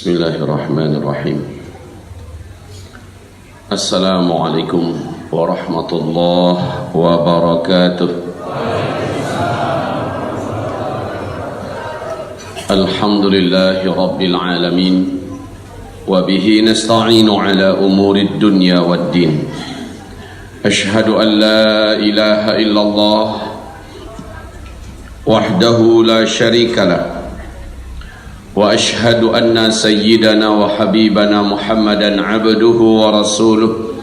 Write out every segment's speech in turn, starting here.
Bismillahirrahmanirrahim. Assalamualaikum warahmatullahi wabarakatuh. Alhamdulillahi rabbil alamin. Wa bihi nasta'inu ala umurid dunya wad din. Ashhadu an la ilaha illallah wahdahu la syarika lah. Wa ashhadu anna sayyidana wa habibana Muhammadan abduhu wa rasuluh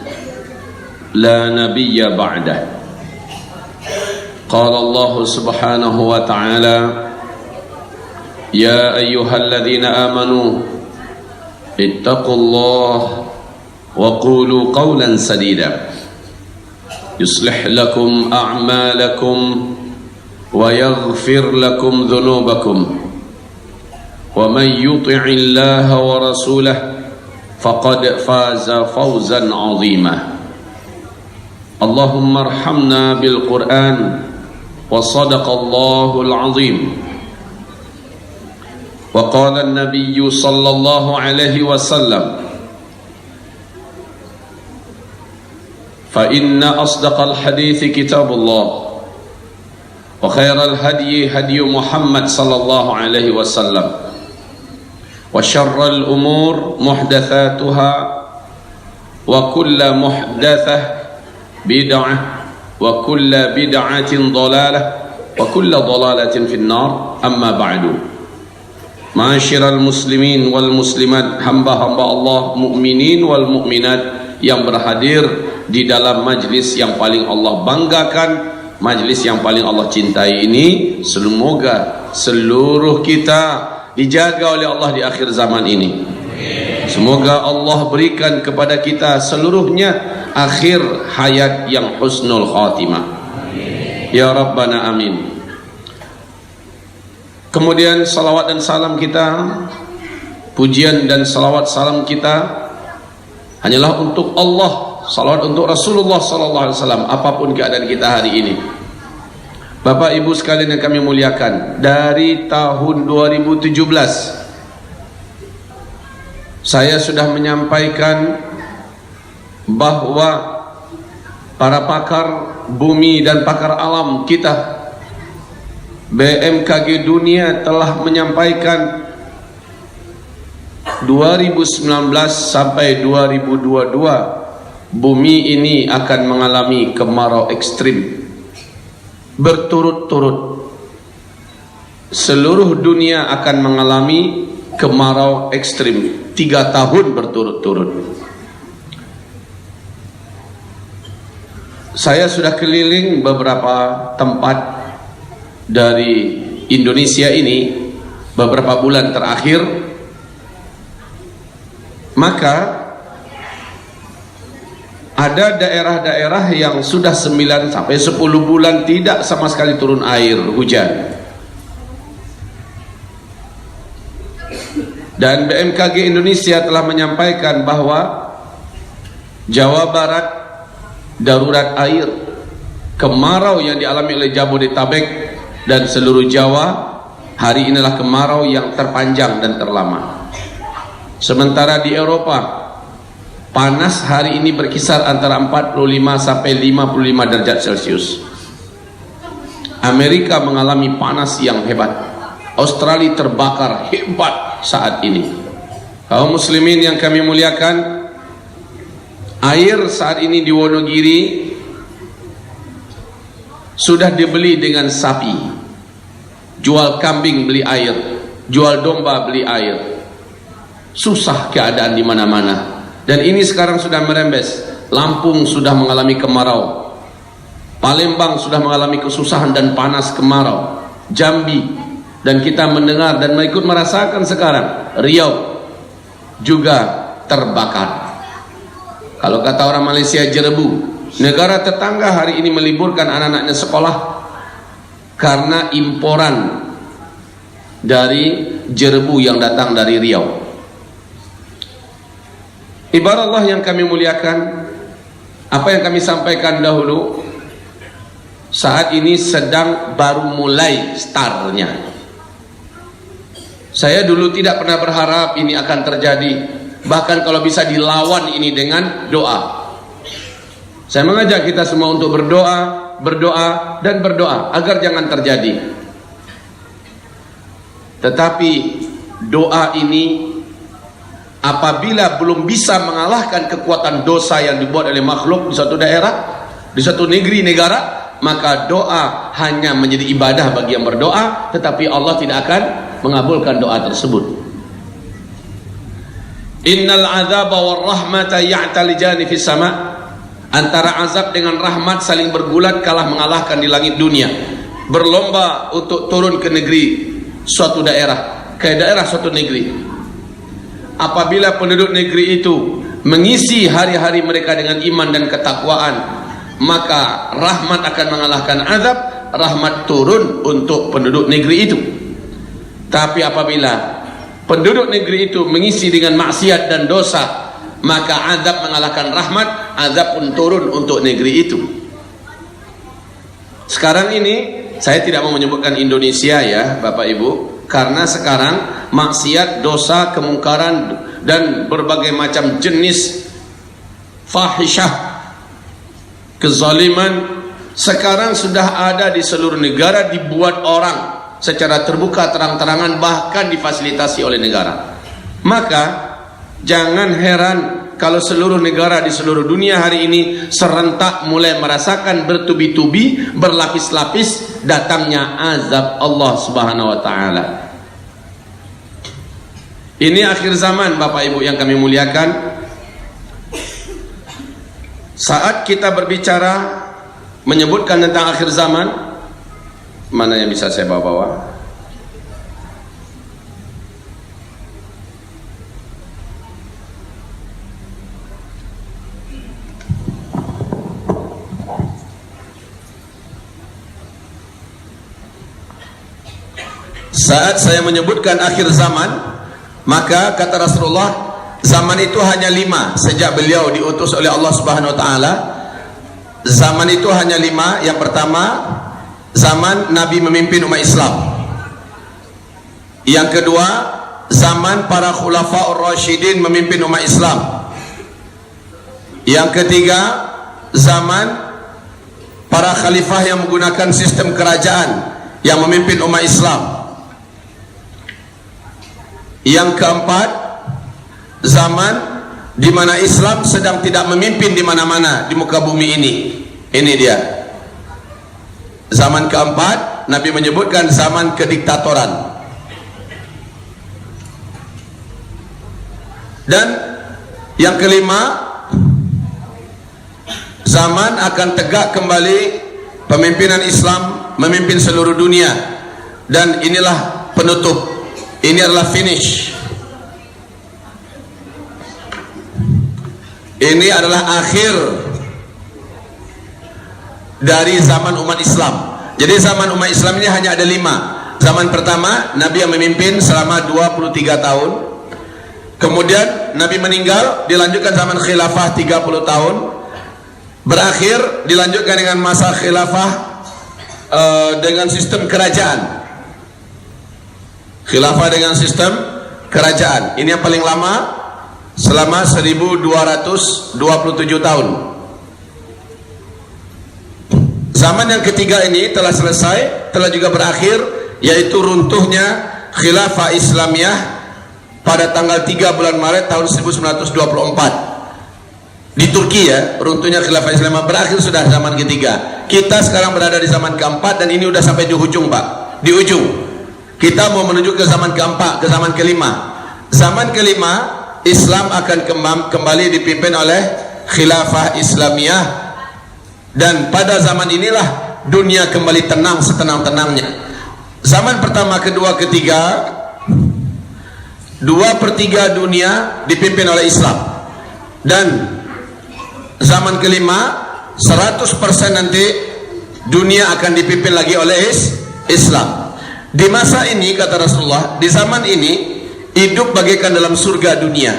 la nabiyya ba'dah. Qala Allah subhanahu wa ta'ala, ya ayyuhalladzina amanu ittaqullaha wa qulu qawlan sadida yuslih lakum a'malakum wa yaghfir lakum dhunubakum ومن يطع الله ورسوله فقد فاز فوزا عظيما. اللهم ارحمنا بالقرآن وصدق الله العظيم. وقال النبي صلى الله عليه وسلم فإن أصدق الحديث كتاب الله وخير الهدي هدي محمد صلى الله عليه وسلم وشر الأمور محدثاتها وكل محدثة بدعة وكل بدعة ضلالة وكل ضلالة في النار. أما بعد، معاشر المسلمين والmuslimat, hamba-hamba Allah mukminin wal mukminat yang berhadir di dalam majlis yang paling Allah banggakan, majlis yang paling Allah cintai ini, semoga seluruh kita dijaga oleh Allah di akhir zaman ini. Semoga Allah berikan kepada kita seluruhnya akhir hayat yang husnul khatimah. Ya Rabbana amin. Kemudian salawat dan salam kita, pujian dan salawat salam kita hanyalah untuk Allah, salawat untuk Rasulullah sallallahu alaihi wasallam apapun keadaan kita hari ini. Bapak Ibu sekalian yang kami muliakan, dari tahun 2017 saya sudah menyampaikan bahwa para pakar bumi dan pakar alam kita, BMKG dunia telah menyampaikan 2019 sampai 2022 bumi ini akan mengalami kemarau ekstrim berturut-turut. Seluruh dunia akan mengalami kemarau ekstrim 3 tahun berturut-turut. Saya sudah keliling beberapa tempat dari Indonesia ini beberapa bulan terakhir, maka ada daerah-daerah yang sudah 9 sampai 10 bulan tidak sama sekali turun air hujan. Dan BMKG Indonesia telah menyampaikan bahwa Jawa Barat darurat air. Kemarau yang dialami oleh Jabodetabek dan seluruh Jawa hari inilah kemarau yang terpanjang dan terlama. Sementara di Eropa panas hari ini berkisar antara 45 sampai 55 derajat Celcius. Amerika mengalami panas yang hebat. Australia terbakar hebat saat ini. Kaum muslimin yang kami muliakan, air saat ini di Wonogiri sudah dibeli dengan sapi. Jual kambing beli air, jual domba beli air. Susah keadaan di mana-mana. Dan ini sekarang sudah merembes. Lampung sudah mengalami kemarau, Palembang sudah mengalami kesusahan dan panas kemarau, Jambi, dan kita mendengar dan ikut merasakan sekarang Riau juga terbakar. Kalau kata orang Malaysia, jerebu. Negara tetangga hari ini meliburkan anak-anaknya sekolah karena imporan dari jerebu yang datang dari Riau. Ibarat Allah yang kami muliakan, apa yang kami sampaikan dahulu saat ini sedang baru mulai startnya. Saya dulu tidak pernah berharap ini akan terjadi, bahkan kalau bisa dilawan ini dengan doa. Saya mengajak kita semua untuk berdoa, berdoa, dan berdoa agar jangan terjadi. Tetapi doa ini apabila belum bisa mengalahkan kekuatan dosa yang dibuat oleh makhluk di suatu daerah, di suatu negeri, negara, maka doa hanya menjadi ibadah bagi yang berdoa, tetapi Allah tidak akan mengabulkan doa tersebut. Innal azaba war rahmata ya'talijani fis sama'. Antara azab dengan rahmat saling bergulat kalah mengalahkan di langit dunia. Berlomba untuk turun ke negeri suatu daerah, ke daerah suatu negeri. Apabila penduduk negeri itu mengisi hari-hari mereka dengan iman dan ketakwaan, maka rahmat akan mengalahkan azab. Rahmat turun untuk penduduk negeri itu. Tapi apabila penduduk negeri itu mengisi dengan maksiat dan dosa, maka azab mengalahkan rahmat. Azab pun turun untuk negeri itu. Sekarang ini saya tidak mau menyebutkan Indonesia ya Bapak Ibu, karena sekarang maksiat, dosa, kemungkaran dan berbagai macam jenis fahisyah, kezaliman sekarang sudah ada di seluruh negara, dibuat orang secara terbuka, terang-terangan, bahkan difasilitasi oleh negara. Maka jangan heran kalau seluruh negara di seluruh dunia hari ini serentak mulai merasakan bertubi-tubi, berlapis-lapis datangnya azab Allah Subhanahu wa taala. Ini akhir zaman Bapak Ibu yang kami muliakan. Saat kita berbicara menyebutkan tentang akhir zaman, mana yang bisa saya bawa-bawa? Saat saya menyebutkan akhir zaman, maka kata Rasulullah, zaman itu hanya 5 sejak beliau diutus oleh Allah Subhanahu wa taala. Zaman itu hanya 5. Yang pertama, zaman Nabi memimpin umat Islam. Yang kedua, zaman para khulafaur rasyidin memimpin umat Islam. Yang ketiga, zaman para khalifah yang menggunakan sistem kerajaan yang memimpin umat Islam. Yang keempat, zaman di mana Islam sedang tidak memimpin di mana-mana di muka bumi ini. Ini dia. Zaman keempat, Nabi menyebutkan zaman kediktatoran. Dan yang kelima, zaman akan tegak kembali pemimpinan Islam memimpin seluruh dunia. Dan inilah penutup. Ini adalah finish. Ini adalah akhir dari zaman umat Islam. Jadi zaman umat Islam ini hanya ada 5. Zaman pertama, Nabi yang memimpin selama 23 tahun. Kemudian Nabi meninggal, dilanjutkan zaman khilafah 30 tahun. Berakhir, dilanjutkan dengan masa khilafah dengan sistem kerajaan. Khilafah dengan sistem kerajaan. Ini yang paling lama, selama 1227 tahun. Zaman yang ketiga ini telah selesai, telah juga berakhir, yaitu runtuhnya Khilafah Islamiyah pada tanggal 3 bulan Maret tahun 1924 di Turki ya. Runtuhnya Khilafah Islamiyah berakhir, sudah zaman ketiga. Kita sekarang berada di zaman keempat, dan ini udah sampai di ujung Pak, di ujung. Kita mau menuju ke zaman keempat, ke zaman kelima. Zaman kelima, Islam akan kembali dipimpin oleh Khilafah Islamiyah. Dan pada zaman inilah dunia kembali tenang setenang-tenangnya. Zaman pertama, kedua, ketiga, 2/3 dunia dipimpin oleh Islam. Dan zaman kelima, 100% nanti dunia akan dipimpin lagi oleh Islam. Di masa ini, kata Rasulullah, di zaman ini hidup bagaikan dalam surga dunia.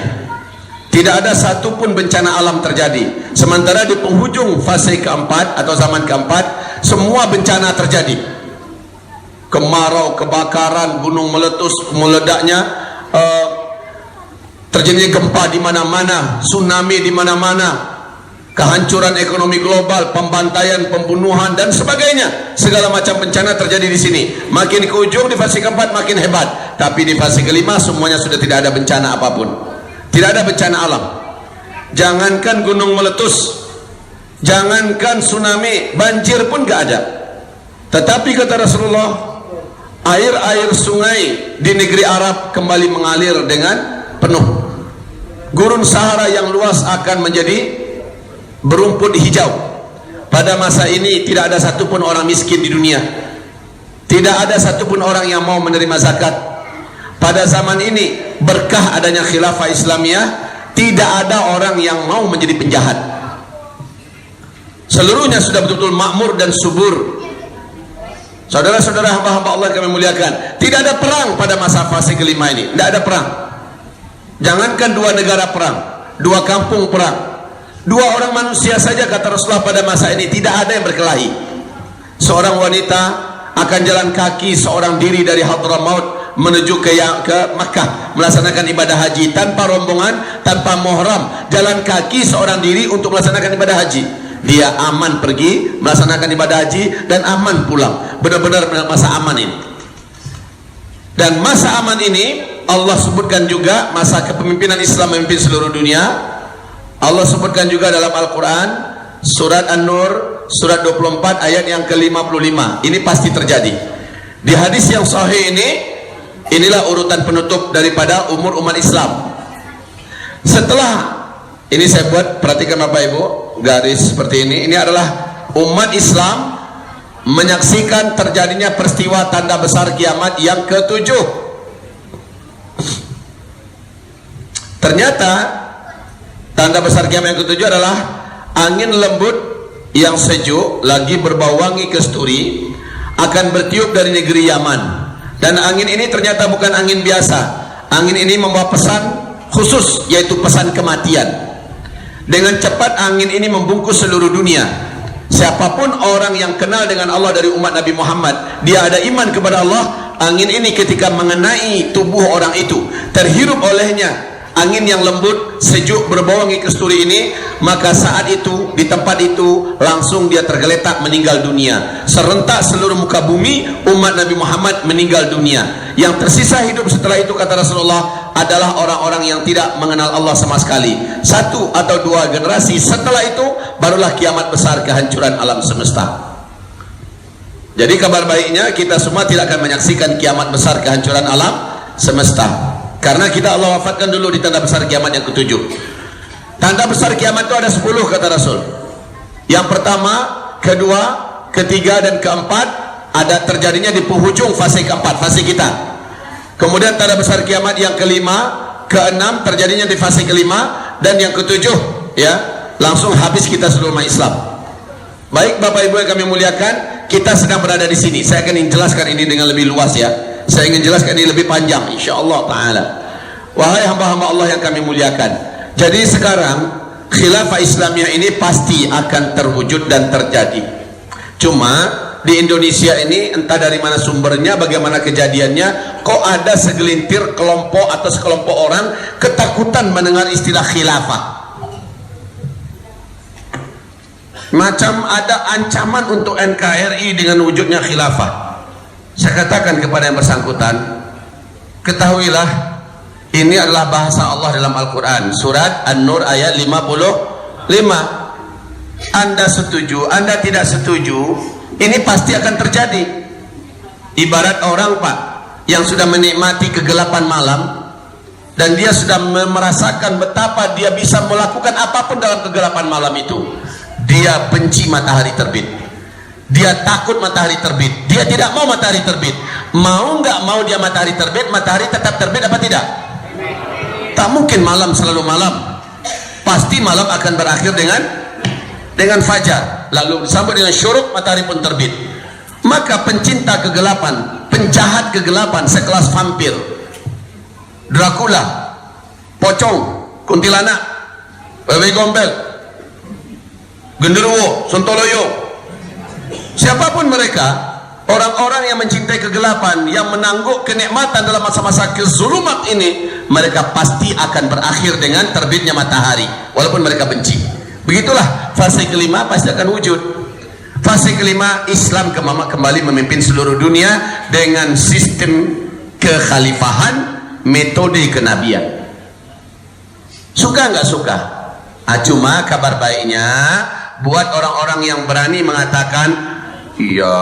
Tidak ada satupun bencana alam terjadi. Sementara di penghujung fase keempat atau zaman keempat, semua bencana terjadi. kemarau, kebakaran, gunung meledaknya, terjadinya gempa di mana-mana, tsunami di mana-mana, kehancuran ekonomi global, pembantaian, pembunuhan dan sebagainya. Segala macam bencana terjadi di sini. Makin ke ujung di fase keempat makin hebat, tapi di fase kelima semuanya sudah tidak ada bencana apapun. Tidak ada bencana alam. Jangankan gunung meletus, jangankan tsunami, banjir pun gak ada. Tetapi kata Rasulullah, air-air sungai di negeri Arab kembali mengalir dengan penuh. Gurun Sahara yang luas akan menjadi berumput hijau. Pada masa ini tidak ada satupun orang miskin di dunia. Tidak ada satupun orang yang mau menerima zakat. Pada zaman ini berkah adanya khilafah Islamiyah, tidak ada orang yang mau menjadi penjahat. Seluruhnya sudah betul-betul makmur dan subur. Saudara-saudara hamba-hamba Allah yang kami muliakan, tidak ada perang pada masa fase kelima ini. Tidak ada perang. Jangankan dua negara perang, dua kampung perang, dua orang manusia saja kata Rasulullah pada masa ini tidak ada yang berkelahi. Seorang wanita akan jalan kaki seorang diri dari Hadramaut menuju ke Makkah melaksanakan ibadah haji tanpa rombongan, tanpa muhram, jalan kaki seorang diri untuk melaksanakan ibadah haji. Dia aman pergi melaksanakan ibadah haji dan aman pulang. Benar-benar masa aman ini. Dan masa aman ini Allah sebutkan juga masa kepemimpinan Islam memimpin seluruh dunia. Allah sebutkan juga dalam Al-Quran surat An-Nur surat 24 ayat yang ke-55. Ini pasti terjadi. Di hadis yang sahih ini, inilah urutan penutup daripada umur umat Islam. Setelah ini saya buat, perhatikan Bapak Ibu, garis seperti ini. Ini adalah umat Islam menyaksikan terjadinya peristiwa tanda besar kiamat yang ke-7. Ternyata tanda besar kiamat yang ke-7 adalah angin lembut yang sejuk lagi berbau wangi kasturi akan bertiup dari negeri Yaman. Dan angin ini ternyata bukan angin biasa. Angin ini membawa pesan khusus, yaitu pesan kematian. Dengan cepat angin ini membungkus seluruh dunia. Siapapun orang yang kenal dengan Allah dari umat Nabi Muhammad, dia ada iman kepada Allah, angin ini ketika mengenai tubuh orang itu, terhirup olehnya angin yang lembut, sejuk, berbau wangi kasturi ini, maka saat itu, di tempat itu, langsung dia tergeletak meninggal dunia. Serentak seluruh muka bumi, umat Nabi Muhammad meninggal dunia. Yang tersisa hidup setelah itu, kata Rasulullah, adalah orang-orang yang tidak mengenal Allah sama sekali. Satu atau dua generasi setelah itu, barulah kiamat besar, kehancuran alam semesta. Jadi kabar baiknya, kita semua tidak akan menyaksikan kiamat besar, kehancuran alam semesta. Karena kita Allah wafatkan dulu di tanda besar kiamat yang ke-7. Tanda besar kiamat itu ada 10 kata Rasul. Yang pertama, kedua, ketiga dan keempat ada terjadinya di penghujung fase keempat, fase kita. Kemudian tanda besar kiamat yang kelima, keenam terjadinya di fase kelima, dan yang ke-7 ya, langsung habis kita seluruh umat Islam. Baik Bapak Ibu yang kami muliakan, kita sedang berada di sini. Saya akan menjelaskan ini dengan lebih luas ya. Saya ingin jelaskan ini lebih panjang insyaallah taala. Wahai hamba-hamba Allah yang kami muliakan, jadi sekarang khilafah Islamiyah ini pasti akan terwujud dan terjadi. Cuma di Indonesia ini entah dari mana sumbernya, bagaimana kejadiannya, kok ada segelintir kelompok atau sekelompok orang ketakutan mendengar istilah khilafah. Macam ada ancaman untuk NKRI dengan wujudnya khilafah. Saya katakan kepada yang bersangkutan, ketahuilah ini adalah bahasa Allah dalam Al-Quran, surat An-Nur ayat 55. Anda setuju, Anda tidak setuju, ini pasti akan terjadi. Ibarat orang Pak yang sudah menikmati kegelapan malam, dan dia sudah merasakan betapa dia bisa melakukan apapun dalam kegelapan malam itu. Dia benci matahari terbit, dia takut matahari terbit, dia tidak mau matahari terbit. Mau nggak mau dia matahari terbit, matahari tetap terbit apa tidak? Tak mungkin malam selalu malam. Pasti malam akan berakhir dengan fajar, lalu disambut dengan syuruk, matahari pun terbit. Maka pencinta kegelapan, penjahat kegelapan sekelas vampir, Dracula, pocong, kuntilanak, babi gombel, genderuwo, sontoloyo, siapapun mereka, orang-orang yang mencintai kegelapan, yang menangguk kenikmatan dalam masa-masa kezulumat ini, mereka pasti akan berakhir dengan terbitnya matahari, walaupun mereka benci. Begitulah fase kelima pasti akan wujud. Fase kelima, Islam kembali memimpin seluruh dunia dengan sistem kekhalifahan, metode kenabian. Suka nggak suka? Cuma kabar baiknya buat orang-orang yang berani mengatakan, iya,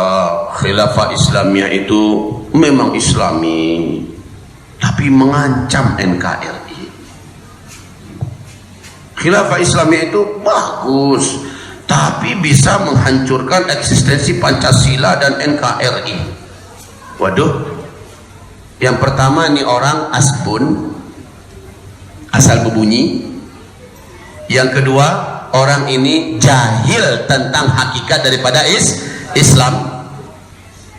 khilafah Islamiyah itu memang Islami, tapi mengancam NKRI. Khilafah Islamiyah itu bagus, tapi bisa menghancurkan eksistensi Pancasila dan NKRI. Waduh, yang pertama ini orang asbun, asal berbunyi. Yang kedua, orang ini jahil tentang hakikat daripada Islam.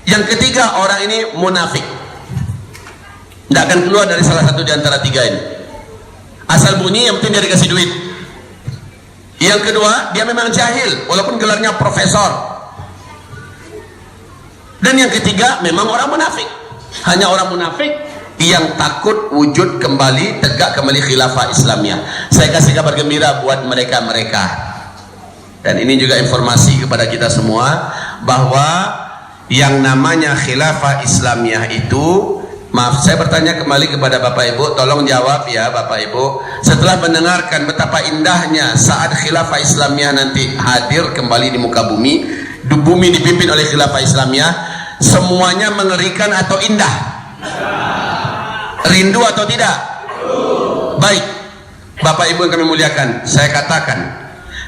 Yang ketiga, orang ini munafik, tidak akan keluar dari salah satu di antara tiga ini. Asal bunyi, yang penting dia dikasih duit. Yang kedua, dia memang jahil walaupun gelarnya profesor. Dan yang ketiga, memang orang munafik. Hanya orang munafik yang takut wujud kembali, tegak kembali khilafah Islamiyah. Saya kasih kabar gembira buat mereka-mereka, dan ini juga informasi kepada kita semua, bahwa yang namanya khilafah Islamiyah itu, maaf saya bertanya kembali kepada Bapak Ibu, tolong jawab ya Bapak Ibu, setelah mendengarkan betapa indahnya saat khilafah Islamiyah nanti hadir kembali di muka bumi, bumi dipimpin oleh khilafah Islamiyah, semuanya mengerikan atau indah? Rindu atau tidak? Baik, Bapak Ibu yang kami muliakan, saya katakan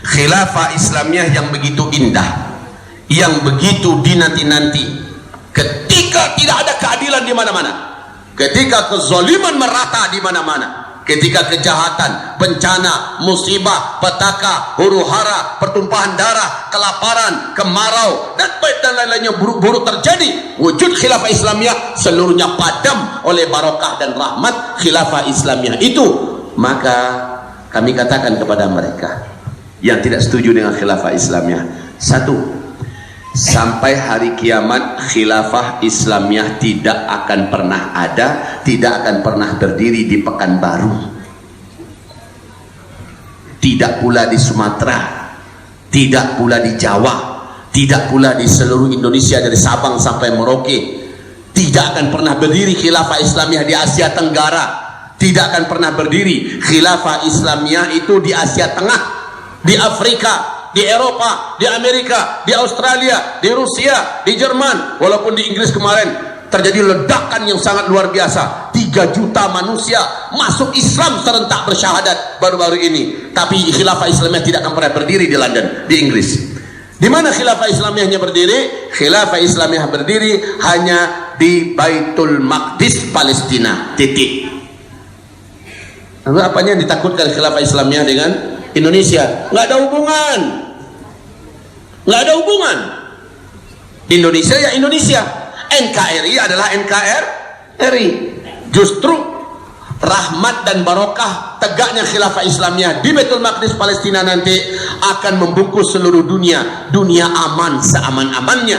khilafah Islamiyah yang begitu indah, yang begitu dinanti-nanti, ketika tidak ada keadilan di mana-mana, ketika kezaliman merata di mana-mana, ketika kejahatan, bencana, musibah, petaka, huru-hara, pertumpahan darah, kelaparan, kemarau, dan lain-lainnya buruk-buruk terjadi, wujud khilafah Islamiyah seluruhnya padam oleh barokah dan rahmat khilafah Islamiyah itu. Maka kami katakan kepada mereka yang tidak setuju dengan khilafah Islamiyah, satu, sampai hari kiamat khilafah Islamiyah tidak akan pernah ada, tidak akan pernah berdiri di Pekanbaru, tidak pula di Sumatera, tidak pula di Jawa, tidak pula di seluruh Indonesia dari Sabang sampai Merauke. Tidak akan pernah berdiri khilafah Islamiyah di Asia Tenggara, tidak akan pernah berdiri khilafah Islamiyah itu di Asia Tengah, di Afrika, di Eropa, di Amerika, di Australia, di Rusia, di Jerman. Walaupun di Inggris kemarin terjadi ledakan yang sangat luar biasa, 3 juta manusia masuk Islam serentak bersyahadat baru-baru ini. Tapi khilafah Islamiyah tidak akan pernah berdiri di London, di Inggris. Di mana khilafah Islamiyahnya berdiri? Khilafah Islamiyah berdiri hanya di Baitul Maqdis, Palestina. Titik. Lalu apanya yang ditakutkan khilafah Islamiyah dengan Indonesia? Nggak ada hubungan, nggak ada hubungan. Indonesia ya Indonesia, NKRI adalah NKRI. Justru rahmat dan barokah tegaknya khilafah Islamiyah di Baitul Maqdis Palestina nanti akan membungkus seluruh dunia. Dunia aman seaman-amannya,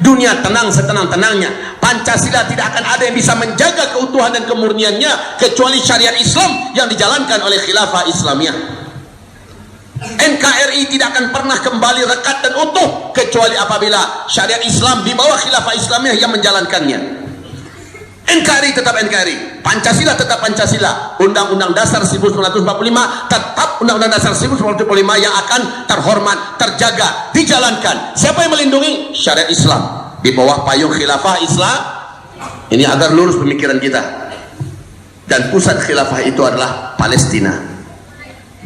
dunia tenang setenang-tenangnya. Pancasila tidak akan ada yang bisa menjaga keutuhan dan kemurniannya kecuali syariat Islam yang dijalankan oleh khilafah Islamiyah. NKRI tidak akan pernah kembali rekat dan utuh kecuali apabila syariat Islam di bawah khilafah Islamiyah yang menjalankannya. NKRI tetap NKRI, Pancasila tetap Pancasila, Undang-Undang Dasar 1945 tetap Undang-Undang Dasar 1945 yang akan terhormat, terjaga, dijalankan. Siapa yang melindungi? Syariat Islam di bawah payung khilafah Islam. Ini agar lurus pemikiran kita. Dan pusat khilafah itu adalah Palestina,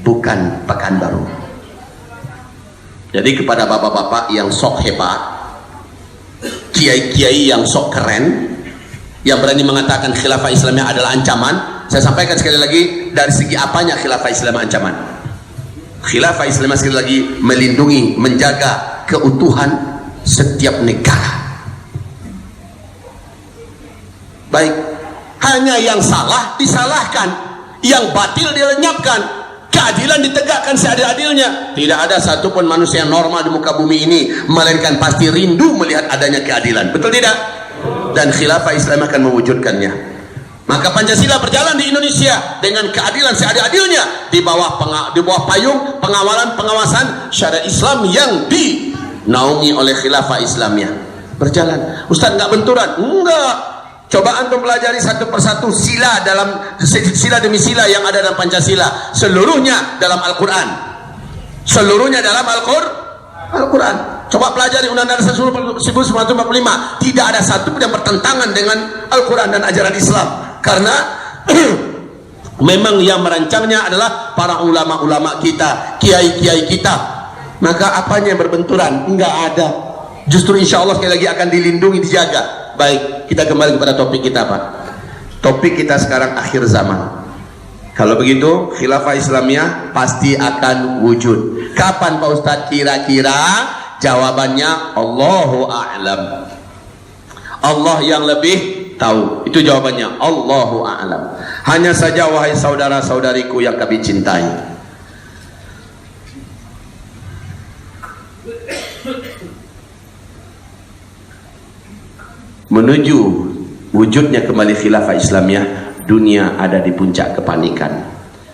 bukan Pekanbaru. Jadi kepada bapak-bapak yang sok hebat, kiai-kiai yang sok keren, yang berani mengatakan khilafah Islamiyah adalah ancaman, saya sampaikan sekali lagi, dari segi apanya khilafah Islamiyah ancaman? Khilafah Islamiyah sekali lagi melindungi, menjaga keutuhan setiap negara. Baik, hanya yang salah disalahkan, yang batil dilenyapkan. keadilan ditegakkan seadil-adilnya. Tidak ada satupun manusia yang normal di muka bumi ini melainkan pasti rindu melihat adanya keadilan. Betul tidak? Dan khilafah Islam akan mewujudkannya. Maka Pancasila berjalan di Indonesia dengan keadilan seadil-adilnya di bawah payung pengawasan syariat Islam yang dinaungi oleh khilafah Islamiyah. Berjalan. Ustaz enggak benturan? Enggak. Coba antum pelajari satu persatu sila demi sila yang ada dalam Pancasila, seluruhnya dalam Al-Quran, seluruhnya dalam Al-Quran. Coba pelajari Undang-Undang 1945, tidak ada satu yang bertentangan dengan Al-Quran dan ajaran Islam, karena memang yang merancangnya adalah para ulama-ulama kita, kiai-kiai kita. Maka apanya yang berbenturan? Enggak ada. Justru insya Allah sekali lagi akan dilindungi, dijaga. Baik, kita kembali kepada topik kita, Pak. Topik kita sekarang akhir zaman. Kalau begitu, khilafah Islamiyah pasti akan wujud. Kapan, Pak Ustadz? Kira-kira jawabannya Allahu a'lam. Allah yang lebih tahu. Itu jawabannya, Allahu a'lam. Hanya saja, wahai saudara-saudariku yang kami cintai, menuju wujudnya kembali khilafah Islamiyah, dunia ada di puncak kepanikan.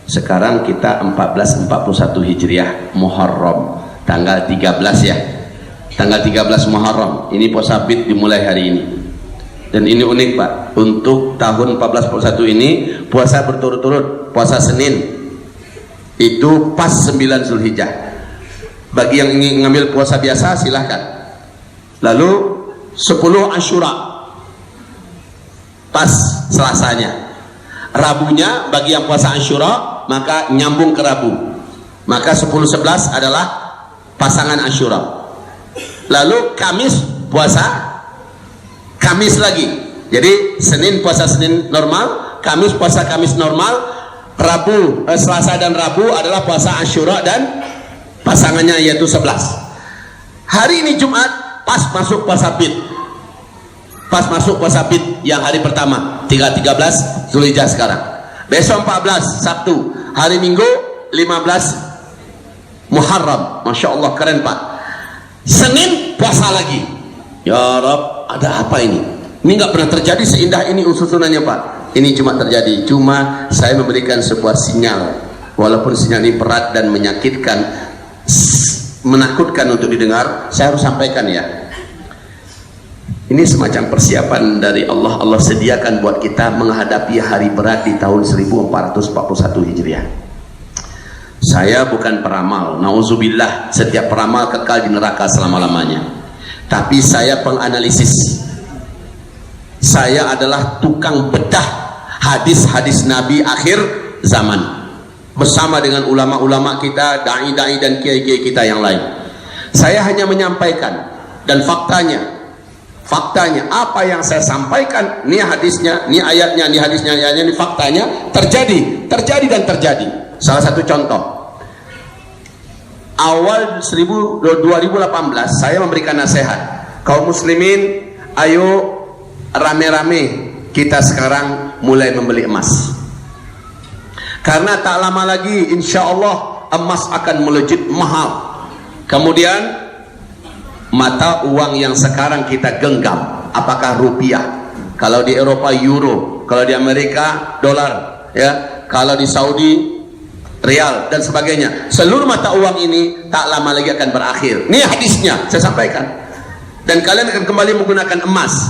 Sekarang kita 1441 Hijriah Muharram, tanggal 13 ya. Tanggal 13 Muharram. Ini puasa Bid dimulai hari ini. Dan ini unik, Pak. Untuk tahun 1441 ini puasa berturut-turut, puasa Senin. Itu pas 9 Zulhijjah. Bagi yang ingin ngambil puasa biasa silahkan. Lalu 10 Asyura pas Selasanya. Rabunya bagi yang puasa Asyura maka nyambung ke Rabu, maka 10-11 adalah pasangan Asyura. Lalu Kamis puasa Kamis lagi, jadi Senin puasa Senin normal, Kamis puasa Kamis normal, Rabu Selasa dan Rabu adalah puasa Asyura dan pasangannya yaitu 11. Hari ini Jumat pas masuk puasa Bid, pas masuk puasa Bid yang hari pertama 13 Zulhijjah sekarang. Besok 14 Sabtu, hari Minggu 15 Muharram. Masya Allah, keren Pak. Senin puasa lagi. Ya Rab, ada apa ini? Ini nggak pernah terjadi seindah ini ususunannya Pak. Ini cuma terjadi, cuma saya memberikan sebuah sinyal, walaupun sinyal ini berat dan menyakitkan, menakutkan untuk didengar, saya harus sampaikan ya. Ini semacam persiapan dari Allah. Allah sediakan buat kita menghadapi hari berat di tahun 1441 Hijriah. Saya bukan peramal, nauzubillah, setiap peramal kekal di neraka selama-lamanya. Tapi saya penganalisis. Saya adalah tukang bedah hadis-hadis Nabi akhir zaman, bersama dengan ulama-ulama kita, dai-dai dan kiai-kiai kita yang lain. Saya hanya menyampaikan, dan faktanya apa yang saya sampaikan, ini hadisnya, ini ayatnya, ini hadisnya, ini faktanya terjadi dan terjadi. Salah satu contoh, awal 2018 saya memberikan nasihat, kaum muslimin, ayo rame-rame kita sekarang mulai membeli emas, karena tak lama lagi insya Allah emas akan melejit mahal. Kemudian mata uang yang sekarang kita genggam, apakah rupiah, kalau di Eropa euro, kalau di Amerika dolar, ya, kalau di Saudi rial dan sebagainya. Seluruh mata uang ini tak lama lagi akan berakhir. Ini hadisnya saya sampaikan. Dan kalian akan kembali menggunakan emas.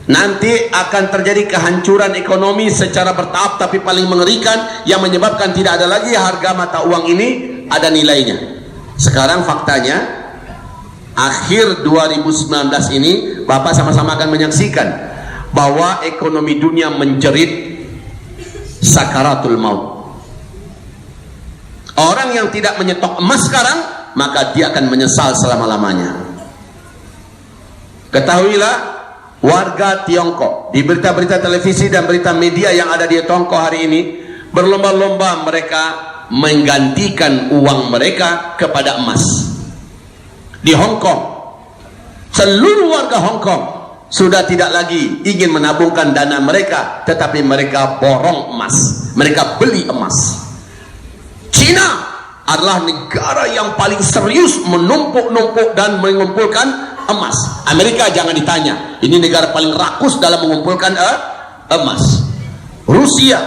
Nanti akan terjadi kehancuran ekonomi secara bertahap, tapi paling mengerikan yang menyebabkan tidak ada lagi harga mata uang ini ada nilainya. Sekarang faktanya akhir 2019 ini Bapak sama-sama akan menyaksikan bahwa ekonomi dunia menjerit sakaratul maut. Orang yang tidak menyetok emas sekarang, maka dia akan menyesal selama-lamanya. Ketahuilah, warga Tiongkok di berita-berita televisi dan berita media yang ada di Tiongkok hari ini berlomba-lomba mereka menggantikan uang mereka kepada emas. Di Hong Kong, seluruh warga Hong Kong sudah tidak lagi ingin menabungkan dana mereka, tetapi mereka borong emas, mereka beli emas. Cina adalah negara yang paling serius menumpuk-numpuk dan mengumpulkan emas. Amerika jangan ditanya, ini negara paling rakus dalam mengumpulkan emas. Rusia,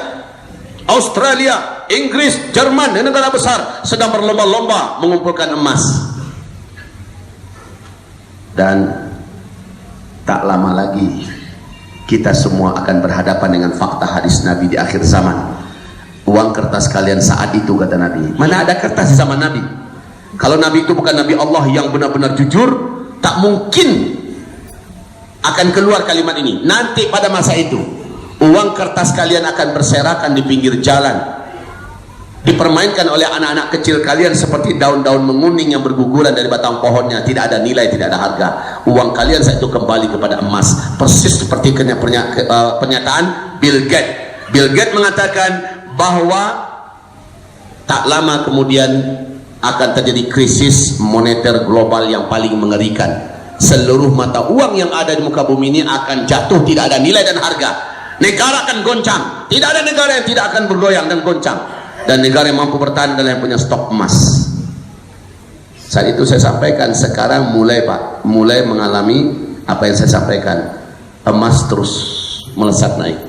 Australia, Inggris, Jerman, negara besar sedang berlomba-lomba mengumpulkan emas. Dan tak lama lagi kita semua akan berhadapan dengan fakta hadis Nabi di akhir zaman. Uang kertas kalian saat itu, kata Nabi. Mana ada kertas di zaman Nabi? Kalau Nabi itu bukan Nabi Allah yang benar-benar jujur, tak mungkin akan keluar kalimat ini. Nanti pada masa itu uang kertas kalian akan berserakan di pinggir jalan, dipermainkan oleh anak-anak kecil kalian seperti daun-daun menguning yang berguguran dari batang pohonnya. Tidak ada nilai, tidak ada harga. Uang kalian saat itu kembali kepada emas. Persis seperti pernyataan Bill Gates. Bill Gates mengatakan bahwa tak lama kemudian akan terjadi krisis moneter global yang paling mengerikan. Seluruh mata uang yang ada di muka bumi ini akan jatuh, tidak ada nilai dan harga. Negara akan goncang. Tidak ada negara yang tidak akan bergoyang dan goncang. Dan negara yang mampu bertahan adalah yang punya stok emas. Saat itu saya sampaikan, sekarang mulai Pak, mulai mengalami apa yang saya sampaikan. Emas terus melesat naik.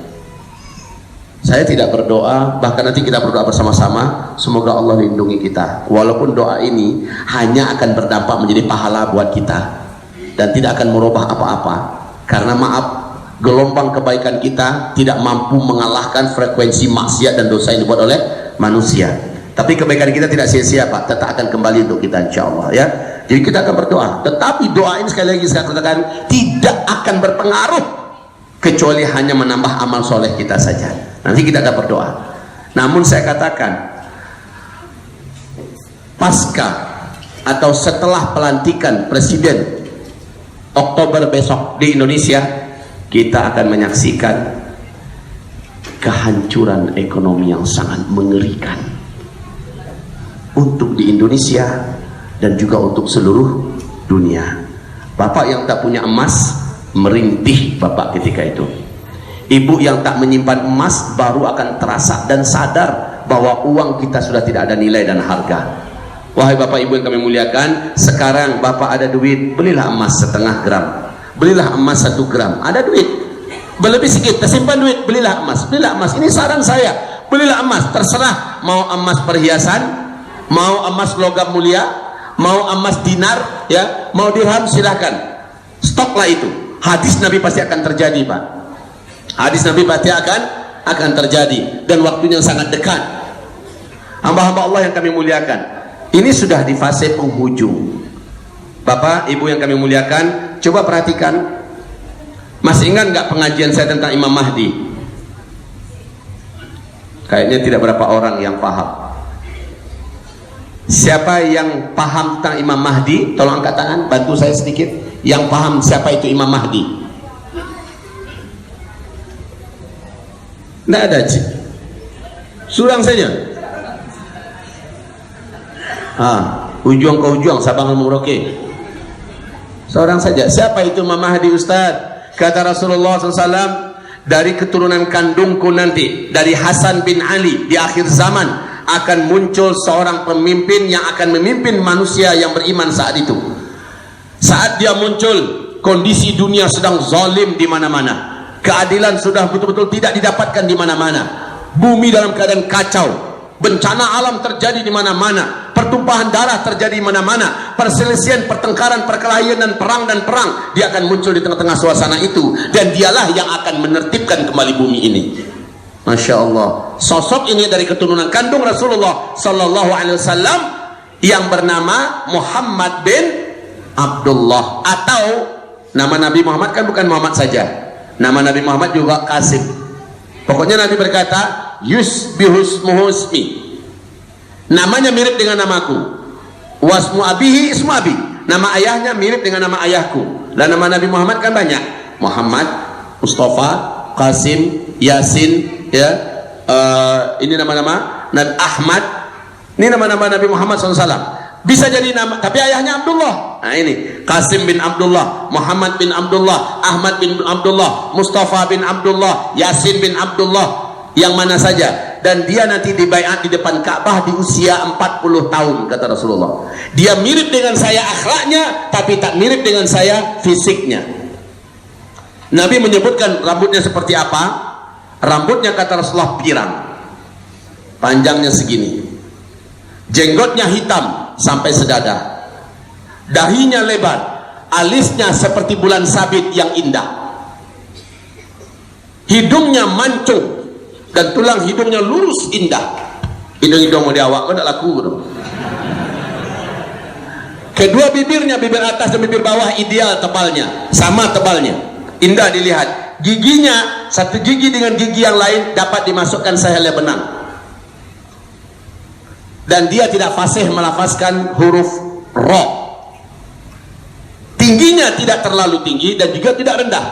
Saya tidak berdoa, bahkan nanti kita berdoa bersama-sama, semoga Allah lindungi kita. Walaupun doa ini hanya akan berdampak menjadi pahala buat kita dan tidak akan merubah apa-apa. Karena maaf, gelombang kebaikan kita tidak mampu mengalahkan frekuensi maksiat dan dosa yang dibuat oleh manusia. Tapi kebaikan kita tidak sia-sia Pak, tetap akan kembali untuk kita insya Allah ya. Jadi kita akan berdoa. Tetapi doa ini sekali lagi saya katakan tidak akan berpengaruh kecuali hanya menambah amal soleh kita saja. Nanti kita akan berdoa. Namun saya katakan, pasca atau setelah pelantikan presiden Oktober besok di Indonesia, kita akan menyaksikan kehancuran ekonomi yang sangat mengerikan untuk di Indonesia dan juga untuk seluruh dunia. Bapak yang tak punya emas merintih Bapak ketika itu. Ibu yang tak menyimpan emas baru akan terasa dan sadar bahwa uang kita sudah tidak ada nilai dan harga. Wahai Bapak Ibu yang kami muliakan, sekarang Bapak ada duit, belilah emas 0,5 gram, belilah emas 1 gram. Ada duit berlebih sedikit, tersimpan duit, belilah emas, belilah emas. Ini saran saya, belilah emas. Terserah mau emas perhiasan, mau emas logam mulia, mau emas dinar, ya, mau dirham, silahkan. Stoklah itu. Hadis Nabi pasti akan terjadi Pak. Hadis Nabi pasti akan terjadi dan waktunya sangat dekat. Hamba-hamba Allah yang kami muliakan, ini sudah di fase penghujung. Bapak Ibu yang kami muliakan, coba perhatikan. Masih ingat nggak pengajian saya tentang Imam Mahdi? Kayaknya tidak berapa orang yang paham. Siapa yang paham tentang Imam Mahdi? Tolong angkat tangan, bantu saya sedikit. Yang paham siapa itu Imam Mahdi? Tidak ada cik. Surang saja. Ujung ke ujung Sabang Merauke. Seorang saja. Siapa itu Imam Mahdi Ustaz? Kata Rasulullah SAW, dari keturunan kandungku nanti, dari Hasan bin Ali, di akhir zaman akan muncul seorang pemimpin yang akan memimpin manusia yang beriman saat itu. Saat dia muncul, kondisi dunia sedang zalim di mana-mana. Keadilan sudah betul-betul tidak didapatkan di mana-mana. Bumi dalam keadaan kacau. Bencana alam terjadi di mana-mana. Pertumpahan darah terjadi di mana-mana. Perselisihan, pertengkaran, perkelahian dan perang. Dia akan muncul di tengah-tengah suasana itu. Dan dialah yang akan menertibkan kembali bumi ini. Masya Allah. Sosok ini dari keturunan kandung Rasulullah Sallallahu Alaihi Wasallam yang bernama Muhammad bin Abdullah. Atau nama Nabi Muhammad kan bukan Muhammad saja. Nama Nabi Muhammad juga Qasim. Pokoknya Nabi berkata, yusbihusmuhu ismi. Namanya mirip dengan namaku. Wasmu abihi ismu abi. Nama ayahnya mirip dengan nama ayahku. Dan nama Nabi Muhammad kan banyak. Muhammad, Mustafa, Qasim, Yasin, ya. Ini nama-nama. Nabi Ahmad. Ini nama-nama Nabi Muhammad SAW. Bisa jadi nama, tapi ayahnya Abdullah. Nah ini, Qasim bin Abdullah, Muhammad bin Abdullah, Ahmad bin Abdullah, Mustafa bin Abdullah, Yasin bin Abdullah. Yang mana saja. dan dia nanti dibaiat di depan Ka'bah di usia 40 tahun, kata Rasulullah. Dia mirip dengan saya akhlaknya, tapi tak mirip dengan saya fisiknya. Nabi menyebutkan rambutnya seperti apa. Rambutnya, kata Rasulullah, pirang, panjangnya segini, jenggotnya hitam sampai sedada, dahinya lebar, alisnya seperti bulan sabit yang indah, hidungnya mancung dan tulang hidungnya lurus indah. Hidung-hidung mau diawak kok tak laku bro. Kedua bibirnya, bibir atas dan bibir bawah ideal tebalnya, sama tebalnya, indah dilihat. Giginya, satu gigi dengan gigi yang lain dapat dimasukkan sehelai benang, dan dia tidak fasih melafazkan huruf ro. Tingginya tidak terlalu tinggi dan juga tidak rendah.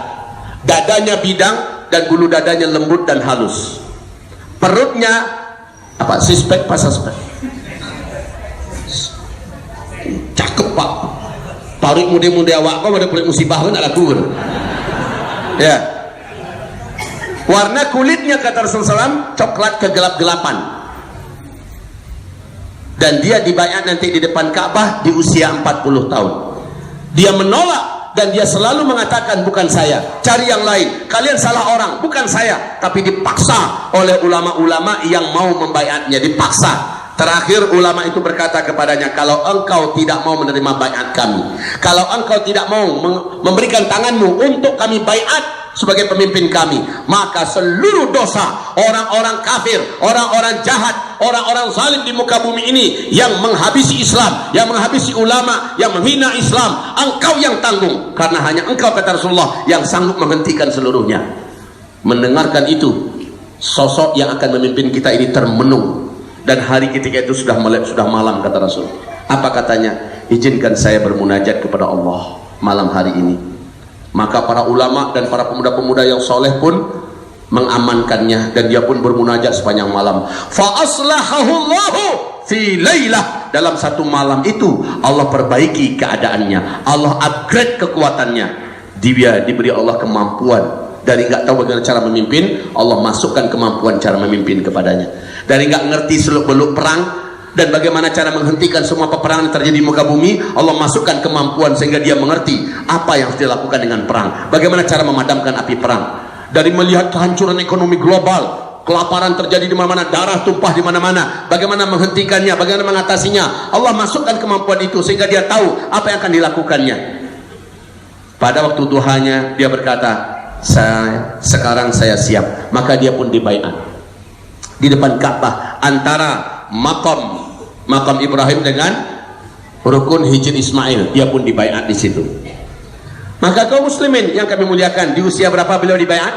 Dadanya bidang dan bulu dadanya lembut dan halus. Perutnya apa? Sispek pas suspek. Cakep pak. Parik muda-muda awak kok ada kulit musibah kan ada laku. Ya. Warna kulitnya, kata Rasulullah SAW, coklat kegelap-gelapan. Dan dia dibaiat nanti di depan Ka'bah di usia 40 tahun. Dia menolak dan dia selalu mengatakan, bukan saya, cari yang lain, kalian salah orang, bukan saya. Tapi dipaksa oleh ulama-ulama yang mau membaiatnya, dipaksa. Terakhir ulama itu berkata kepadanya, kalau engkau tidak mau menerima baiat kami, kalau engkau tidak mau memberikan tanganmu untuk kami baiat sebagai pemimpin kami, maka seluruh dosa orang-orang kafir, orang-orang jahat, orang-orang zalim di muka bumi ini yang menghabisi Islam, yang menghabisi ulama, yang menghina Islam, engkau yang tanggung, karena hanya engkau, kata Rasulullah, yang sanggup menghentikan seluruhnya. Mendengarkan itu, sosok yang akan memimpin kita ini termenung. Dan hari ketika itu sudah malam, kata Rasul. Apa katanya? Izinkan saya bermunajat kepada Allah malam hari ini. Maka para ulama dan para pemuda-pemuda yang soleh pun mengamankannya, dan dia pun bermunajat sepanjang malam. Fa aslahahullahu fi lailah. Dalam satu malam itu Allah perbaiki keadaannya, Allah upgrade kekuatannya. Dia diberi Allah kemampuan. Dari nggak tahu bagaimana cara memimpin, Allah masukkan kemampuan cara memimpin kepadanya. Dari nggak ngerti seluk-beluk perang dan bagaimana cara menghentikan semua peperangan yang terjadi di muka bumi, Allah masukkan kemampuan sehingga dia mengerti apa yang harus dilakukan dengan perang, bagaimana cara memadamkan api perang. Dari melihat kehancuran ekonomi global, kelaparan terjadi di mana-mana, darah tumpah di mana-mana, bagaimana menghentikannya, bagaimana mengatasinya, Allah masukkan kemampuan itu sehingga dia tahu apa yang akan dilakukannya. Pada waktu duhanya dia berkata, sekarang saya siap. Maka dia pun dibaiat di depan Ka'bah, antara makam Ibrahim dengan rukun Hijr Ismail. Dia pun dibaiat di situ. Maka kaum muslimin yang kami muliakan, di usia berapa beliau dibaiat?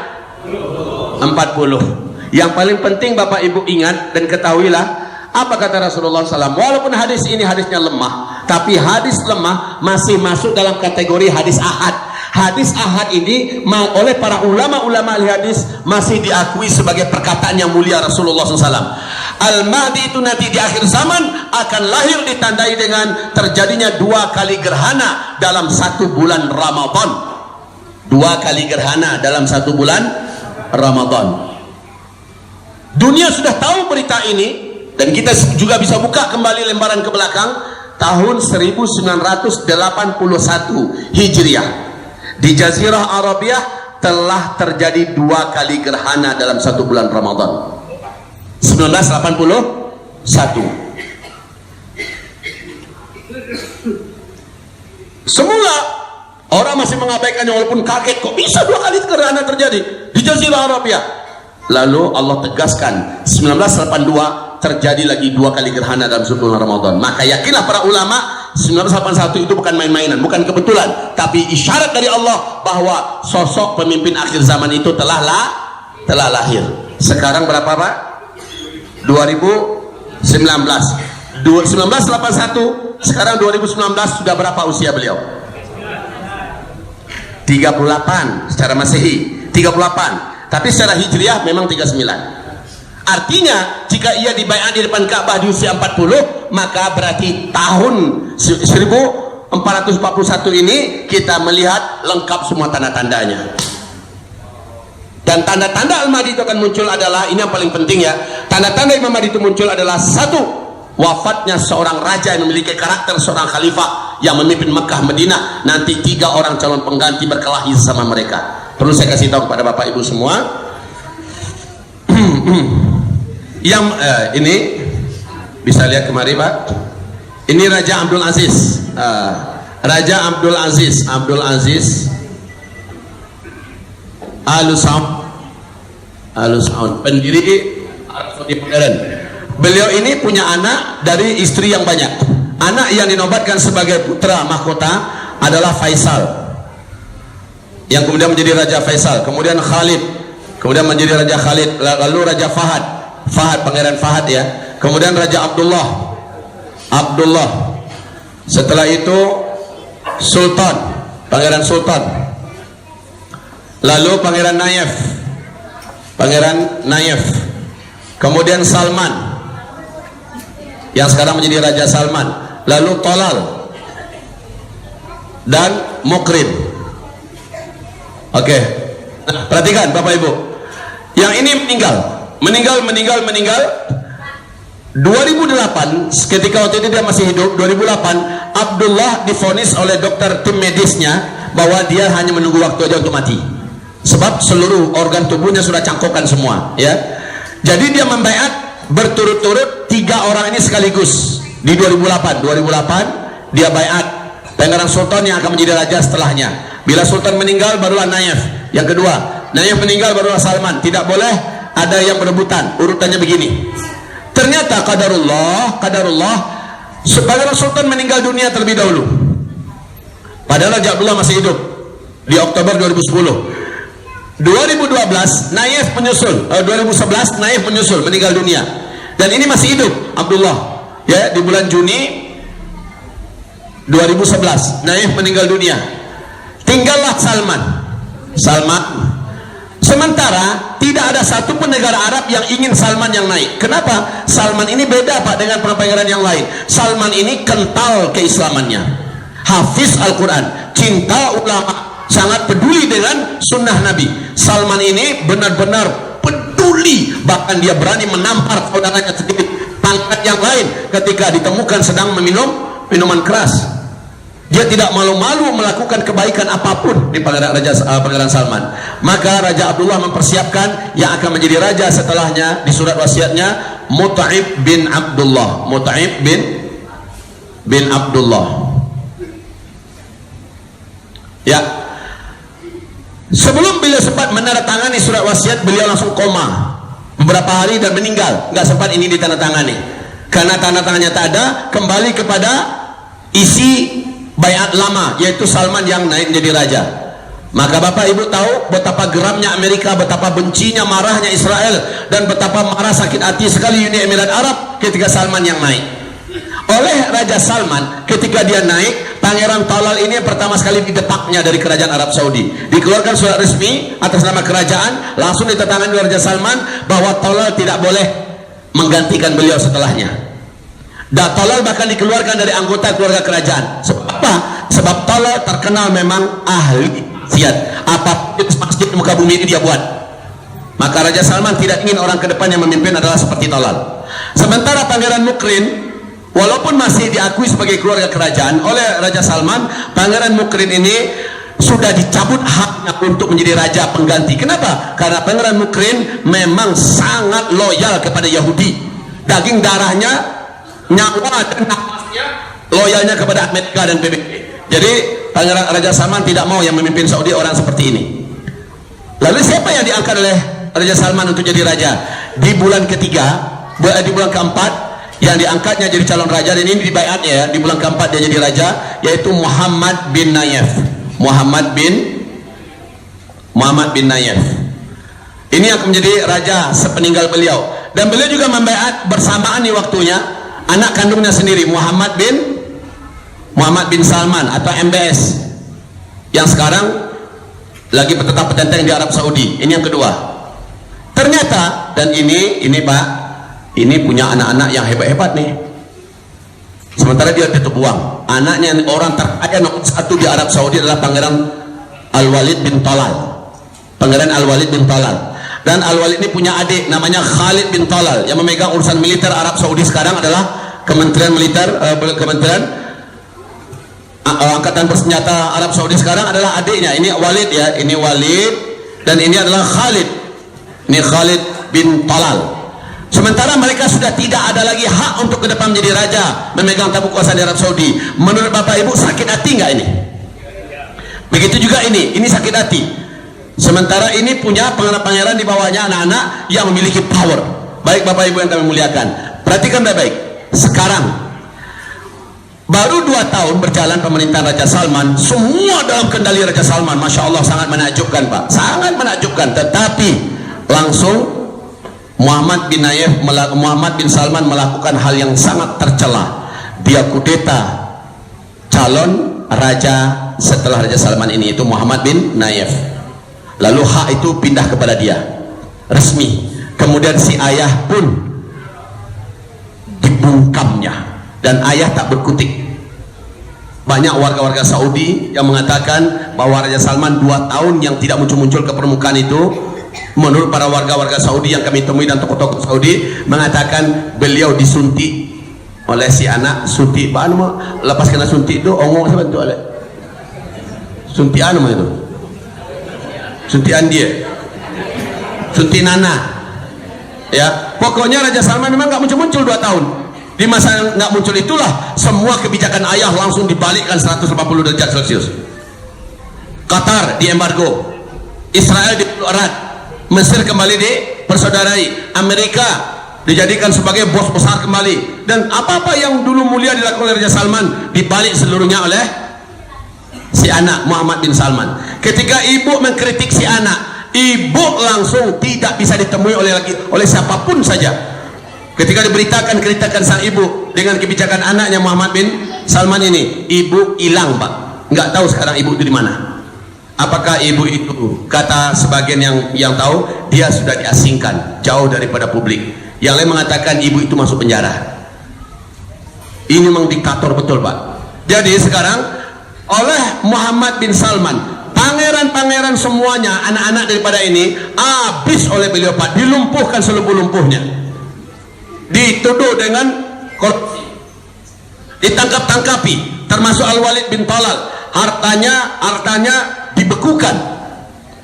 40. Yang paling penting Bapak Ibu ingat dan ketahuilah apa kata Rasulullah SAW. Walaupun hadis ini hadisnya lemah, tapi hadis lemah masih masuk dalam kategori hadis ahad. Hadis ahad ini oleh para ulama-ulama hadis masih diakui sebagai perkataan yang mulia Rasulullah SAW. Al-Mahdi itu nanti di akhir zaman akan lahir ditandai dengan terjadinya 2 kali gerhana dalam 1 bulan Ramadan. 2 kali gerhana dalam 1 bulan Ramadan. Dunia sudah tahu berita ini, dan kita juga bisa buka kembali lembaran ke belakang tahun 1981 Hijriah. Di Jazirah Arabiah telah terjadi 2 kali gerhana dalam 1 bulan Ramadan. 1981. Semula orang masih mengabaikannya, walaupun kaget kok bisa 2 kali gerhana terjadi di Jazirah Arabiah. Lalu Allah tegaskan 1982 terjadi lagi 2 kali gerhana dalam 1 bulan Ramadan. Maka yakinlah para ulama, 1981 itu bukan main-mainan, bukan kebetulan, tapi isyarat dari Allah bahwa sosok pemimpin akhir zaman itu telah lahir. Sekarang berapa Pak? 2019. 1981, sekarang 2019, sudah berapa usia beliau? 38 secara Masehi, 38. Tapi secara Hijriah memang 39. Artinya jika ia dibaiat di depan Ka'bah di usia 40, maka berarti tahun 1441 ini kita melihat lengkap semua tanda-tandanya. Dan tanda-tanda Al-Mahdi itu akan muncul adalah, ini yang paling penting ya, tanda-tanda Imam Mahdi itu muncul adalah satu, wafatnya seorang raja yang memiliki karakter seorang khalifah yang memimpin Mekah Madinah. Nanti 3 orang calon pengganti berkelahi sama mereka. Perlu saya kasih tahu kepada Bapak Ibu semua. Yang ini bisa lihat kemari Pak. Ini Raja Abdul Aziz. Raja Abdul Aziz Al Saud, pendiri Arab Saudi modern. Beliau ini punya anak dari istri yang banyak. Anak yang dinobatkan sebagai putra mahkota adalah Faisal, yang kemudian menjadi Raja Faisal, kemudian Khalid, kemudian menjadi Raja Khalid, lalu Raja Fahad, Pangeran Fahad ya, kemudian Raja Abdullah, setelah itu Sultan, Pangeran Sultan, lalu Pangeran Nayef, kemudian Salman yang sekarang menjadi Raja Salman, lalu Tolal dan Mukrim. Oke, nah, perhatikan Bapak Ibu, yang ini meninggal 2008, ketika waktu itu dia masih hidup. 2008 Abdullah divonis oleh dokter tim medisnya bahwa dia hanya menunggu waktu aja untuk mati, sebab seluruh organ tubuhnya sudah cangkokan semua ya. Jadi dia membaiat berturut-turut 3 orang ini sekaligus di 2008 dia baiat Pangeran Sultan yang akan menjadi raja setelahnya. Bila Sultan meninggal barulah Nayef, yang kedua Nayef meninggal barulah Salman. Tidak boleh ada yang berebutan, urutannya begini. Ternyata qadarullah Pangeran Sultan meninggal dunia terlebih dahulu, padahal Raja Abdullah masih hidup di Oktober 2010. 2012 Nayef menyusul, 2011 Nayef menyusul meninggal dunia, dan ini masih hidup Abdullah ya. Di bulan Juni 2011 Nayef meninggal dunia, tinggallah Salman. Sementara tidak ada satupun negara Arab yang ingin Salman yang naik. Kenapa? Salman ini beda Pak dengan pangeran yang lain. Salman ini kental keislamannya, hafiz Al-Quran, cinta ulama, sangat peduli dengan sunnah Nabi. Salman ini benar-benar peduli, bahkan dia berani menampar saudaranya sendiri, pangkat yang lain ketika ditemukan sedang meminum minuman keras. Dia tidak malu-malu melakukan kebaikan apapun di Pangeran Salman. Maka Raja Abdullah mempersiapkan yang akan menjadi raja setelahnya. Di surat wasiatnya Mut'ib bin Abdullah, ya. Sebelum beliau sempat menandatangani surat wasiat, beliau langsung koma beberapa hari dan meninggal. Nggak sempat ini ditandatangani karena tanda tangannya tak ada. Kembali kepada isi baiat lama, yaitu Salman yang naik menjadi raja. Maka Bapak Ibu tahu betapa geramnya Amerika, betapa bencinya, marahnya Israel, dan betapa marah sakit hati sekali Uni Emirat Arab ketika Salman yang naik. Oleh Raja Salman, ketika dia naik, Pangeran Talal ini pertama sekali didepaknya dari kerajaan Arab Saudi. Dikeluarkan surat resmi atas nama kerajaan, langsung ditandatangani oleh Raja Salman bahwa Talal tidak boleh menggantikan beliau setelahnya. Dan Talal bahkan dikeluarkan dari anggota keluarga kerajaan. Sebab apa? Sebab Talal terkenal memang ahli maksiat. Apa masjid di muka bumi ini dia buat. Maka Raja Salman tidak ingin orang ke depan yang memimpin adalah seperti Talal. Sementara Pangeran Mukrin, walaupun masih diakui sebagai keluarga kerajaan oleh Raja Salman, Pangeran Mukrin ini sudah dicabut haknya untuk menjadi raja pengganti. Kenapa? Karena Pangeran Mukrin memang sangat loyal kepada Yahudi. Daging darahnya, nyawa dan nafasnya loyalnya kepada Amerika dan PBB. Jadi Pangeran Raja Salman tidak mau yang memimpin Saudi orang seperti ini. Lalu siapa yang diangkat oleh Raja Salman untuk jadi raja? Di bulan ketiga, di bulan keempat, yang diangkatnya jadi calon raja, dan ini dibaiatnya ya, di bulan keempat dia jadi raja, yaitu Muhammad bin Nayef. Muhammad bin Nayef ini akan menjadi raja sepeninggal beliau. Dan beliau juga membaiat bersamaan di waktunya anak kandungnya sendiri, Muhammad bin Salman atau MBS, yang sekarang lagi bertetap bertenteng di Arab Saudi. Ini yang kedua. Ternyata, dan ini Pak, ini punya anak-anak yang hebat-hebat nih. Sementara dia tutup buang. Anaknya orang terkaya nomor 1 di Arab Saudi adalah Pangeran Al-Walid bin Talal. Pangeran Al-Walid bin Talal. Dan Al-Walid ini punya adik namanya Khalid bin Talal, yang memegang urusan militer Arab Saudi sekarang adalah Kementerian Militer, Kementerian Angkatan Bersenjata Arab Saudi sekarang adalah adiknya. Ini Walid ya, ini Walid, dan ini adalah Khalid. Ini Khalid bin Talal. Sementara mereka sudah tidak ada lagi hak untuk ke depan menjadi raja, memegang tabu kuasa di Arab Saudi. Menurut Bapak Ibu sakit hati nggak ini? Begitu juga ini sakit hati. Sementara ini punya pangeran-pangeran di bawahnya anak-anak yang memiliki power. Baik Bapak Ibu yang kami muliakan, perhatikan baik-baik. Sekarang baru 2 tahun berjalan pemerintahan Raja Salman, semua dalam kendali Raja Salman. Masya Allah, sangat menakjubkan Pak, sangat menakjubkan. Tetapi langsung Muhammad bin Salman melakukan hal yang sangat tercela. Dia kudeta calon raja setelah Raja Salman ini, itu Muhammad bin Nayef. Lalu hak itu pindah kepada dia resmi. Kemudian si ayah pun dibungkamnya, dan ayah tak berkutik. Banyak warga-warga Saudi yang mengatakan bahwa Raja Salman 2 tahun yang tidak muncul-muncul ke permukaan itu, menurut para warga-warga Saudi yang kami temui dan tokoh-tokoh Saudi, mengatakan beliau disuntik oleh si anak. Suntik apa nama? Lepas kena suntik itu ongong siapa itu oleh suntian nama itu, suntian dia, suntik nana ya. Pokoknya Raja Salman memang nggak muncul-muncul 2 tahun. Di masa yang nggak muncul itulah semua kebijakan ayah langsung dibalikkan 180 derajat Celcius. Qatar diembargo, Israel dipeluk, Mesir kembali dipersaudarai, Amerika dijadikan sebagai bos besar kembali, dan apa-apa yang dulu mulia dilakukan oleh Raja Salman dibalik seluruhnya oleh si anak Muhammad bin Salman. Ketika ibu mengkritik si anak, ibu langsung tidak bisa ditemui oleh siapapun saja. Ketika diberitakan kritikan sang ibu dengan kebijakan anaknya Muhammad bin Salman ini, ibu hilang Pak. Nggak tahu sekarang ibu itu di mana. Apakah ibu itu, kata sebagian yang tahu, dia sudah diasingkan jauh daripada publik. Yang lain mengatakan ibu itu masuk penjara. Ini memang diktator betul Pak. Jadi sekarang oleh Muhammad bin Salman, pangeran-pangeran semuanya, anak-anak daripada ini habis oleh beliau Pak, dilumpuhkan selumpuh-lumpuhnya, dituduh dengan korupsi, ditangkap-tangkapi, termasuk Al-Walid bin Talal. Hartanya dibekukan.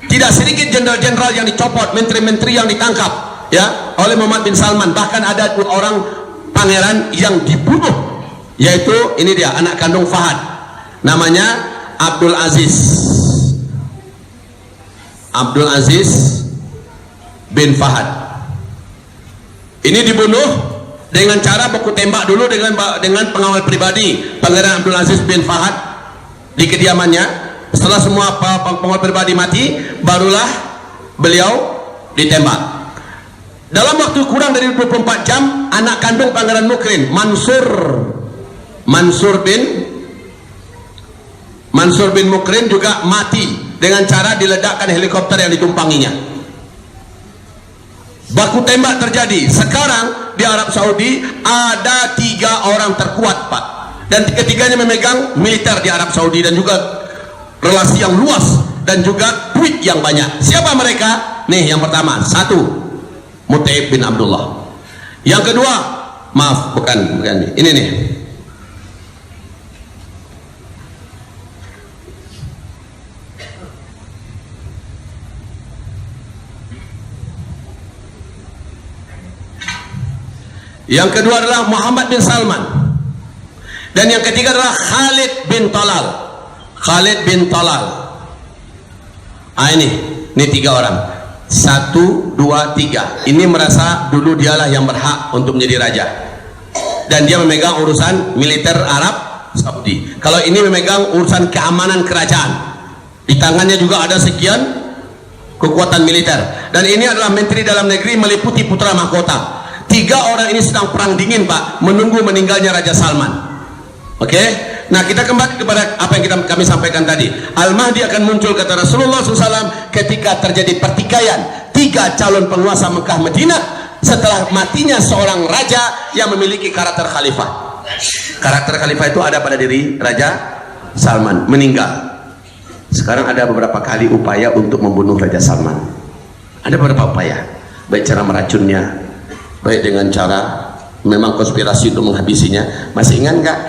Tidak sedikit jenderal-jenderal yang dicopot, menteri-menteri yang ditangkap ya oleh Muhammad bin Salman. Bahkan ada 2 orang pangeran yang dibunuh, yaitu ini dia anak kandung Fahad, namanya Abdul Aziz bin Fahad. Ini dibunuh dengan cara baku tembak dulu dengan pengawal pribadi Pangeran Abdul Aziz bin Fahad di kediamannya. Setelah semua pengawal pribadi mati, barulah beliau ditembak. Dalam waktu kurang dari 24 jam, anak kandung Pangeran Mukrin, Mansur bin Mukrin juga mati dengan cara diledakkan helikopter yang ditumpanginya. Baku tembak terjadi. Sekarang di Arab Saudi ada 3 orang terkuat Pak, dan ketiganya memegang militer di Arab Saudi dan juga relasi yang luas dan juga duit yang banyak. Siapa mereka? Nih, yang pertama, 1 Mutaib bin Abdullah. Yang kedua, maaf, bukan ini nih, yang kedua adalah Muhammad bin Salman, dan yang ketiga adalah Khalid bin Talal. Ini 3 orang. 1, 2, 3. Ini merasa dulu dialah yang berhak untuk menjadi raja, dan dia memegang urusan militer Arab Saudi. Kalau ini memegang urusan keamanan kerajaan, di tangannya juga ada sekian kekuatan militer, dan ini adalah menteri dalam negeri meliputi putra mahkota. 3 orang ini sedang perang dingin Pak, menunggu meninggalnya Raja Salman. Oke, nah kita kembali kepada apa yang kami sampaikan tadi. Al-Mahdi akan muncul, kata Rasulullah SAW, ketika terjadi pertikaian 3 calon penguasa Mekah Madinah setelah matinya seorang raja yang memiliki karakter khalifah. Karakter khalifah itu ada pada diri Raja Salman, meninggal. Sekarang ada beberapa kali upaya untuk membunuh Raja Salman. Ada beberapa upaya, baik cara meracunnya, baik dengan cara memang konspirasi untuk menghabisinya. Masih ingat nggak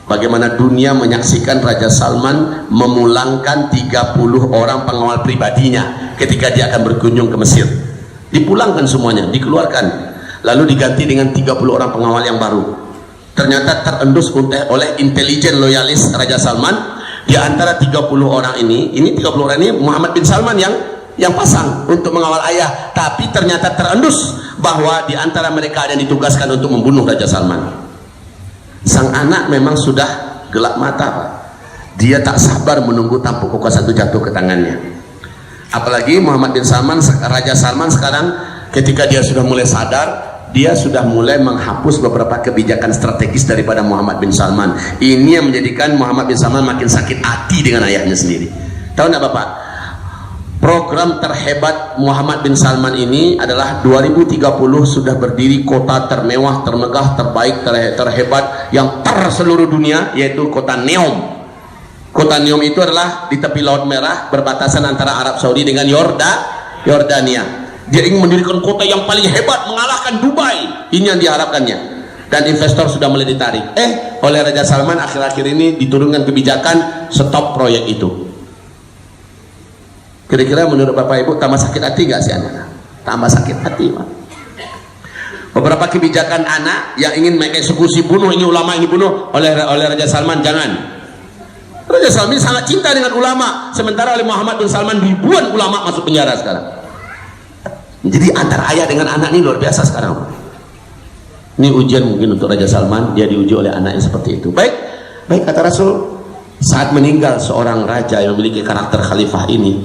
bagaimana dunia menyaksikan Raja Salman memulangkan 30 orang pengawal pribadinya ketika dia akan berkunjung ke Mesir? Dipulangkan semuanya, dikeluarkan, lalu diganti dengan 30 orang pengawal yang baru. Ternyata terendus oleh intelijen loyalis Raja Salman. Di antara 30 orang ini 30 orang ini Muhammad bin Salman yang pasang untuk mengawal ayah, tapi ternyata terendus bahwa di antara mereka ada yang ditugaskan untuk membunuh Raja Salman. Sang anak memang sudah gelap mata, Pak. Dia tak sabar menunggu tampuk kekuasaan itu jatuh ke tangannya. Apalagi Muhammad bin Salman, Raja Salman sekarang ketika dia sudah mulai sadar, dia sudah mulai menghapus beberapa kebijakan strategis daripada Muhammad bin Salman. Ini yang menjadikan Muhammad bin Salman makin sakit hati dengan ayahnya sendiri. Tahu nggak Bapak? Program terhebat Muhammad bin Salman ini adalah 2030 sudah berdiri kota termewah, termegah, terbaik, terhebat yang terseluruh dunia, yaitu kota Neom. Kota Neom itu adalah di tepi Laut Merah, berbatasan antara Arab Saudi dengan Yordania. Dia ingin mendirikan kota yang paling hebat, mengalahkan Dubai. Ini yang diharapkannya, dan investor sudah mulai ditarik. Oleh Raja Salman akhir-akhir ini diturunkan kebijakan stop proyek itu. Kira-kira menurut Bapak Ibu tambah sakit hati nggak sih anak? Tambah sakit hati, Pak. Beberapa kebijakan anak yang ingin mengeksekusi, bunuh ini ulama, ini bunuh, oleh Raja Salman, jangan. Raja Salman sangat cinta dengan ulama, sementara oleh Muhammad bin Salman ribuan ulama masuk penjara sekarang. Jadi antara ayah dengan anak ini luar biasa sekarang. Ini ujian mungkin untuk Raja Salman, dia diuji oleh anaknya seperti itu. Baik kata Rasul, saat meninggal seorang raja yang memiliki karakter khalifah ini,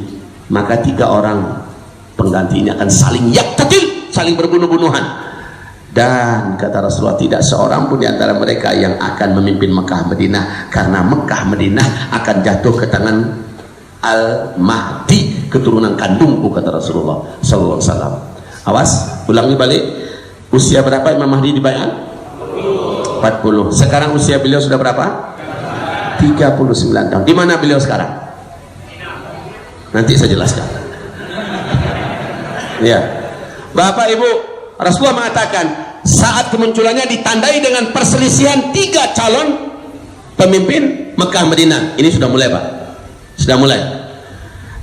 maka 3 orang penggantinya akan saling yaktatil, saling berbunuh-bunuhan. Dan kata Rasulullah, tidak seorang pun di antara mereka yang akan memimpin Mekah Madinah, karena Mekah Madinah akan jatuh ke tangan Al-Mahdi, keturunan kandungku, kata Rasulullah sallallahu alaihi wasallam. Awas, ulangi balik. Usia berapa Imam Mahdi dibaiat? 40. Sekarang usia beliau sudah berapa? 39 tahun. Di mana beliau sekarang? Nanti saya jelaskan. Ya. Bapak Ibu, Rasulullah mengatakan saat kemunculannya ditandai dengan perselisihan 3 calon pemimpin Mekah Madinah. Ini sudah mulai, Pak. Sudah mulai.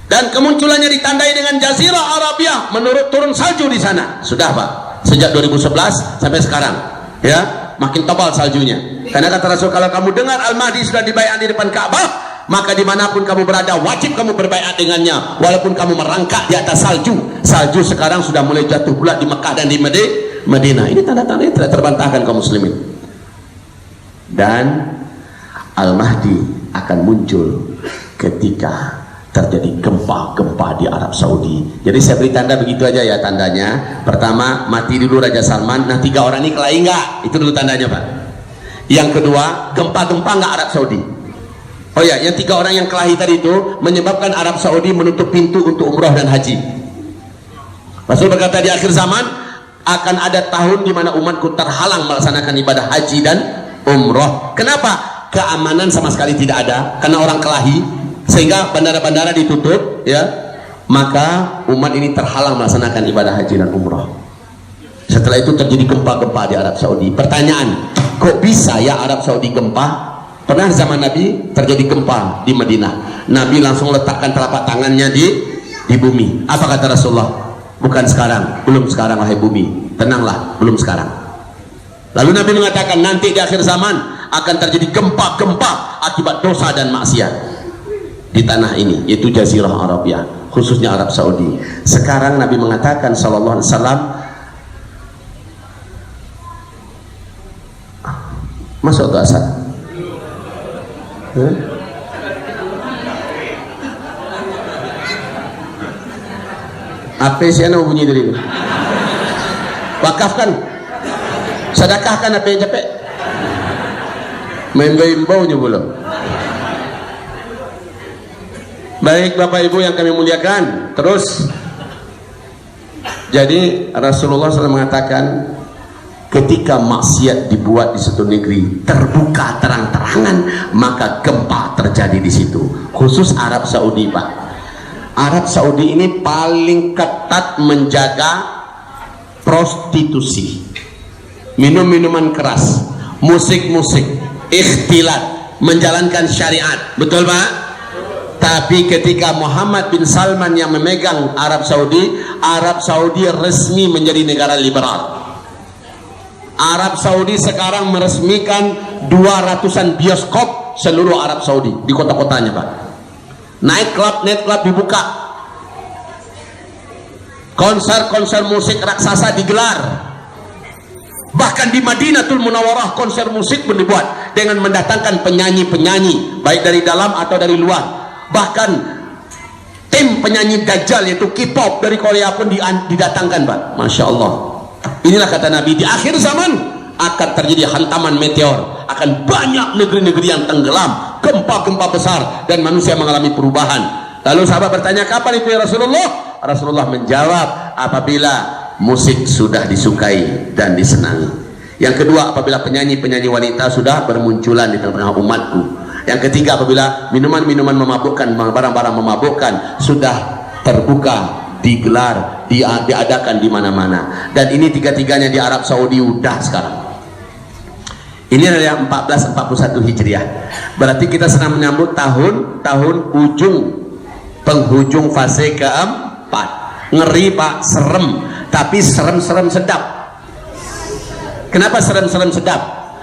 Dan kemunculannya ditandai dengan Jazirah Arabia, menurut turun salju di sana. Sudah, Pak. Sejak 2011 sampai sekarang. Ya, makin tebal saljunya. Karena kata Rasul, kalau kamu dengar Al-Mahdi sudah dibaiat di depan Ka'bah, maka dimanapun kamu berada wajib kamu berbaiat dengannya, walaupun kamu merangkak di atas salju. Salju sekarang sudah mulai jatuh pula di Mekah dan di Madinah. Ini tanda-tanda yang tidak terbantahkan kaum muslimin. Dan Al-Mahdi akan muncul ketika terjadi gempa-gempa di Arab Saudi. Jadi saya beri tanda begitu aja ya tandanya. Pertama, mati dulu Raja Salman. Nah, 3 orang ini kelahi enggak? Itu dulu tandanya, Pak. Yang kedua, gempa-gempa enggak Arab Saudi? Oh ya, yang 3 orang yang kelahi tadi itu menyebabkan Arab Saudi menutup pintu untuk umrah dan haji. Rasul berkata di akhir zaman akan ada tahun di mana umatku terhalang melaksanakan ibadah haji dan umrah. Kenapa? Keamanan sama sekali tidak ada karena orang kelahi, sehingga bandara-bandara ditutup, ya. Maka umat ini terhalang melaksanakan ibadah haji dan umrah. Setelah itu terjadi gempa-gempa di Arab Saudi. Pertanyaan, kok bisa ya Arab Saudi gempa? Pernah zaman Nabi terjadi gempa di Madinah. Nabi langsung letakkan telapak tangannya di bumi. Apa kata Rasulullah? Bukan sekarang, belum sekarang wahai bumi. Tenanglah, belum sekarang. Lalu Nabi mengatakan nanti di akhir zaman akan terjadi gempa-gempa akibat dosa dan maksiat di tanah ini, yaitu Jazirah Arabia, khususnya Arab Saudi. Sekarang Nabi mengatakan sallallahu alaihi wasallam, masuk ke asal. Apa sih yang bunyi dari itu? Wakafkan, sedekahkan apa yang capek? Membau-baunya belum. Baik Bapak Ibu yang kami muliakan, terus jadi Rasulullah SAW mengatakan ketika maksiat dibuat di suatu negeri terbuka terang-terangan, maka gempa terjadi di situ. Khusus Arab Saudi, Pak. Arab Saudi ini paling ketat menjaga prostitusi, minum-minuman keras, musik-musik, ikhtilat, menjalankan syariat. Betul, Pak? Tapi ketika Muhammad bin Salman yang memegang Arab Saudi resmi menjadi negara liberal. Arab Saudi sekarang meresmikan 200-an bioskop seluruh Arab Saudi di kota-kotanya, Pak. Night club dibuka. Konser musik raksasa digelar. Bahkan di Madinatul Munawwarah konser musik pun dibuat dengan mendatangkan penyanyi-penyanyi baik dari dalam atau dari luar. Bahkan tim penyanyi Dajjal yaitu K-pop dari Korea pun didatangkan, Pak. Masya Allah. Inilah kata Nabi, di akhir zaman akan terjadi hantaman meteor, akan banyak negeri-negeri yang tenggelam, gempa-gempa besar, dan manusia mengalami perubahan. Lalu sahabat bertanya, kapan itu ya Rasulullah? Rasulullah menjawab, apabila musik sudah disukai dan disenangi. Yang kedua, apabila penyanyi-penyanyi wanita sudah bermunculan di tengah-tengah umatku. Yang ketiga, apabila minuman-minuman memabukkan, barang-barang memabukkan sudah terbuka, digelar, diadakan di mana-mana. Dan ini tiga-tiganya di Arab Saudi udah sekarang. Ini adalah 1441 Hijriah. Berarti kita sedang menyambut tahun penghujung fase keempat. Ngeri, Pak, serem, tapi serem-serem sedap. Kenapa serem-serem sedap?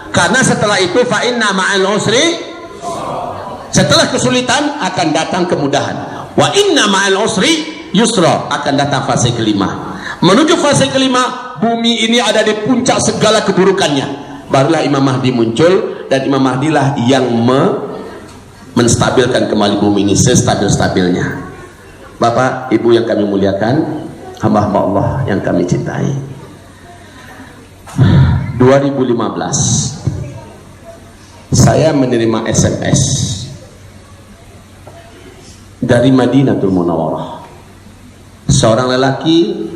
Karena setelah itu fa inna ma'al usri, setelah kesulitan akan datang kemudahan. Wa inna ma'al usri yusra, akan datang fase kelima. Menuju fase kelima, bumi ini ada di puncak segala keburukannya. Barulah Imam Mahdi muncul, dan Imam Mahdi lah yang menstabilkan kembali bumi ini sestabil-stabilnya. Bapak, Ibu yang kami muliakan, hamba-hamba Allah yang kami cintai. 2015 saya menerima SMS dari Madinatul Munawwarah. Seorang lelaki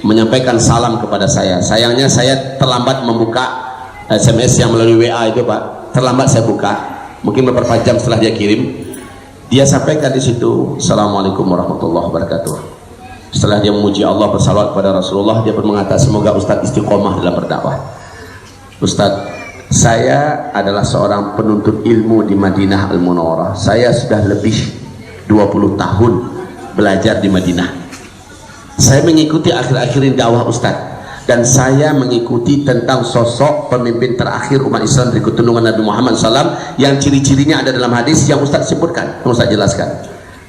menyampaikan salam kepada saya. Sayangnya saya terlambat membuka SMS yang melalui WA itu, Pak. Terlambat saya buka, mungkin beberapa jam setelah dia kirim. Dia sampaikan di situ, Assalamualaikum warahmatullahi wabarakatuh. Setelah dia memuji Allah, bersalawat kepada Rasulullah, dia pun mengatakan, semoga Ustadz istiqomah dalam berdakwah. Ustadz, saya adalah seorang penuntut ilmu di Madinah Al-Munawwarah. Saya sudah lebih 20 tahun belajar di Madinah. Saya mengikuti akhir-akhir dakwah Ustadz, dan saya mengikuti tentang sosok pemimpin terakhir umat Islam dari keturunan Nabi Muhammad SAW, yang ciri-cirinya ada dalam hadis yang Ustadz sebutkan, yang Ustadz jelaskan.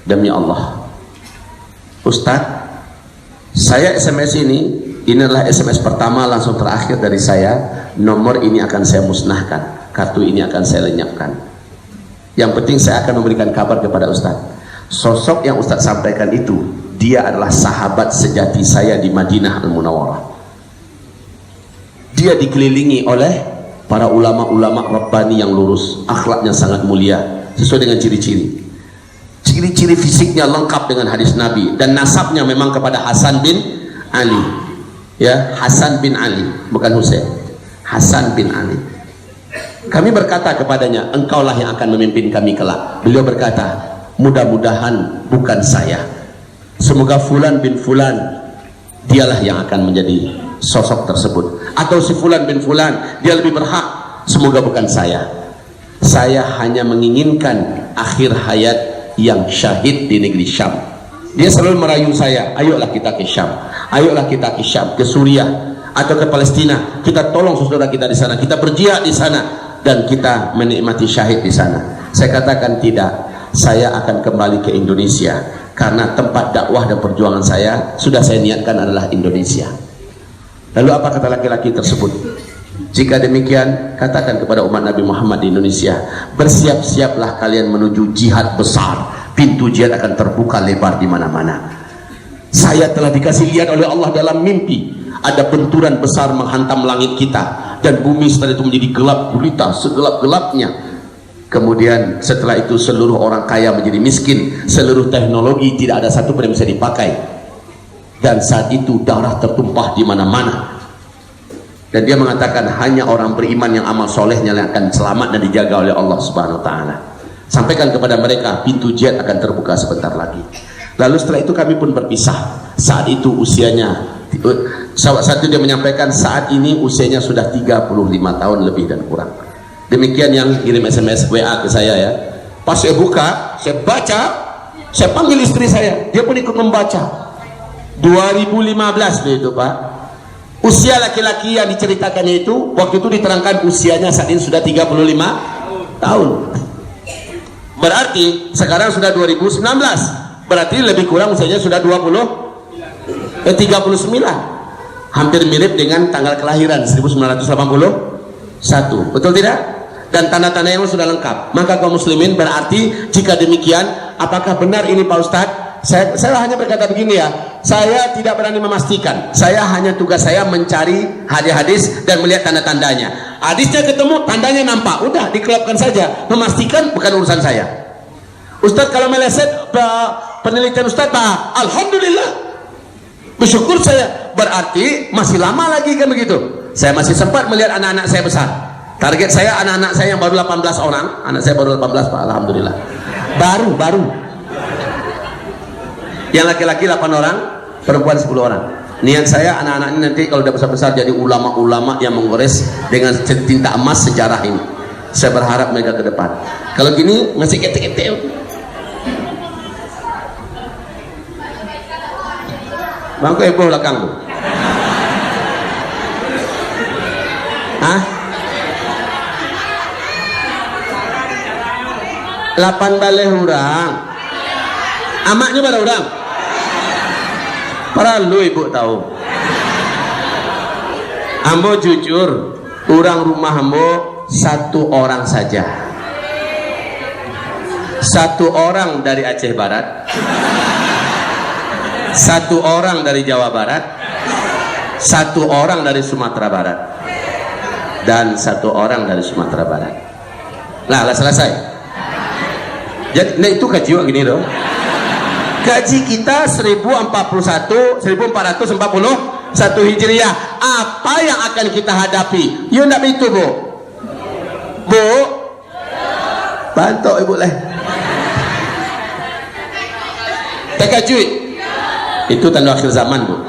Demi Allah, Ustadz, saya SMS ini adalah SMS pertama langsung terakhir dari saya. Nomor ini akan saya musnahkan, kartu ini akan saya lenyapkan. Yang penting saya akan memberikan kabar kepada Ustadz, sosok yang Ustadz sampaikan itu, dia adalah sahabat sejati saya di Madinah Al-Munawwarah. Dia dikelilingi oleh para ulama-ulama Rabbani yang lurus, akhlaknya sangat mulia, sesuai dengan ciri-ciri. Ciri-ciri fisiknya lengkap dengan hadis Nabi, dan nasabnya memang kepada Hasan bin Ali. Ya, Hasan bin Ali, bukan Husain. Hasan bin Ali. Kami berkata kepadanya, engkaulah yang akan memimpin kami kelak. Beliau berkata, mudah-mudahan bukan saya. Semoga Fulan bin Fulan dialah yang akan menjadi sosok tersebut, atau si Fulan bin Fulan dia lebih berhak. Semoga bukan saya. Saya hanya menginginkan akhir hayat yang syahid di negeri Syam. Dia selalu merayu saya, ayolah kita ke Syam, ayolah kita ke Syam, ke Suriah atau ke Palestina. Kita tolong saudara kita di sana, kita berjihad di sana, dan kita menikmati syahid di sana. Saya katakan tidak, saya akan kembali ke Indonesia, karena tempat dakwah dan perjuangan saya sudah saya niatkan adalah Indonesia. Lalu apa kata laki-laki tersebut? Jika demikian, katakan kepada umat Nabi Muhammad di Indonesia, bersiap-siaplah kalian menuju jihad besar. Pintu jihad akan terbuka lebar di mana-mana. Saya telah dikasih lihat oleh Allah dalam mimpi, ada benturan besar menghantam langit kita, dan bumi setelah itu menjadi gelap gulita, segelap-gelapnya. Kemudian setelah itu seluruh orang kaya menjadi miskin, seluruh teknologi tidak ada satu pun yang bisa dipakai, dan saat itu darah tertumpah di mana-mana. Dan dia mengatakan hanya orang beriman yang amal solehnya yang akan selamat dan dijaga oleh Allah Subhanahu Wa Taala. Sampaikan kepada mereka pintu jihad akan terbuka sebentar lagi. Lalu setelah itu kami pun berpisah. Saat itu usianya, saat itu dia menyampaikan saat ini usianya sudah 35 tahun lebih dan kurang. Demikian yang kirim SMS WA ke saya ya. Pas saya buka, saya baca, saya panggil istri saya, dia pun ikut membaca. 2015 itu Pak. Usia laki-laki yang diceritakannya itu waktu itu diterangkan usianya saat ini sudah 35 tahun. Berarti sekarang sudah 2019. Berarti lebih kurang usianya sudah 39. Hampir mirip dengan tanggal kelahiran 1981. Betul tidak? Dan tanda-tanda yang sudah lengkap. Maka kaum muslimin, berarti jika demikian, apakah benar ini Pak Ustadz? Saya hanya berkata begini ya, saya tidak berani memastikan. Saya hanya tugas saya mencari hadis-hadis dan melihat tanda-tandanya. Hadisnya ketemu, tandanya nampak, udah dikelapkan saja. Memastikan bukan urusan saya. Ustadz kalau meleset penelitian Ustadz, Pak, alhamdulillah, bersyukur saya. Berarti masih lama lagi kan begitu. Saya masih sempat melihat anak-anak saya besar. Target saya anak-anak saya yang baru 18 orang. Anak saya baru 18 Pak, alhamdulillah. Baru. Yang laki-laki 8 orang, perempuan 10 orang. Niat saya anak-anak ini nanti kalau udah besar-besar jadi ulama-ulama yang menggores dengan tinta emas sejarah ini. Saya berharap mereka ke depan. Kalau gini masih ketek-ketek. Bangku heboh belakang tuh. Hah? 8 balai hurang. Amaknya pada hurang. Para lu ibu tahu. Ambo jujur, orang rumah ambo 1 orang saja. 1 orang dari Aceh Barat, 1 orang dari Jawa Barat, 1 orang dari Sumatera Barat, dan 1 orang dari Sumatera Barat. Lah selesai. Jadi nah itu kaji gini dong. Gaji kita 1441 Hijriah. Apa yang akan kita hadapi? Yuk nak itu Bu. Bu, bantu ibu lah. Tekajui. Itu tanda akhir zaman Bu.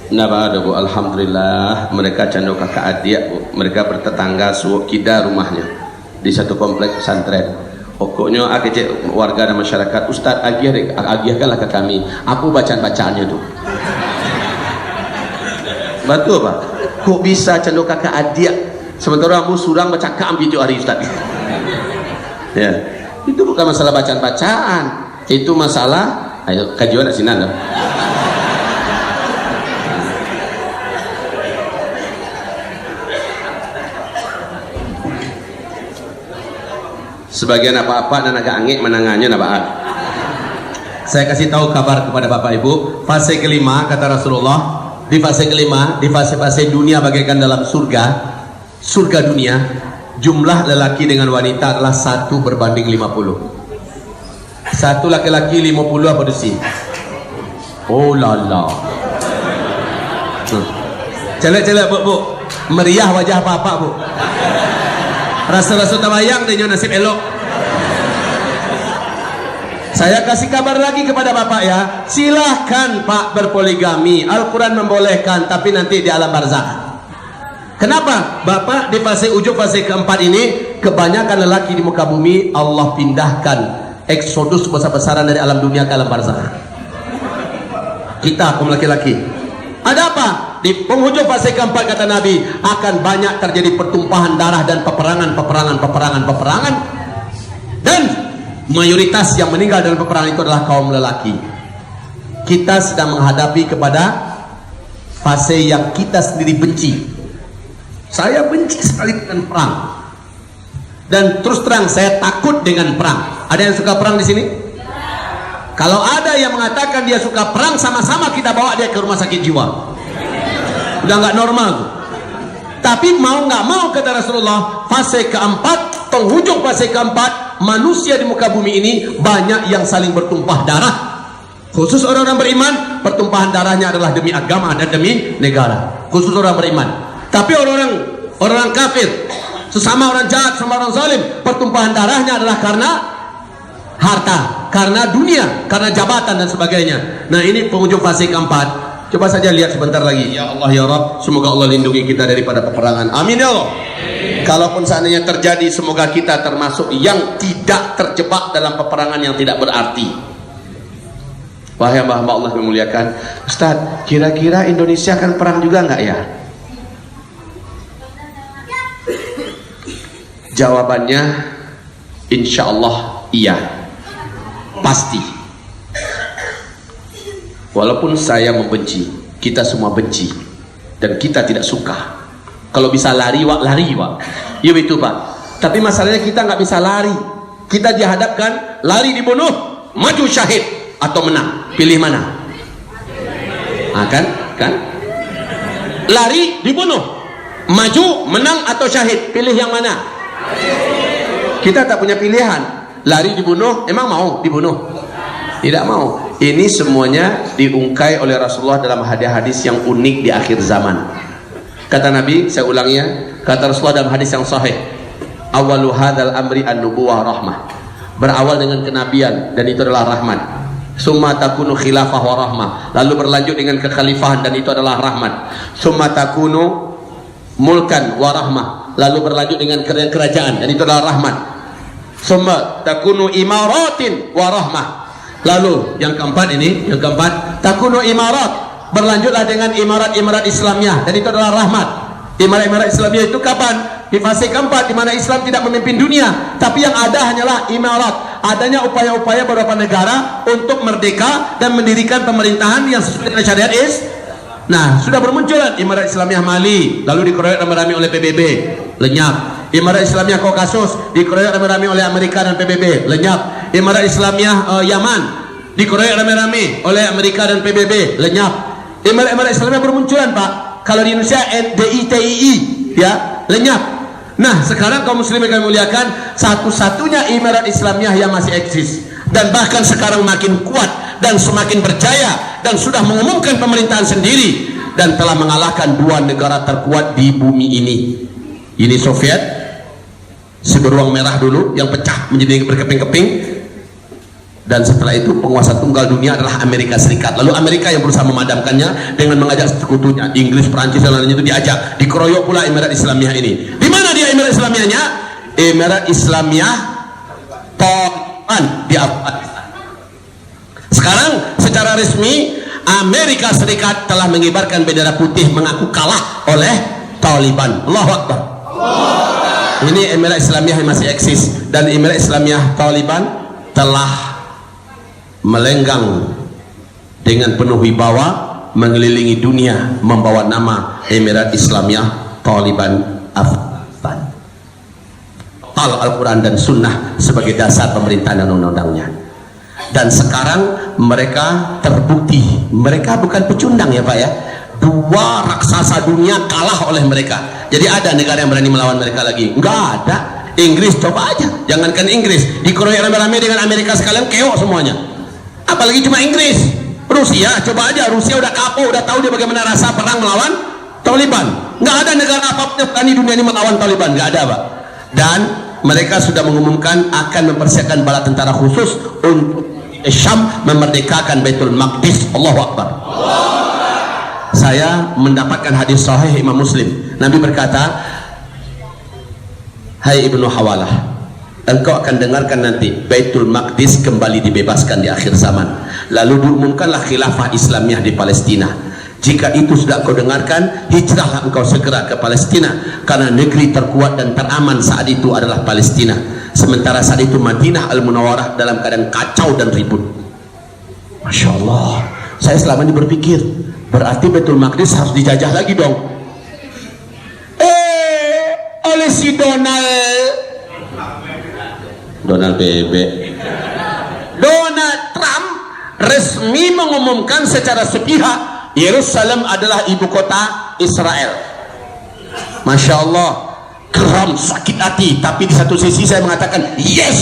Nah ada Bu, alhamdulillah mereka cando kakak adik Bu. Mereka bertetangga suuk kita rumahnya di satu kompleks pesantren. Pokoknya akecek warga dan masyarakat, Ustaz agihkanlah ke kami. Aku bacaan-bacaannya tuh. Betul Pak. Kok bisa cando kakak adik sementara aku surang baca kam video hari Ustaz. Ya, itu bukan masalah bacaan-bacaan, itu masalah ayo kajian sini loh. Sebagian apa-apa dan agak angin menangannya nabaan. Saya kasih tahu kabar kepada Bapak Ibu, fase kelima kata Rasulullah, di fase kelima, di fase-fase dunia bagaikan dalam surga dunia, jumlah lelaki dengan wanita adalah 1 berbanding 50. 1 laki-laki 50 apa desi? Oh lala. Celek-celek Bu, meriah wajah Bapak Bu. Rasa-rasa tabayang dengan nasib elok. Saya kasih kabar lagi kepada Bapak ya, silahkan Pak berpoligami. Al-Quran membolehkan, tapi nanti di alam barzakh. Kenapa? Bapak di fase ujung, fase keempat ini, kebanyakan lelaki di muka bumi Allah pindahkan eksodus besar-besaran dari alam dunia ke alam barzakh. Kita kaum laki-laki. Ada apa? Di penghujung fase keempat kata Nabi akan banyak terjadi pertumpahan darah dan peperangan, dan mayoritas yang meninggal dalam peperangan itu adalah kaum lelaki. Kita sedang menghadapi kepada fase yang kita sendiri benci. Saya benci sekali dengan perang, dan terus terang saya takut dengan perang. Ada yang suka perang di sini? Kalau ada yang mengatakan dia suka perang, sama-sama kita bawa dia ke rumah sakit jiwa. Udah nggak normal tuh. Tapi mau nggak mau kata Rasulullah, fase keempat, penghujung fase keempat, manusia di muka bumi ini banyak yang saling bertumpah darah. Khusus orang-orang beriman, pertumpahan darahnya adalah demi agama dan demi negara. Khusus orang beriman. Tapi orang kafir, sesama orang jahat, sama orang zalim, pertumpahan darahnya adalah karena harta, karena dunia, karena jabatan dan sebagainya. Nah, ini penghujung fase keempat. Coba saja lihat sebentar lagi. Ya Allah ya Rabb, semoga Allah lindungi kita daripada peperangan. Amin ya Allah. Kalaupun seandainya terjadi, semoga kita termasuk yang tidak terjebak dalam peperangan yang tidak berarti. Wahai hamba-hamba Allah yang memuliakan, Ustaz, kira-kira Indonesia akan perang juga enggak ya? Jawabannya insya Allah iya, pasti. Walaupun saya membenci, kita semua benci, dan kita tidak suka. Kalau bisa lari, wak lari, wak. Iya itu pak. Tapi masalahnya kita nggak bisa lari. Kita dihadapkan lari dibunuh, maju syahid atau menang. Pilih mana? Nah, kan? Lari dibunuh, maju menang atau syahid. Pilih yang mana? Kita tak punya pilihan. Lari dibunuh, emang mau dibunuh? Tidak mau. Ini semuanya diungkai oleh Rasulullah dalam hadis-hadis yang unik di akhir zaman. Kata Nabi, saya ulangnya, kata Rasulullah dalam hadis yang sahih, awalu hadzal amri an-nubuwah rahmah. Berawal dengan kenabian dan itu adalah rahmat. Summa takunu khilafah wa rahmah. Lalu berlanjut dengan kekhalifahan dan itu adalah rahmat. Summa takunu mulkan wa rahmah. Lalu berlanjut dengan kerajaan dan itu adalah rahmat. Summa takunu imaratin wa rahmah. Lalu yang keempat, takunu imarat, berlanjutlah dengan imarat Islamiyah dan itu adalah rahmat. Imarat Islamiyah itu kapan? Di fase keempat, di mana Islam tidak memimpin dunia, tapi yang ada hanyalah imarat. Adanya upaya-upaya beberapa negara untuk merdeka dan mendirikan pemerintahan yang sesuai dengan syariat Nah, sudah bermunculan Imarat Islamiyah Mali, lalu dikeroyok rame-rame oleh PBB, lenyap. Imarat Islamiyah Kaukasus dikeroyok rame-rame oleh Amerika dan PBB, lenyap. Imarat Islamiyah Yaman dikeroyok rame-rame oleh Amerika dan PBB, lenyap. Imarat Islamiyah bermunculan pak. Kalau di Indonesia NDITII, ya, lenyap. Nah, sekarang kaum muslimin kami muliakan, satu-satunya Imarat Islamiyah yang masih eksis dan bahkan sekarang makin kuat dan semakin berjaya dan sudah mengumumkan pemerintahan sendiri dan telah mengalahkan dua negara terkuat di bumi ini. Ini Soviet, si beruang merah dulu yang pecah menjadi berkeping-keping, dan setelah itu penguasa tunggal dunia adalah Amerika Serikat. Lalu Amerika yang berusaha memadamkannya dengan mengajak sekutunya, Inggris, Perancis dan lainnya itu diajak, dikeroyok pula Emirat Islamiyah ini. Di mana dia Emirat Islamiyahnya? Emirat Islamiyah Taliban di Afghanistan. Sekarang secara resmi Amerika Serikat telah mengibarkan bendera putih mengaku kalah oleh Taliban. Allahu Akbar. Ini Emirat Islamiyah yang masih eksis, dan Emirat Islamiyah Taliban telah melenggang dengan penuh wibawa mengelilingi dunia membawa nama Emirat Islamiyah Taliban Afghanistan. Al-Quran dan Sunnah sebagai dasar pemerintahan dan undang-undangnya. Dan sekarang mereka terbukti mereka bukan pecundang ya pak ya. Dua raksasa dunia kalah oleh mereka. Jadi ada negara yang berani melawan mereka lagi? Enggak ada. Inggris coba aja, jangankan Inggris, dikeroyok rame-rame dengan Amerika sekalian, keok semuanya. Apalagi cuma Inggris. Rusia coba aja, Rusia udah kapok, udah tahu dia bagaimana rasa perang melawan Taliban. Nggak ada negara apapun yang berani dunia ini melawan Taliban, nggak ada pak. Dan mereka sudah mengumumkan akan mempersiapkan bala tentara khusus untuk Syam memerdekakan Baitul Maqdis. Allahu Akbar. Saya mendapatkan hadis sahih Imam Muslim. Nabi berkata, hai Ibnu Hawalah, engkau akan dengarkan nanti Baitul Maqdis kembali dibebaskan di akhir zaman. Lalu diumumkanlah khilafah Islamiyah di Palestina. Jika itu sudah kau dengarkan, hijrahlah engkau segera ke Palestina, karena negeri terkuat dan teraman saat itu adalah Palestina. Sementara saat itu Madinah Al-Munawwarah dalam keadaan kacau dan ribut. Masya Allah. Saya selama ini berpikir, berarti Baitul Maqdis harus dijajah lagi dong. Oleh si Donald Trump resmi mengumumkan secara sepihak Yerusalem adalah ibu kota Israel. Masya Allah. geram, sakit hati. Tapi di satu sisi saya mengatakan yes.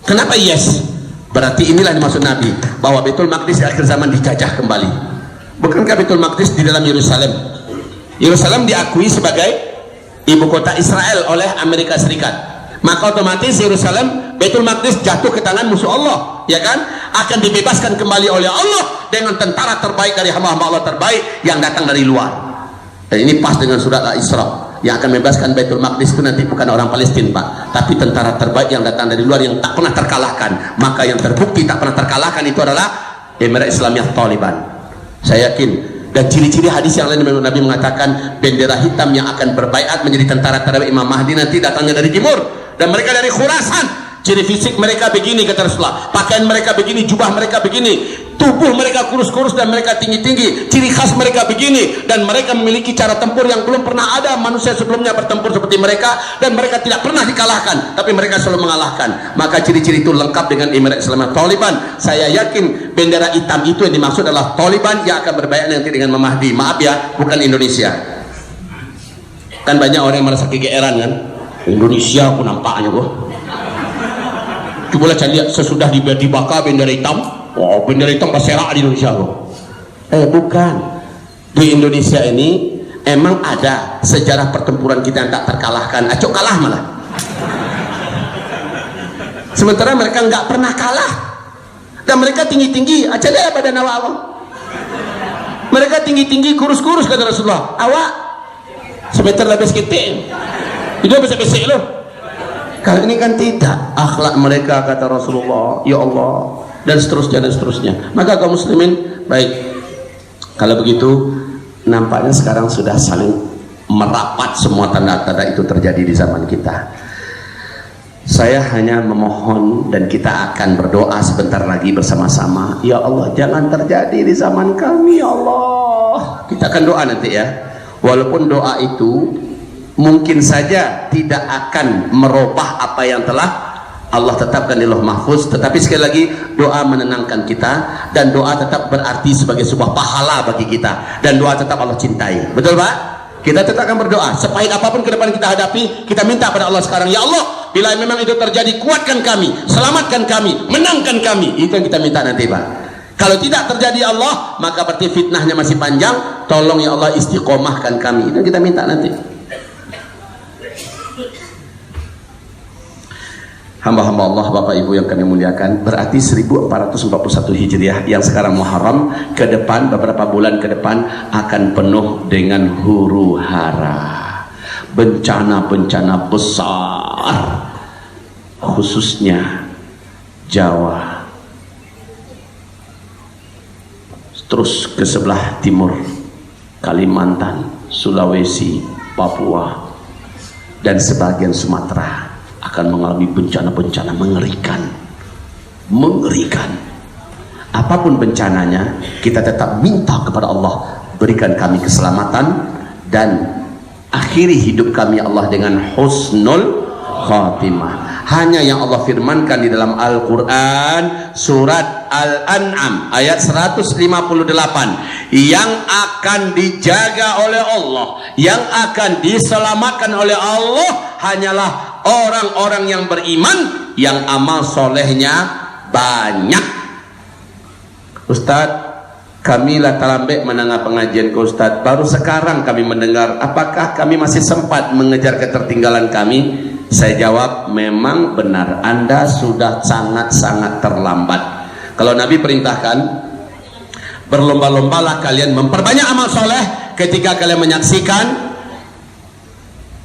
Kenapa yes? Berarti inilah yang dimaksud Nabi, bahwa Baitul Maqdis di akhir zaman dijajah kembali. Bukankah Baitul Maqdis di dalam Yerusalem? Yerusalem diakui sebagai ibu kota Israel oleh Amerika Serikat. Maka otomatis Yerusalem, Baitul Maqdis jatuh ke tangan musuh Allah, ya kan? Akan dibebaskan kembali oleh Allah dengan tentara terbaik dari hamba-hamba Allah terbaik yang datang dari luar. Dan ini pas dengan surat Al-Isra. Yang akan membebaskan Baitul Maqdis itu nanti bukan orang Palestina, Pak, tapi tentara terbaik yang datang dari luar yang tak pernah terkalahkan. Maka yang terbukti tak pernah terkalahkan itu adalah Emirat Islamiyah Taliban. Saya yakin. Dan ciri-ciri hadis yang lain, Nabi mengatakan bendera hitam yang akan berbaiat menjadi tentara terbaik Imam Mahdi nanti datangnya dari timur, dan mereka dari Khurasan. Ciri fisik mereka begini, kata Rasulullah, pakaian mereka begini, jubah mereka begini, tubuh mereka kurus-kurus dan mereka tinggi-tinggi, ciri khas mereka begini, dan mereka memiliki cara tempur yang belum pernah ada manusia sebelumnya bertempur seperti mereka, dan mereka tidak pernah dikalahkan, tapi mereka selalu mengalahkan. Maka ciri-ciri itu lengkap dengan Emirat Islamiyah Taliban. Saya yakin bendera hitam itu yang dimaksud adalah Taliban yang akan berbaiat nanti dengan Imam Mahdi. Maaf ya, bukan Indonesia. Kan banyak orang yang merasa kegeeran kan, Indonesia pun nampaknya kok. Coba lihat sesudah dibakar bendera hitam, oh bendera hitam berserak di Indonesia loh. Bukan. Di Indonesia ini emang ada sejarah pertempuran kita yang tak terkalahkan. Acok kalah malah. Sementara mereka nggak pernah kalah. Dan mereka tinggi-tinggi. Aja deh badan awak. Mereka tinggi-tinggi, kurus-kurus, kata Rasulullah. Awak semeter lebih sekitik. Itu besar-besar loh. Kali ini kan tidak, akhlak mereka, kata Rasulullah, ya Allah, dan seterusnya dan seterusnya. Maka kaum muslimin, baik, kalau begitu nampaknya sekarang sudah saling merapat semua tanda-tanda itu terjadi di zaman kita. Saya hanya memohon dan kita akan berdoa sebentar lagi bersama-sama. Ya Allah, jangan terjadi di zaman kami, ya Allah. Kita akan doa nanti ya. Walaupun doa itu mungkin saja tidak akan merubah apa yang telah Allah tetapkan di Lauh Mahfuz, tetapi sekali lagi doa menenangkan kita, dan doa tetap berarti sebagai sebuah pahala bagi kita, dan doa tetap Allah cintai. Betul Pak? Kita tetap akan berdoa sepahit apapun ke depan kita hadapi, kita minta pada Allah sekarang, ya Allah, bila memang itu terjadi, kuatkan kami, selamatkan kami, menangkan kami. Itu yang kita minta nanti Pak. Kalau tidak terjadi Allah, maka berarti fitnahnya masih panjang. Tolong ya Allah istiqomahkan kami. Itu yang kita minta nanti. Hamba-hamba Allah, Bapak Ibu yang kami muliakan, berarti 1441 Hijriah yang sekarang Muharram, ke depan beberapa bulan ke depan akan penuh dengan huru hara, bencana-bencana besar, khususnya Jawa, terus ke sebelah timur, Kalimantan, Sulawesi, Papua, dan sebagian Sumatera akan mengalami bencana-bencana mengerikan. Apapun bencananya, kita tetap minta kepada Allah, berikan kami keselamatan dan akhiri hidup kami Allah dengan husnul khatimah. Hanya yang Allah firmankan di dalam Al-Quran surat Al-An'am ayat 158, yang akan dijaga oleh Allah, yang akan diselamatkan oleh Allah hanyalah orang-orang yang beriman, yang amal solehnya banyak. Ustadz, kami lah talambek menengah pengajian ke Ustadz, baru sekarang kami mendengar, apakah kami masih sempat mengejar ketertinggalan kami? Saya jawab, memang benar, Anda sudah sangat-sangat terlambat. Kalau Nabi perintahkan, berlomba-lombalah kalian memperbanyak amal soleh ketika kalian menyaksikan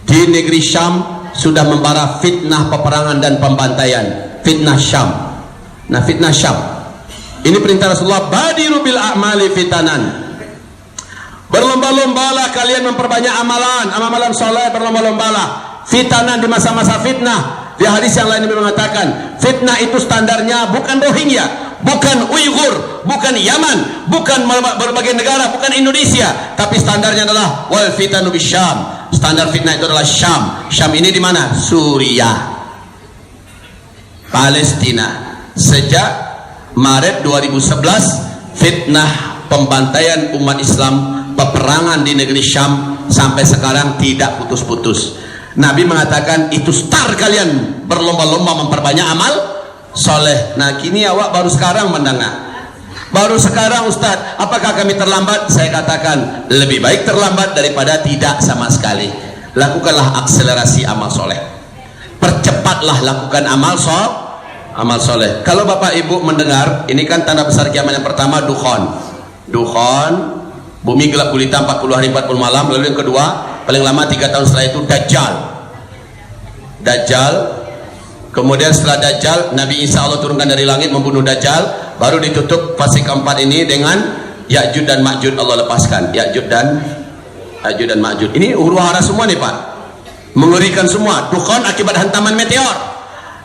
di negeri Syam sudah membara fitnah peperangan dan pembantaian. Fitnah Syam. Nah, fitnah Syam ini perintah Rasulullah, badiru bil a'mali fitanan. Berlomba-lombalah kalian memperbanyak amalan soleh, berlomba-lombalah. Fitanan di masa-masa fitnah. Di hadis yang lain Nabi mengatakan, fitnah itu standarnya bukan Rohingya, bukan Uighur, bukan Yaman, bukan berbagai negara, bukan Indonesia, tapi standarnya adalah wal fitanu bisyam. Standar fitnah itu adalah Syam. Syam ini di mana? Suriah, Palestina. Sejak Maret 2011, fitnah pembantaian umat Islam, peperangan di negeri Syam sampai sekarang tidak putus-putus. Nabi mengatakan itu start kalian berlomba-lomba memperbanyak amal soleh. Nah kini awak baru sekarang mendengar, baru sekarang Ustaz, apakah kami terlambat? Saya katakan lebih baik terlambat daripada tidak sama sekali. Lakukanlah akselerasi amal soleh, percepatlah lakukan amal soleh. Kalau Bapak Ibu mendengar, ini kan tanda besar kiamat yang pertama dukhon, bumi gelap gulita 40 hari 40 malam. Lalu yang kedua, paling lama 3 tahun setelah itu Dajjal. Kemudian setelah Dajjal, Nabi Isa Allah turunkan dari langit membunuh Dajjal. Baru ditutup fase keempat ini dengan Ya'juj dan Ma'juj, Allah lepaskan Ya'juj dan Ma'juj. Ini huru hara semua nih Pak, mengerikan semua. Dukhon akibat hantaman meteor.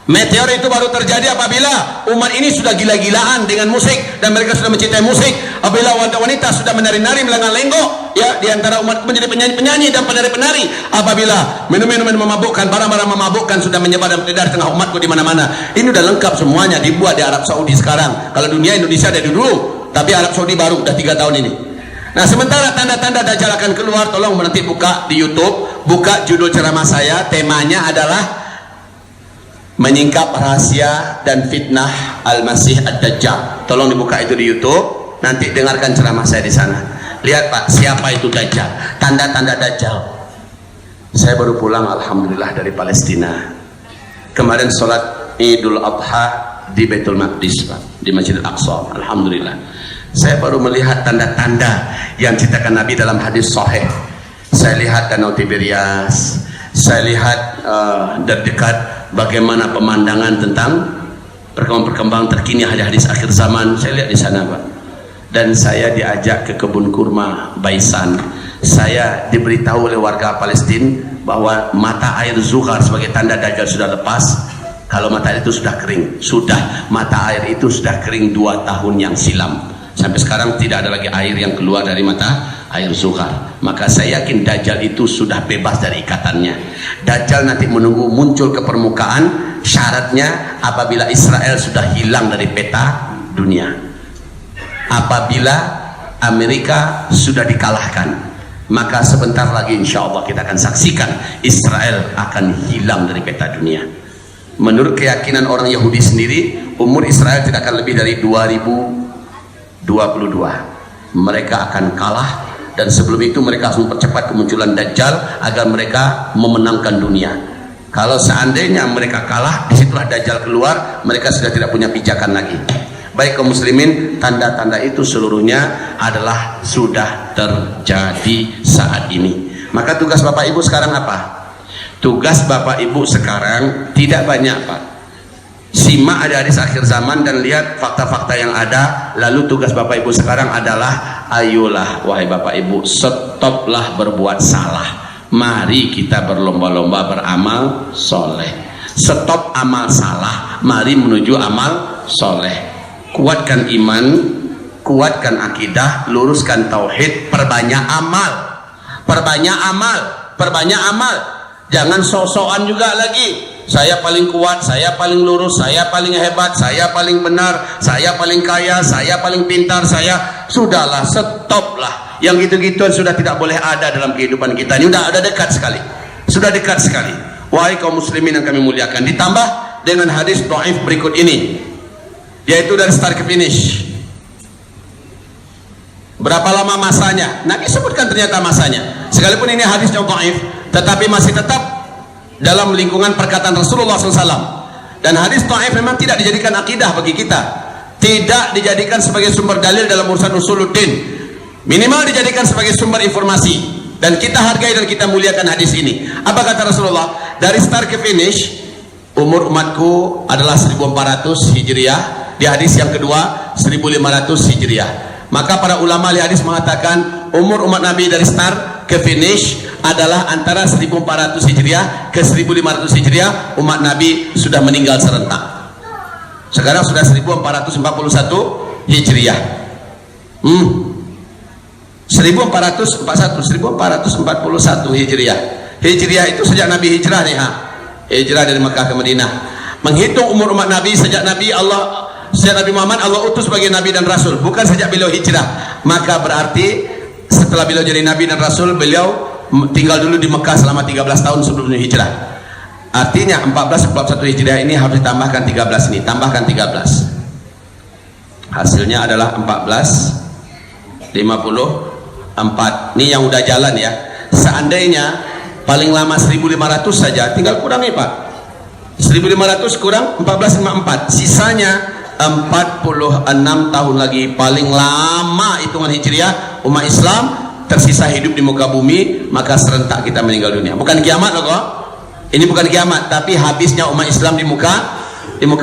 Meteor itu baru terjadi apabila umat ini sudah gila-gilaan dengan musik, dan mereka sudah mencintai musik. Apabila wanita sudah menari-nari, melengah-lenggok, ya, di antara umat menjadi penyanyi-penyanyi dan penari-penari. Apabila minum-minum memabukkan, barang-barang memabukkan sudah menyebar dan beredar tengah umatku di mana-mana. Ini udah lengkap semuanya, dibuat di Arab Saudi sekarang. Kalau dunia, Indonesia dari dulu, tapi Arab Saudi baru udah 3 tahun ini. Nah, sementara tanda-tanda Dajjal akan keluar, tolong nanti buka di YouTube, buka judul ceramah saya, temanya adalah menyingkap rahasia dan fitnah Al-Masih Ad-Dajjal. Tolong dibuka itu di YouTube, nanti dengarkan ceramah saya di sana. Lihat Pak, siapa itu Dajjal, tanda-tanda Dajjal. Saya baru pulang alhamdulillah dari Palestina. Kemarin sholat Idul Adha di Baitul Maqdis Pak, di Masjid Al-Aqsa. Alhamdulillah. Saya baru melihat tanda-tanda yang diceritakan Nabi dalam hadis sahih. Saya lihat Danau Tiberias, saya lihat dari dekat bagaimana pemandangan tentang perkembangan terkini hadis akhir zaman. Saya lihat di sana Pak, dan saya diajak ke kebun kurma Baisan. Saya diberitahu oleh warga Palestina bahwa mata air Zuhar sebagai tanda Dajjal sudah lepas. Kalau mata air itu sudah kering, mata air itu sudah kering 2 tahun yang silam. Sampai sekarang tidak ada lagi air yang keluar dari mata air Zuhar. Maka saya yakin Dajjal itu sudah bebas dari ikatannya. Dajjal nanti menunggu muncul ke permukaan. Syaratnya apabila Israel sudah hilang dari peta dunia, apabila Amerika sudah dikalahkan, maka sebentar lagi insya Allah kita akan saksikan Israel akan hilang dari peta dunia. Menurut keyakinan orang Yahudi sendiri, umur Israel tidak akan lebih dari 2022. Mereka akan kalah, dan sebelum itu mereka harus mempercepat kemunculan Dajjal agar mereka memenangkan dunia. Kalau seandainya mereka kalah, disitulah Dajjal keluar, mereka sudah tidak punya pijakan lagi. Baik kaum muslimin, tanda-tanda itu seluruhnya adalah sudah terjadi saat ini. Maka tugas Bapak Ibu sekarang apa? Tugas Bapak Ibu sekarang tidak banyak Pak. Simak ada hadis akhir zaman dan lihat fakta-fakta yang ada. Lalu tugas Bapak Ibu sekarang adalah, ayolah wahai Bapak Ibu, stoplah berbuat salah. Mari kita berlomba-lomba beramal soleh. Stop amal salah, mari menuju amal soleh. Kuatkan iman, kuatkan akidah, luruskan tauhid, perbanyak amal, perbanyak amal, perbanyak amal. Jangan sok-sokan juga lagi. Saya paling kuat, saya paling lurus, saya paling hebat, saya paling benar, saya paling kaya, saya paling pintar, saya. Sudahlah, stoplah. Yang gitu-gituan sudah tidak boleh ada dalam kehidupan kita. Ini sudah ada dekat sekali. Sudah dekat sekali. Wahai kaum muslimin yang kami muliakan. Ditambah dengan hadis dhaif berikut ini, yaitu dari start ke finish. Berapa lama masanya? Nabi sebutkan ternyata masanya. Sekalipun ini hadis yang dhaif, tetapi masih tetap dalam lingkungan perkataan Rasulullah SAW. Dan hadis dhaif memang tidak dijadikan akidah bagi kita, tidak dijadikan sebagai sumber dalil dalam urusan usuluddin. Minimal dijadikan sebagai sumber informasi, dan kita hargai dan kita muliakan hadis ini. Apa kata Rasulullah? Dari start ke finish, umur umatku adalah 1400 Hijriah. Di hadis yang kedua 1500 Hijriah. Maka para ulama ahli hadis mengatakan umur umat Nabi dari start ke finish adalah antara 1400 Hijriah ke 1500 Hijriah. Umat Nabi sudah meninggal serentak. Sekarang sudah 1441 Hijriah. 1441 Hijriah. Hijriah itu sejak Nabi hijrah nih, hijrah dari Mekah ke Madinah. Menghitung umur umat Nabi sejak Nabi Muhammad Allah utus sebagai Nabi dan Rasul, bukan sejak beliau hijrah. Maka berarti setelah beliau jadi Nabi dan Rasul, beliau tinggal dulu di Mekah selama 13 tahun sebelum hijrah. Artinya 1441 Hijriah ini harus ditambahkan 13 ini, tambahkan 13. Hasilnya adalah 1454. Ini yang udah jalan ya. Seandainya paling lama 1500 saja, tinggal kurangi Pak. 1500 kurang 1454, sisanya 46 tahun lagi paling lama hitungan Hijriah umat Islam tersisa hidup di muka bumi, maka serentak kita meninggal dunia. Bukan kiamat loh kok. Ini bukan kiamat, tapi habisnya umat Islam di muka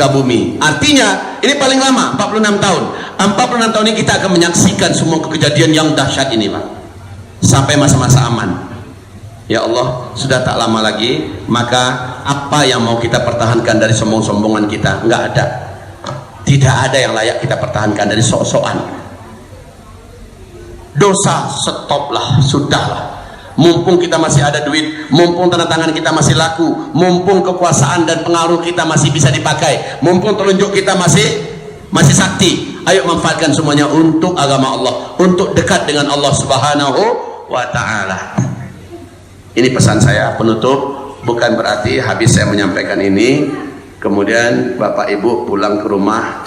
bumi. Artinya ini paling lama 46 tahun. 46 tahun ini kita akan menyaksikan semua kejadian yang dahsyat ini Pak, sampai masa-masa aman. Ya Allah, sudah tak lama lagi, maka apa yang mau kita pertahankan dari sombong-sombongan kita? Enggak ada. Tidak ada yang layak kita pertahankan dari sok-sokan. Dosa stoplah, sudahlah. Mumpung kita masih ada duit, mumpung tanda tangan kita masih laku, mumpung kekuasaan dan pengaruh kita masih bisa dipakai, mumpung telunjuk kita masih sakti, ayo manfaatkan semuanya untuk agama Allah, untuk dekat dengan Allah Subhanahu wa Ta'ala. Ini pesan saya penutup, bukan berarti habis saya menyampaikan ini kemudian Bapak Ibu pulang ke rumah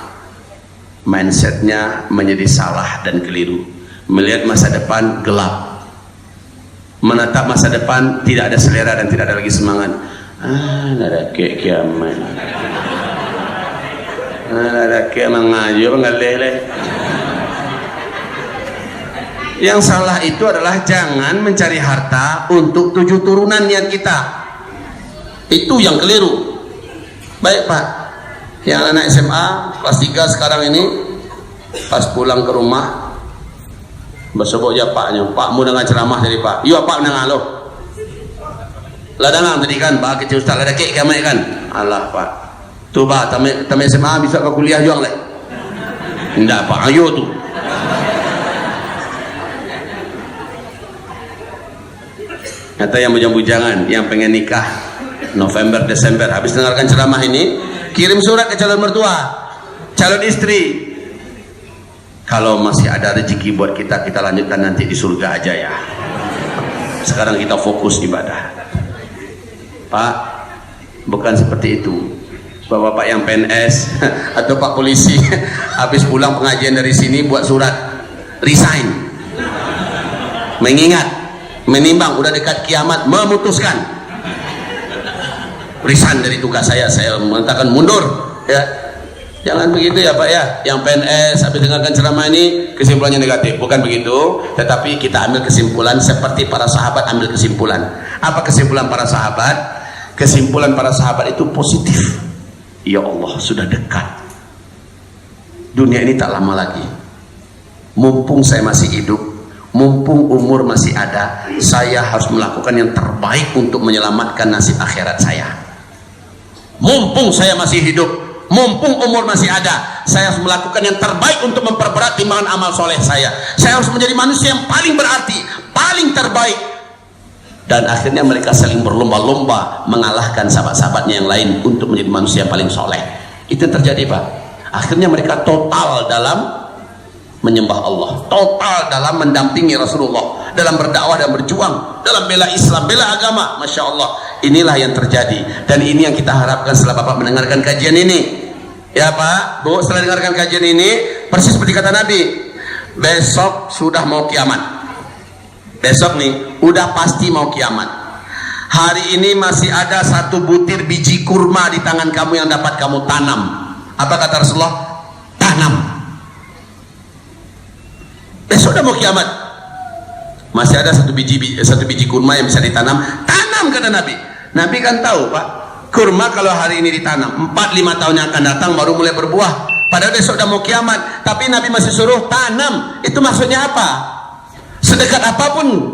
mindsetnya menjadi salah dan keliru, melihat masa depan gelap, menatap masa depan tidak ada selera dan tidak ada lagi semangat. Ada kiamat, ada kiamat ngaji apa nggak leleh. Yang salah itu adalah jangan mencari harta untuk 7 turunan niat kita. Itu yang keliru. Baik Pak, yang anak SMA kelas 3 sekarang ini pas pulang ke rumah bersebut ya paknya, Pak mau dengar ceramah dari Pak. Iya Pak dengar loh. Lah dengar tadi kan Pak kecil Ustaz ada kek kamai kan. Allah Pak. Tuh Pak tamat SMA bisa ke kuliah juang leh. Enggak Pak, ayo tuh. Kata yang bujang-bujangan, yang pengen nikah November, Desember, habis dengarkan ceramah ini, kirim surat ke calon mertua, calon istri. Kalau masih ada rezeki buat kita, kita lanjutkan nanti di surga aja ya. Sekarang kita fokus ibadah. Pak, bukan seperti itu. Bapak-bapak yang PNS atau Pak polisi, habis pulang pengajian dari sini buat surat resign, mengingat, menimbang udah dekat kiamat, memutuskan resign dari tugas saya mengatakan mundur ya. Jangan begitu ya Pak ya. Yang PNS habis dengarkan ceramah ini kesimpulannya negatif, bukan begitu, tetapi kita ambil kesimpulan seperti para sahabat ambil kesimpulan. Apa kesimpulan para sahabat? Kesimpulan para sahabat itu positif. Ya Allah, sudah dekat, dunia ini tak lama lagi, mumpung saya masih hidup, mumpung umur masih ada, saya harus melakukan yang terbaik untuk menyelamatkan nasib akhirat saya. Mumpung saya masih hidup, mumpung umur masih ada, saya harus melakukan yang terbaik untuk memperberat timbangan amal soleh saya. Saya harus menjadi manusia yang paling berarti, paling terbaik. Dan akhirnya mereka saling berlomba-lomba mengalahkan sahabat-sahabatnya yang lain untuk menjadi manusia yang paling soleh. Itu yang terjadi Pak. Akhirnya mereka total dalam menyembah Allah, total dalam mendampingi Rasulullah, dalam berdakwah dan berjuang, dalam bela Islam, bela agama. Masya Allah, inilah yang terjadi, dan ini yang kita harapkan setelah Bapak mendengarkan kajian ini ya Pak, Bu. Setelah mendengarkan kajian ini, persis seperti kata Nabi, besok sudah mau kiamat. Besok nih udah pasti mau kiamat. Hari ini masih ada 1 butir biji kurma di tangan kamu yang dapat kamu tanam. Apa kata Rasulullah? Tanam. Besok udah mau kiamat, masih ada 1 biji kurma yang bisa ditanam. Tanam kata Nabi. Nabi kan tahu Pak, kurma kalau hari ini ditanam 4-5 tahun yang akan datang baru mulai berbuah. Padahal besok udah mau kiamat, tapi Nabi masih suruh tanam. Itu maksudnya apa? Sedekat apapun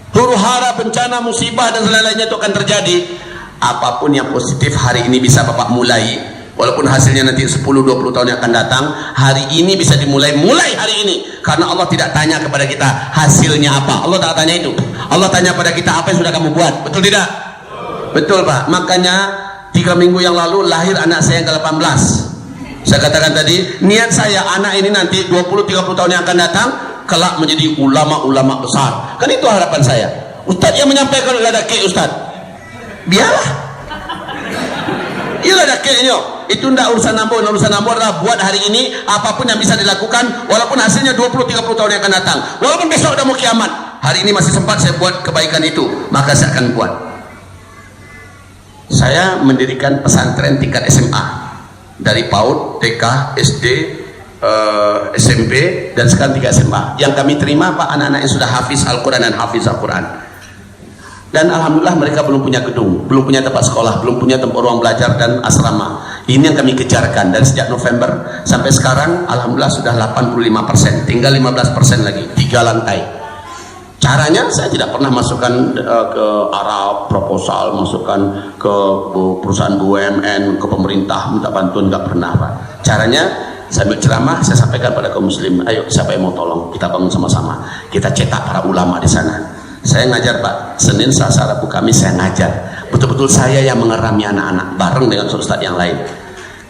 huru hara, bencana, musibah dan lain-lainnya itu akan terjadi, apapun yang positif hari ini bisa Bapak mulai, walaupun hasilnya nanti 10-20 tahun yang akan datang. Hari ini bisa dimulai, mulai hari ini, karena Allah tidak tanya kepada kita hasilnya apa. Allah tak tanya itu. Allah tanya pada kita apa yang sudah kamu buat. Betul tidak? Betul Pak. Makanya 3 minggu yang lalu lahir anak saya yang ke-18. Saya katakan tadi, niat saya anak ini nanti 20-30 tahun yang akan datang kelak menjadi ulama-ulama besar. Kan itu harapan saya. Ustaz yang menyampaikan lah ada ke Ustaz. Biarlah. Iya ada ke-nya. Itu ndak urusan nambah adalah buat hari ini apapun yang bisa dilakukan walaupun hasilnya 20-30 tahun yang akan datang. Walaupun besok udah mau kiamat, hari ini masih sempat saya buat kebaikan itu, maka saya akan buat. Saya mendirikan pesantren tingkat SMA dari PAUD, TK, SD, SMP dan sekarang tingkat SMA. Yang kami terima Pak anak-anak yang sudah hafiz Al-Quran dan hafiz Al-Quran. Dan alhamdulillah mereka belum punya gedung, belum punya tempat sekolah, belum punya tempat ruang belajar dan asrama. Ini yang kami kejarkan dari sejak November sampai sekarang. Alhamdulillah sudah 85%, tinggal 15% lagi, 3 lantai. Caranya saya tidak pernah masukkan ke Arab proposal, masukkan ke perusahaan BUMN, ke pemerintah minta bantuan, nggak pernah Pak. Caranya saya ambil ceramah, saya sampaikan pada kaum muslim, ayo siapa yang mau tolong, kita bangun sama-sama, kita cetak para ulama di sana. Saya ngajar Pak, Senin, Selasa, Rabu, Kamis saya ngajar. Betul-betul saya yang mengerami anak-anak bareng dengan ustaz yang lain.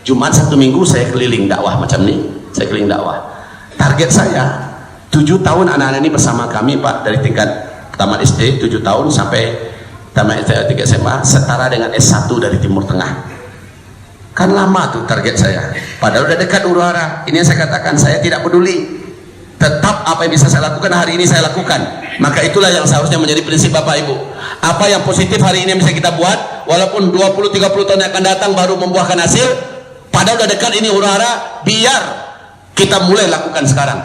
Jumat Sabtu Minggu saya keliling dakwah macam ini, saya keliling dakwah. Target saya 7 tahun anak-anak ini bersama kami Pak, dari tingkat tamat SD 7 tahun sampai tamat tingkat SMA setara dengan S1 dari Timur Tengah. Kan lama tuh target saya. Padahal udah dekat huru hara. Ini yang saya katakan, saya tidak peduli. Tetap apa yang bisa saya lakukan hari ini saya lakukan. Maka itulah yang seharusnya menjadi prinsip Bapak Ibu. Apa yang positif hari ini yang bisa kita buat, walaupun 20-30 tahun yang akan datang baru membuahkan hasil, padahal udah dekat ini huru hara, biar kita mulai lakukan sekarang.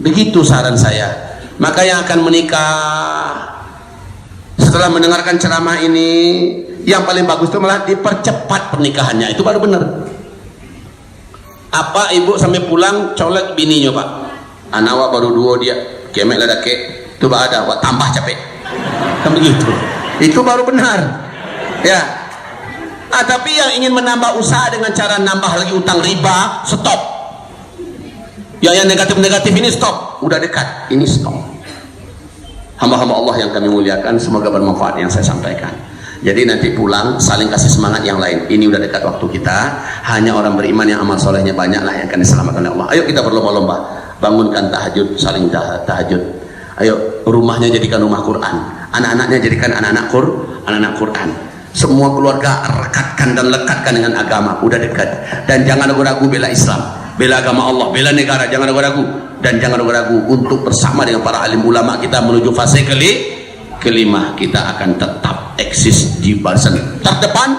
Begitu saran saya. Maka yang akan menikah setelah mendengarkan ceramah ini, yang paling bagus itu malah dipercepat pernikahannya, itu baru benar. Apa ibu sampai pulang colek bininya Pak, anawa baru 2 dia kemek lah dake itu ada wah tambah capek kan begitu, itu baru benar ya. Tapi yang ingin menambah usaha dengan cara nambah lagi utang riba, stop. Yang negatif-negatif ini stop, udah dekat ini stop. Hamba-hamba Allah yang kami muliakan, semoga bermanfaat yang saya sampaikan. Jadi nanti pulang saling kasih semangat yang lain. Ini udah dekat waktu kita. Hanya orang beriman yang amal solehnya banyak lah yang akan diselamatkan oleh Allah. Ayo kita berlomba-lomba, bangunkan tahajud, saling tahajud. Ayo rumahnya jadikan rumah Quran, anak-anaknya jadikan anak-anak Quran. Semua keluarga rekatkan dan lekatkan dengan agama. Udah dekat. Dan jangan ragu-ragu bela Islam, bela agama Allah, bela negara. Jangan ragu-ragu. Dan jangan ragu-ragu untuk bersama dengan para alim ulama kita menuju fase kelima. Kita akan tetap eksis di barisan terdepan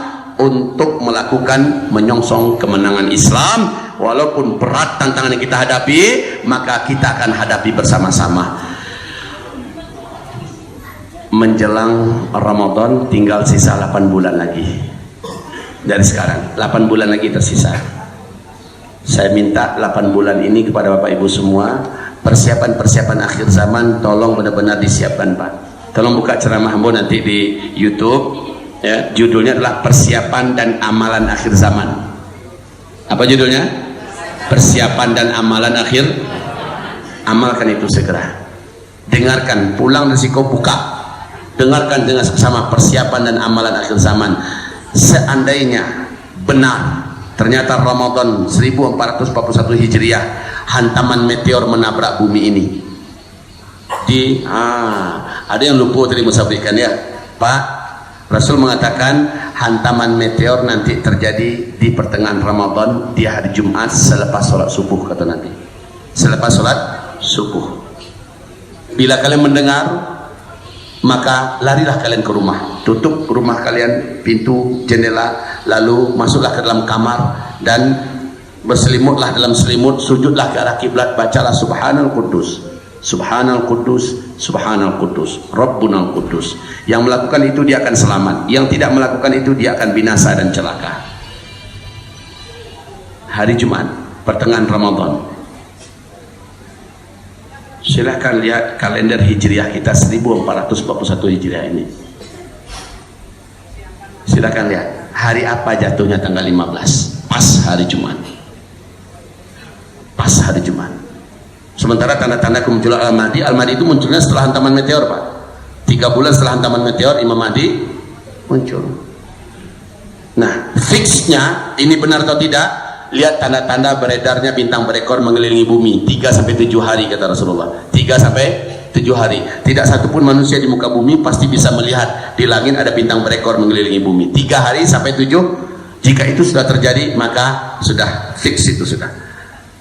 untuk melakukan menyongsong kemenangan Islam. Walaupun berat tantangan yang kita hadapi, maka kita akan hadapi bersama-sama. Menjelang Ramadan tinggal sisa 8 bulan lagi dari sekarang, 8 bulan lagi tersisa. Saya minta 8 bulan ini kepada Bapak Ibu semua, persiapan-persiapan akhir zaman tolong benar-benar disiapkan Pak. Tolong buka ceramah Hambo nanti di YouTube ya, judulnya adalah persiapan dan amalan akhir zaman. Apa judulnya? Persiapan dan amalan akhir. Amalkan itu segera. Dengarkan, pulang resiko buka. Dengarkan dengan seksama persiapan dan amalan akhir zaman. Seandainya benar ternyata Ramadan 1441 Hijriah hantaman meteor menabrak bumi ini. Ada yang lupa tadi musafikan ya Pak, Rasul mengatakan hantaman meteor nanti terjadi di pertengahan Ramadan di hari Jumat selepas sholat subuh, kata Nabi. Selepas sholat subuh. Bila kalian mendengar, maka larilah kalian ke rumah, tutup rumah kalian, pintu, jendela, lalu masuklah ke dalam kamar dan berselimutlah dalam selimut, sujudlah ke arah kiblat, bacalah Subhanal Quddus, Subhanal Quddus, Subhanal Quddus, Rabbunal Quddus. Yang melakukan itu dia akan selamat, yang tidak melakukan itu dia akan binasa dan celaka. Hari Jumat, pertengahan Ramadan. Silahkan lihat kalender Hijriah kita 1441 Hijriah ini. Silahkan lihat hari apa jatuhnya tanggal 15, pas hari Jumat. Pas hari Jumat. Sementara tanda-tanda kemunculan Al-Mahdi, Al-Mahdi itu munculnya setelah hantaman meteor Pak. 3 bulan setelah hantaman meteor Imam Mahdi muncul. Nah fixnya ini benar atau tidak, lihat tanda-tanda beredarnya bintang berekor mengelilingi bumi 3-7 hari kata Rasulullah. 3-7 hari. Tidak satupun manusia di muka bumi pasti bisa melihat di langit ada bintang berekor mengelilingi bumi. 3 hari sampai 7. Jika itu sudah terjadi, maka sudah fix, itu sudah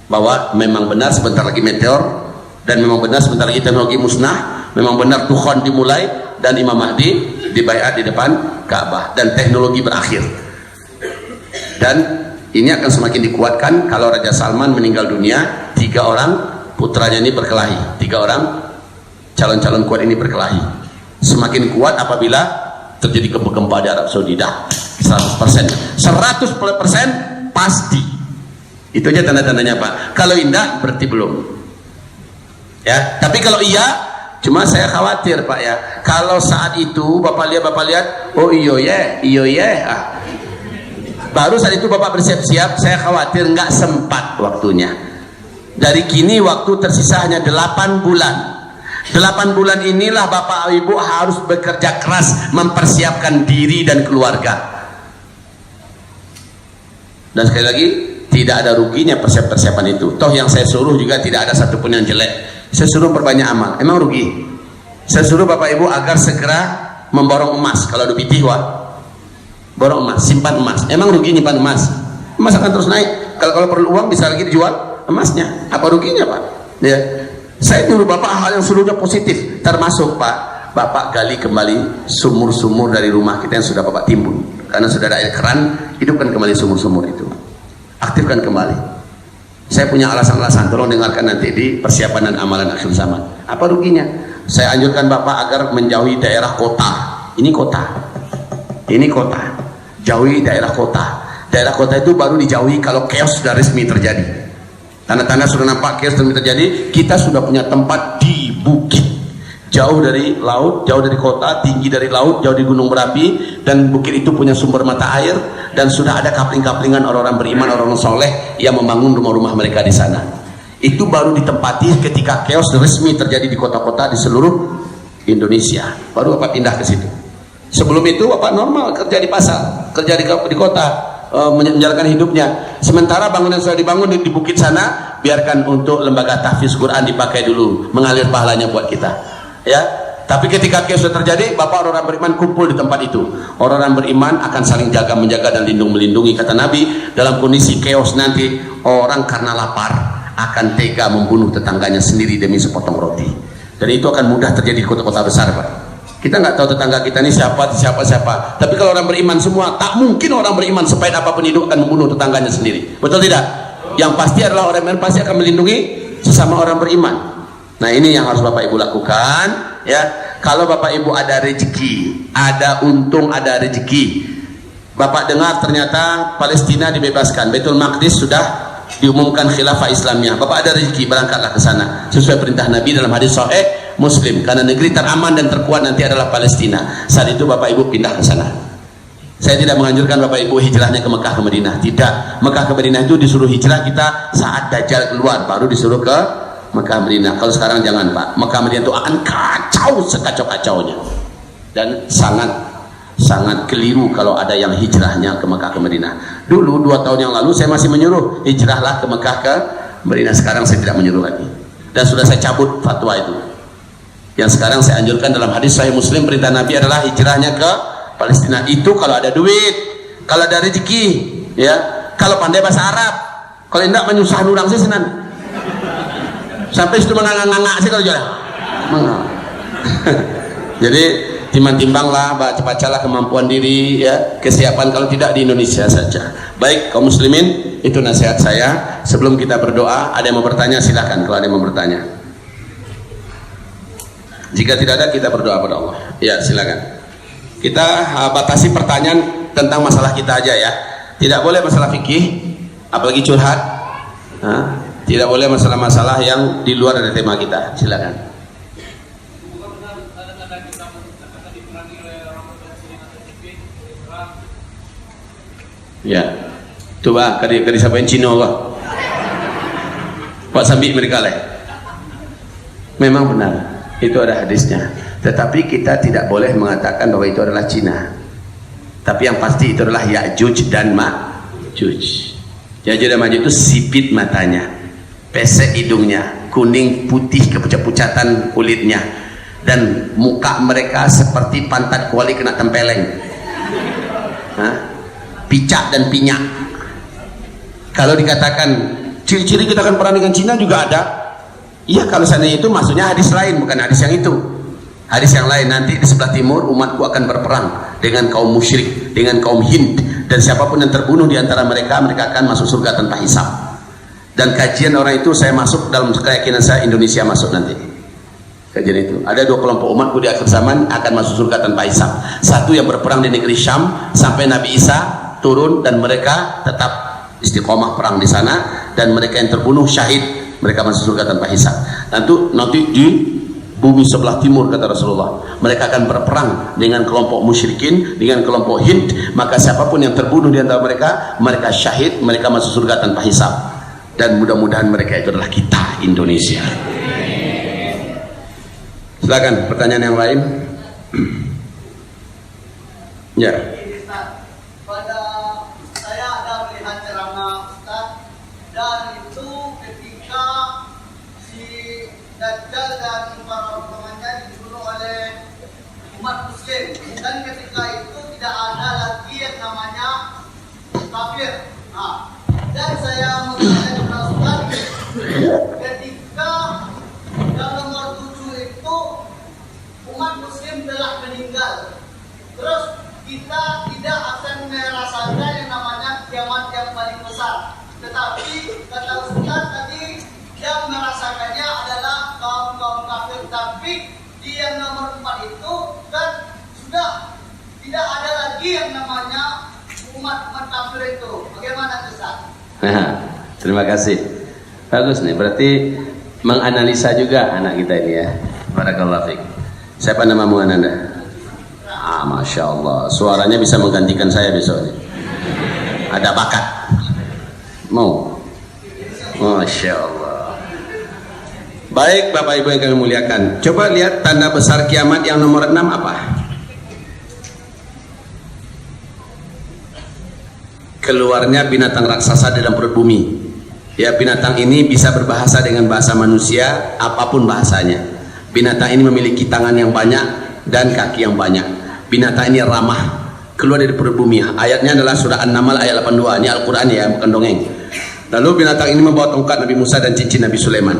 bahwa memang benar sebentar lagi meteor, dan memang benar sebentar lagi teknologi musnah, memang benar Tuhan dimulai dan Imam Mahdi dibaiat di depan Ka'bah dan teknologi berakhir. Dan ini akan semakin dikuatkan kalau Raja Salman meninggal dunia, 3 orang putranya ini berkelahi, 3 orang calon-calon kuat ini berkelahi. Semakin kuat apabila terjadi gempa di Arab Saudi. Dah 100% pasti. Itu aja tanda-tandanya Pak. Kalau indah berarti belum. Ya, tapi kalau iya, cuma saya khawatir Pak ya. Kalau saat itu Bapak lihat, oh iyo ya. Baru saat itu Bapak bersiap-siap, saya khawatir nggak sempat waktunya. Dari kini waktu tersisa hanya 8 bulan. 8 bulan inilah Bapak Ibu harus bekerja keras mempersiapkan diri dan keluarga. Dan sekali lagi, tidak ada ruginya persiapan itu. Toh yang saya suruh juga tidak ada satupun yang jelek. Saya suruh perbanyak amal. Emang rugi? Saya suruh Bapak Ibu agar segera memborong emas. Kalau ada pitih, borong emas, simpan emas. Emang rugi nyimpan emas? Emas akan terus naik. Kalau perlu uang bisa lagi dijual emasnya. Apa ruginya Pak? Ya. Saya nyuruh Bapak hal yang seluruhnya positif. Termasuk Pak, Bapak gali kembali sumur-sumur dari rumah kita yang sudah Bapak timbun. Karena sudah ada air keran, hidupkan kembali sumur-sumur itu. Aktifkan kembali. Saya punya alasan-alasan, tolong dengarkan nanti di persiapan dan amalan akhir zaman. Apa ruginya? Saya anjurkan Bapak agar menjauhi daerah kota. Ini kota. Jauhi daerah kota. Daerah kota itu baru dijauhi kalau chaos sudah resmi terjadi. Tanda-tanda sudah nampak chaos resmi terjadi. Kita sudah punya tempat di bukit, jauh dari laut, jauh dari kota, tinggi dari laut, jauh di gunung berapi, dan bukit itu punya sumber mata air, dan sudah ada kapling-kaplingan orang-orang beriman, orang-orang soleh yang membangun rumah-rumah mereka di sana. Itu baru ditempati ketika chaos resmi terjadi di kota-kota di seluruh Indonesia. Baru Bapak pindah ke situ. Sebelum itu Bapak normal kerja di pasar, kerja di kota, menjalankan hidupnya. Sementara bangunan sudah dibangun di bukit sana, biarkan untuk lembaga tahfiz Quran dipakai dulu, mengalir pahalanya buat kita. Ya, tapi ketika chaos sudah terjadi, Bapak orang beriman kumpul di tempat itu. Orang beriman akan saling jaga, menjaga dan melindungi. Kata Nabi, dalam kondisi chaos nanti, orang karena lapar akan tega membunuh tetangganya sendiri demi sepotong roti. Dan itu akan mudah terjadi di kota-kota besar Pak. Kita nggak tahu tetangga kita ini siapa. Tapi kalau orang beriman semua, tak mungkin orang beriman sepahit apapun hidup akan membunuh tetangganya sendiri. Betul tidak? Yang pasti adalah orang beriman pasti akan melindungi sesama orang beriman. Nah ini yang harus Bapak Ibu lakukan ya. Kalau Bapak Ibu ada rezeki, ada untung, ada rezeki, Bapak dengar ternyata Palestina dibebaskan, Baitul Maqdis sudah diumumkan khilafah Islamiyah, Bapak ada rezeki, berangkatlah ke sana sesuai perintah Nabi dalam hadis sahih Muslim, karena negeri teraman dan terkuat nanti adalah Palestina. Saat itu Bapak Ibu pindah ke sana. Saya tidak menganjurkan Bapak Ibu hijrahnya ke Mekah ke Madinah, tidak. Mekah ke Madinah itu disuruh hijrah kita saat Dajjal keluar, baru disuruh ke Mekah Madinah. Kalau sekarang jangan Pak, Mekah Madinah itu akan kacau sekacau-kacaunya, dan sangat keliru kalau ada yang hijrahnya ke Mekah ke Madinah. Dulu 2 tahun yang lalu saya masih menyuruh hijrahlah ke Mekah ke Madinah. Sekarang saya tidak menyuruh lagi, dan sudah saya cabut fatwa itu. Yang sekarang saya anjurkan dalam hadis sahih Muslim, perintah Nabi adalah hijrahnya ke Palestina. Itu kalau ada duit, kalau ada rezeki ya, kalau pandai bahasa Arab. Kalau tidak menyusah orang sih senan. Sampai situ menganga-nganga sih kalau jalan. Jadi timbang-timbanglah, baca-bacalah kemampuan diri ya, kesiapan, kalau tidak di Indonesia saja. Baik kaum muslimin, itu nasihat saya. Sebelum kita berdoa, ada yang mau bertanya silakan kalau ada yang mau bertanya. Jika tidak ada, kita berdoa pada Allah. Ya silakan. Kita batasi pertanyaan tentang masalah kita aja ya. Tidak boleh masalah fikih, apalagi curhat. Tidak boleh masalah-masalah yang di luar dari tema kita. Silakan. Ya, coba kadi sabain Cina Allah. Pak Sambi mereka leh. Memang benar, itu ada hadisnya. Tetapi kita tidak boleh mengatakan bahwa itu adalah Cina. Tapi yang pasti itu adalah Ya'juj dan Ma'juj. Ya'juj dan Ma'juj itu sipit matanya, pesek hidungnya, kuning putih kepucat-pucatan kulitnya, dan muka mereka seperti pantat kuali kena tempeleng, picak dan pinyak. Kalau dikatakan ciri-ciri kita akan perang dengan Cina juga ada. Iya, kalau seandainya itu maksudnya hadis lain, bukan hadis yang itu. Hadis yang lain, nanti di sebelah timur umatku akan berperang dengan kaum musyrik, dengan kaum Hind, dan siapapun yang terbunuh di antara mereka, mereka akan masuk surga tanpa hisab. Dan kajian orang itu saya masuk dalam keyakinan saya, Indonesia masuk nanti. Kajian itu ada 2 kelompok umatku di akhir zaman akan masuk surga tanpa hisab. Satu yang berperang di negeri Syam sampai Nabi Isa turun, dan mereka tetap istiqomah perang di sana, dan mereka yang terbunuh syahid, mereka masuk surga tanpa hisab. Nanti di bumi sebelah timur, kata Rasulullah, mereka akan berperang dengan kelompok musyrikin, dengan kelompok Hind, maka siapapun yang terbunuh di antara mereka, mereka syahid, mereka masuk surga tanpa hisab. Dan mudah-mudahan mereka itu adalah kita, Indonesia. Silakan pertanyaan yang lain. Ya. Pada saya ada melihat ceramah Ustaz, dan itu ketika si Dajjal dan para temannya dibunuh oleh umat Muslim, dan ketika itu tidak ada lagi yang namanya kafir. Dan saya mengenai kepada Ustaz, ketika dalam nomor 7 itu umat Muslim telah meninggal, terus kita tidak akan merasakan yang namanya kiamat yang paling besar. Tetapi kata Ustaz tadi, yang merasakannya adalah kaum kafir. Tapi di yang nomor 4 itu kan sudah tidak ada lagi yang namanya umat kafir itu. Bagaimana Ustaz? Terima kasih. Bagus nih, berarti menganalisa juga anak kita ini ya. Barakallahu fiik. Siapa namamu Anda? Masya Allah, suaranya bisa menggantikan saya besok nih. Ada bakat. Mau? Masya Allah. Baik Bapak Ibu yang kami muliakan, coba lihat tanda besar kiamat yang nomor 6 apa? Keluarnya binatang raksasa dalam perut bumi. Ya, binatang ini bisa berbahasa dengan bahasa manusia, apapun bahasanya. Binatang ini memiliki tangan yang banyak dan kaki yang banyak. Binatang ini ramah, keluar dari perut bumi. Ayatnya adalah surah An-Naml ayat 82. Ini Al-Quran ya, bukan dongeng. Lalu binatang ini membawa tongkat Nabi Musa dan cincin Nabi Sulaiman.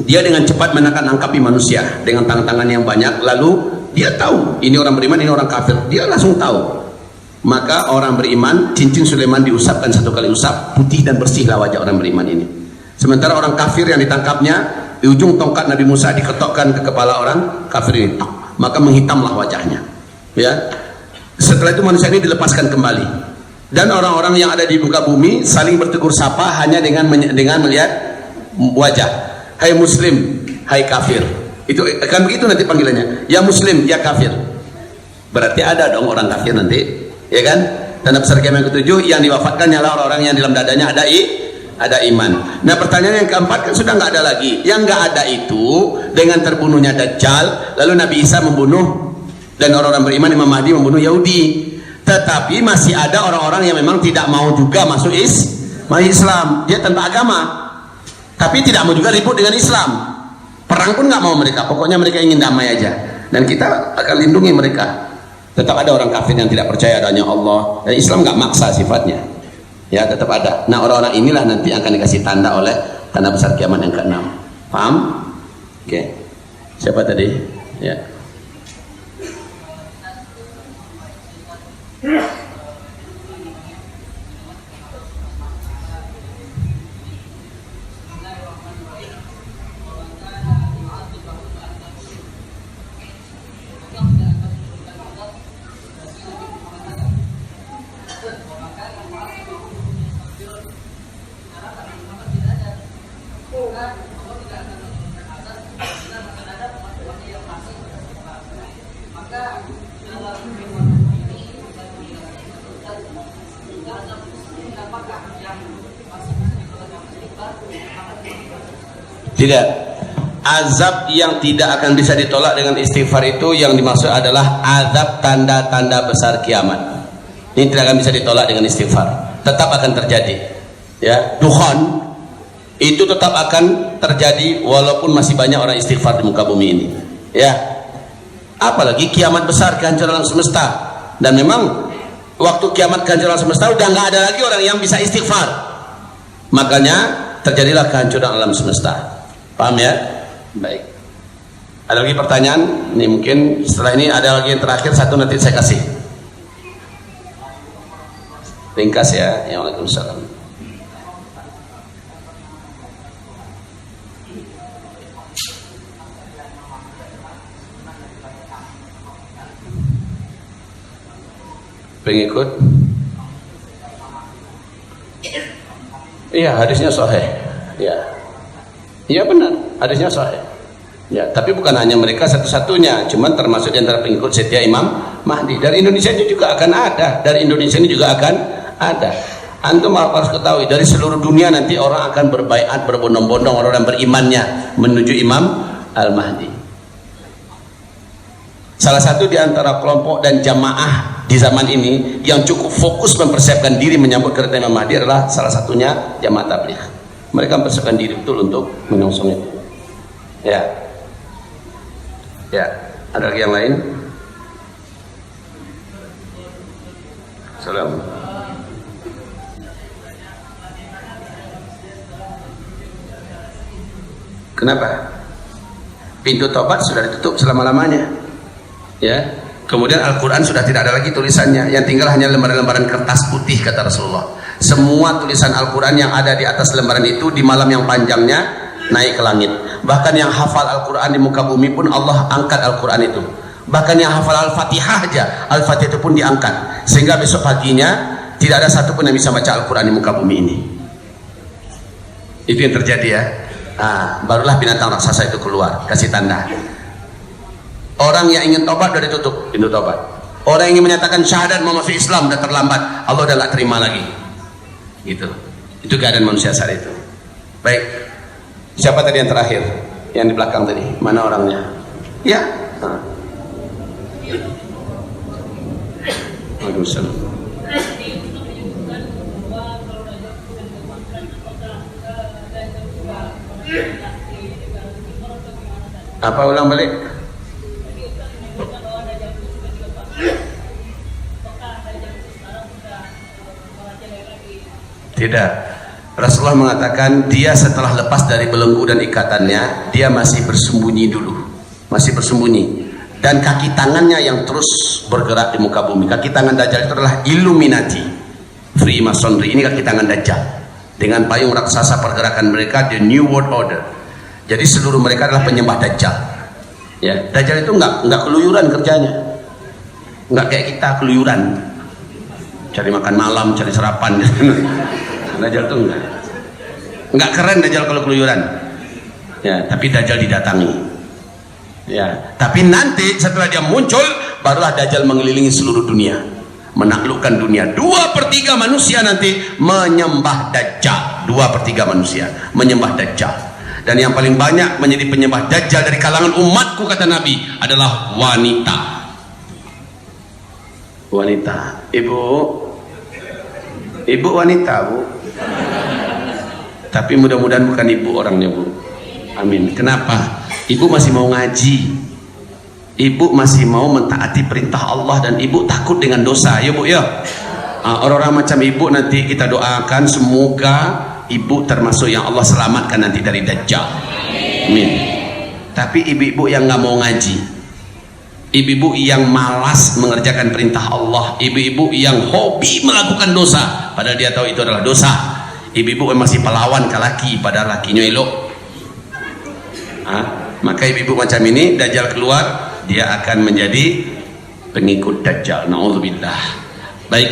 Dia dengan cepat menangkap-nangkapi manusia dengan tangan-tangan yang banyak. Lalu dia tahu ini orang beriman, ini orang kafir. Dia langsung tahu. Maka orang beriman, cincin Sulaiman diusapkan 1 kali usap, putih dan bersihlah wajah orang beriman ini. Sementara orang kafir yang ditangkapnya, di ujung tongkat Nabi Musa diketokkan ke kepala orang kafir ini, maka menghitamlah wajahnya. Ya. Setelah itu manusia ini dilepaskan kembali, dan orang-orang yang ada di muka bumi saling bertegur sapa hanya dengan melihat wajah. Hai Muslim, hai kafir. Itu akan begitu nanti panggilannya. Ya Muslim, ya kafir. Berarti ada dong orang kafir nanti. Ya kan? Tanda besar kiamat yang ke-7, yang diwafatkan ialah orang-orang yang dalam dadanya ada iman. Nah, pertanyaan yang keempat kan sudah nggak ada lagi. Yang nggak ada itu dengan terbunuhnya Dajjal, lalu Nabi Isa membunuh, dan orang-orang beriman Imam Mahdi membunuh Yahudi. Tetapi masih ada orang-orang yang memang tidak mau juga masuk Islam. Dia tanpa agama, tapi tidak mau juga ribut dengan Islam. Perang pun nggak mau mereka. Pokoknya mereka ingin damai aja. Dan kita akan lindungi mereka. Tetap ada orang kafir yang tidak percaya adanya Allah, dan Islam nggak maksa sifatnya, ya tetap ada. Nah, orang-orang inilah nanti akan dikasih tanda oleh tanda besar kiamat yang ke-6. Paham? Oke. Siapa tadi? Ya. Tidak. Azab yang tidak akan bisa ditolak dengan istighfar itu yang dimaksud adalah azab tanda-tanda besar kiamat. Ini tidak akan bisa ditolak dengan istighfar. Tetap akan terjadi. Ya, dukhan itu tetap akan terjadi walaupun masih banyak orang istighfar di muka bumi ini. Ya, apalagi kiamat besar, kehancuran alam semesta. Dan memang waktu kiamat kehancuran alam semesta udah nggak ada lagi orang yang bisa istighfar. Makanya terjadilah kehancuran alam semesta. Paham ya? Baik. Ada lagi pertanyaan? Ini mungkin setelah ini ada lagi yang terakhir satu, nanti saya kasih. Ringkas ya. Waalaikumsalam. Pengikut? Iya, hadisnya sahih. Ya, iya benar, hadisnya sahih. Ya, tapi bukan hanya mereka satu-satunya, cuman termasuk di antara pengikut setia Imam Mahdi. Dari Indonesia ini juga akan ada, dari Indonesia ini juga akan ada. Antum harus ketahui, dari seluruh dunia nanti orang akan berbaiat, berbondong-bondong orang berimannya menuju Imam Al-Mahdi. Salah satu di antara kelompok dan jamaah di zaman ini yang cukup fokus mempersiapkan diri menyambut kedatangan Imam Mahdi adalah salah satunya jamaah tabligh. Mereka mempersiapkan diri betul untuk menyongsong itu. Ya, ya. Ada lagi yang lain? Salam. Kenapa? Pintu tobat sudah ditutup selama-lamanya. Ya, kemudian Al-Quran sudah tidak ada lagi tulisannya, yang tinggal hanya lembaran-lembaran kertas putih, kata Rasulullah. Semua tulisan Al-Quran yang ada di atas lembaran itu di malam yang panjangnya naik ke langit. Bahkan yang hafal Al-Quran di muka bumi pun Allah angkat Al-Quran itu. Bahkan yang hafal Al-Fatihah aja, Al-Fatihah itu pun diangkat, sehingga besok paginya tidak ada satupun yang bisa baca Al-Quran di muka bumi ini. Itu yang terjadi ya. Nah, barulah binatang raksasa itu keluar, kasih tanda. Orang yang ingin tobat sudah ditutup pintu tobat. Orang yang ingin menyatakan syahadat mau masuk Islam sudah terlambat, Allah sudah nggak terima lagi. Gitu. Itu keadaan manusia saat itu. Baik. Siapa tadi yang terakhir? Yang di belakang tadi. Mana orangnya? Ya. Waalaikumsalam. Apa ulang balik? Tidak. Rasulullah mengatakan dia setelah lepas dari belenggu dan ikatannya, dia masih bersembunyi dulu, masih bersembunyi, dan kaki tangannya yang terus bergerak di muka bumi. Kaki tangan Dajjal itu adalah Illuminati, Freemasonry. Ini kaki tangan Dajjal dengan payung raksasa pergerakan mereka, the New World Order. Jadi seluruh mereka adalah penyembah Dajjal. Ya, Dajjal itu nggak keluyuran kerjanya, nggak kayak kita keluyuran, cari makan malam, cari sarapan. Dajjal itu enggak keren Dajjal kalau keluyuran. Ya, tapi Dajjal didatangi. Ya, tapi nanti setelah dia muncul, barulah Dajjal mengelilingi seluruh dunia, menaklukkan dunia. 2/3 manusia nanti menyembah Dajjal. 2/3 manusia menyembah Dajjal. Dan yang paling banyak menjadi penyembah Dajjal dari kalangan umatku, kata Nabi, adalah wanita. Wanita. Ibu wanita, Bu. Tapi mudah-mudahan bukan ibu orangnya, Bu. Amin. Kenapa? Ibu masih mau ngaji, ibu masih mau mentaati perintah Allah, dan ibu takut dengan dosa, ya Bu ya. Orang-orang macam ibu nanti kita doakan semoga ibu termasuk yang Allah selamatkan nanti dari Dajjal. Amin. Tapi ibu-ibu yang nggak mau ngaji, ibu-ibu yang malas mengerjakan perintah Allah, ibu-ibu yang hobi melakukan dosa padahal dia tahu itu adalah dosa, ibu-ibu yang masih pelawan ke laki padahal lakinya elok, maka ibu-ibu macam ini Dajjal keluar, dia akan menjadi pengikut Dajjal. Na'udzubillah. Baik,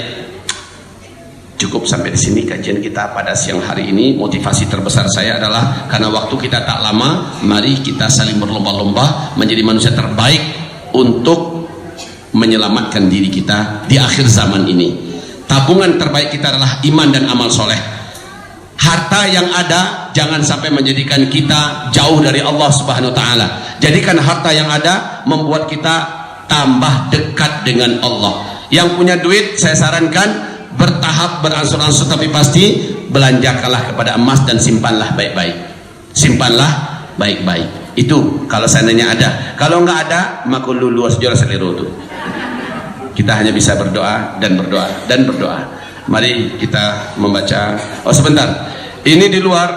cukup sampai di sini kajian kita pada siang hari ini. Motivasi terbesar saya adalah karena waktu kita tak lama, mari kita saling berlomba-lomba menjadi manusia terbaik untuk menyelamatkan diri kita di akhir zaman ini. Tabungan terbaik kita adalah iman dan amal soleh. Harta yang ada jangan sampai menjadikan kita jauh dari Allah Subhanahu wa taala. Jadikan harta yang ada membuat kita tambah dekat dengan Allah. Yang punya duit saya sarankan bertahap, beransur-ansur, tapi pasti belanjakanlah kepada emas dan simpanlah baik-baik. Simpanlah baik-baik. Itu kalau seandainya ada. Kalau nggak ada, maka luas jual seliru tuh. Kita hanya bisa berdoa dan berdoa dan berdoa. Mari kita membaca. Oh sebentar, ini di luar,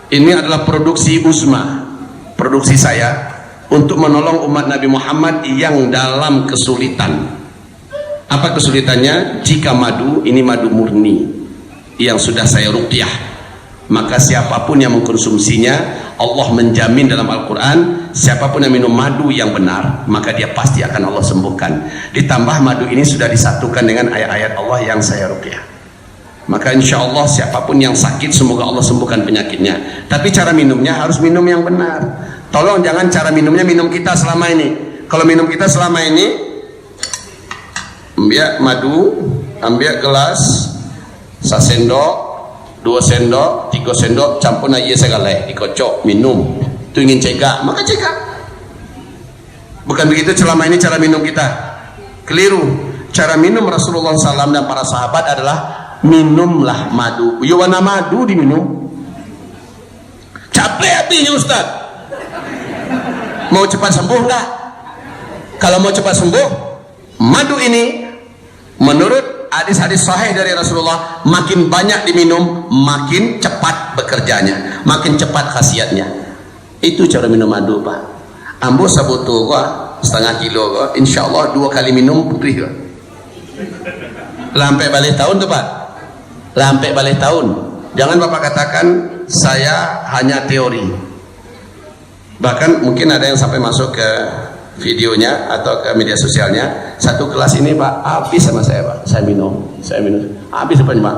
ini adalah produksi Uzma, produksi saya untuk menolong umat Nabi Muhammad yang dalam kesulitan. Apa kesulitannya? Jika madu, ini madu murni yang sudah saya ruqyah, maka siapapun yang mengkonsumsinya, Allah menjamin dalam Al-Quran, siapapun yang minum madu yang benar, maka dia pasti akan Allah sembuhkan. Ditambah madu ini sudah disatukan dengan ayat-ayat Allah yang saya ruqyah, maka insya Allah siapapun yang sakit, semoga Allah sembuhkan penyakitnya. Tapi cara minumnya harus minum yang benar. Tolong jangan cara minumnya minum kita selama ini. Kalau minum kita selama ini, ambil madu, ambil gelas, 1 sendok, 2 sendok, 3 sendok, campur aja segala, dikocok, minum. Itu ingin cegah, maka cegah. Bukan begitu selama ini cara minum kita. Keliru. Cara minum Rasulullah SAW dan para sahabat adalah minumlah madu. Yuwana madu diminum. Capek hatinya Ustaz. Mau cepat sembuh enggak? Kalau mau cepat sembuh, madu ini menurut hadis-hadis sahih dari Rasulullah, makin banyak diminum makin cepat bekerjanya, makin cepat khasiatnya. Itu cara minum madu Pak. Ambo sabutu gua setengah kilo gua, insyaallah 2 kali minum putih gua. Lampai balik tahun tuh Pak, lampai balik tahun. Jangan Bapak katakan saya hanya teori. Bahkan mungkin ada yang sampai masuk ke videonya atau ke media sosialnya, 1 gelas ini Pak habis sama saya Pak, saya minum habis apa nih Pak?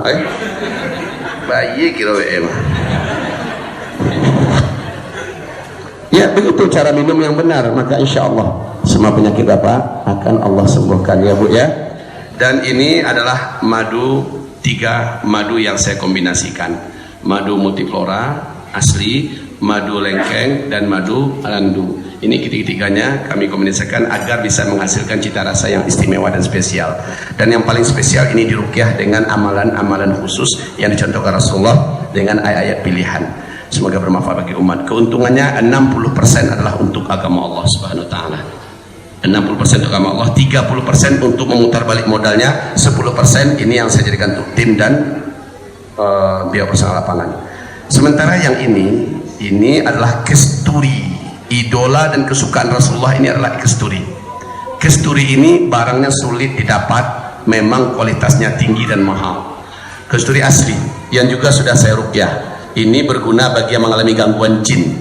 Bayi kilo ya begitu cara minum yang benar, maka insya Allah semua penyakit Bapak akan Allah sembuhkan ya Bu ya. Dan ini adalah madu, 3 madu yang saya kombinasikan, madu multiflora asli, madu lengkeng, dan madu alandu. Ini ketiga-tiganya kami kombinasikan agar bisa menghasilkan cita rasa yang istimewa dan spesial. Dan yang paling spesial ini diruqyah dengan amalan-amalan khusus yang dicontohkan Rasulullah dengan ayat-ayat pilihan. Semoga bermanfaat bagi umat. Keuntungannya 60% adalah untuk agama Allah Subhanahu wa taala. 60% untuk agama Allah, 30% untuk memutar balik modalnya, 10% ini yang saya jadikan untuk tim dan biaya personal lapangan. Sementara yang ini adalah kesturi. Idola dan kesukaan Rasulullah ini adalah kesturi. Kesturi ini barangnya sulit didapat, memang kualitasnya tinggi dan mahal. Kesturi asli yang juga sudah saya ruqyah. Ini berguna bagi yang mengalami gangguan jin,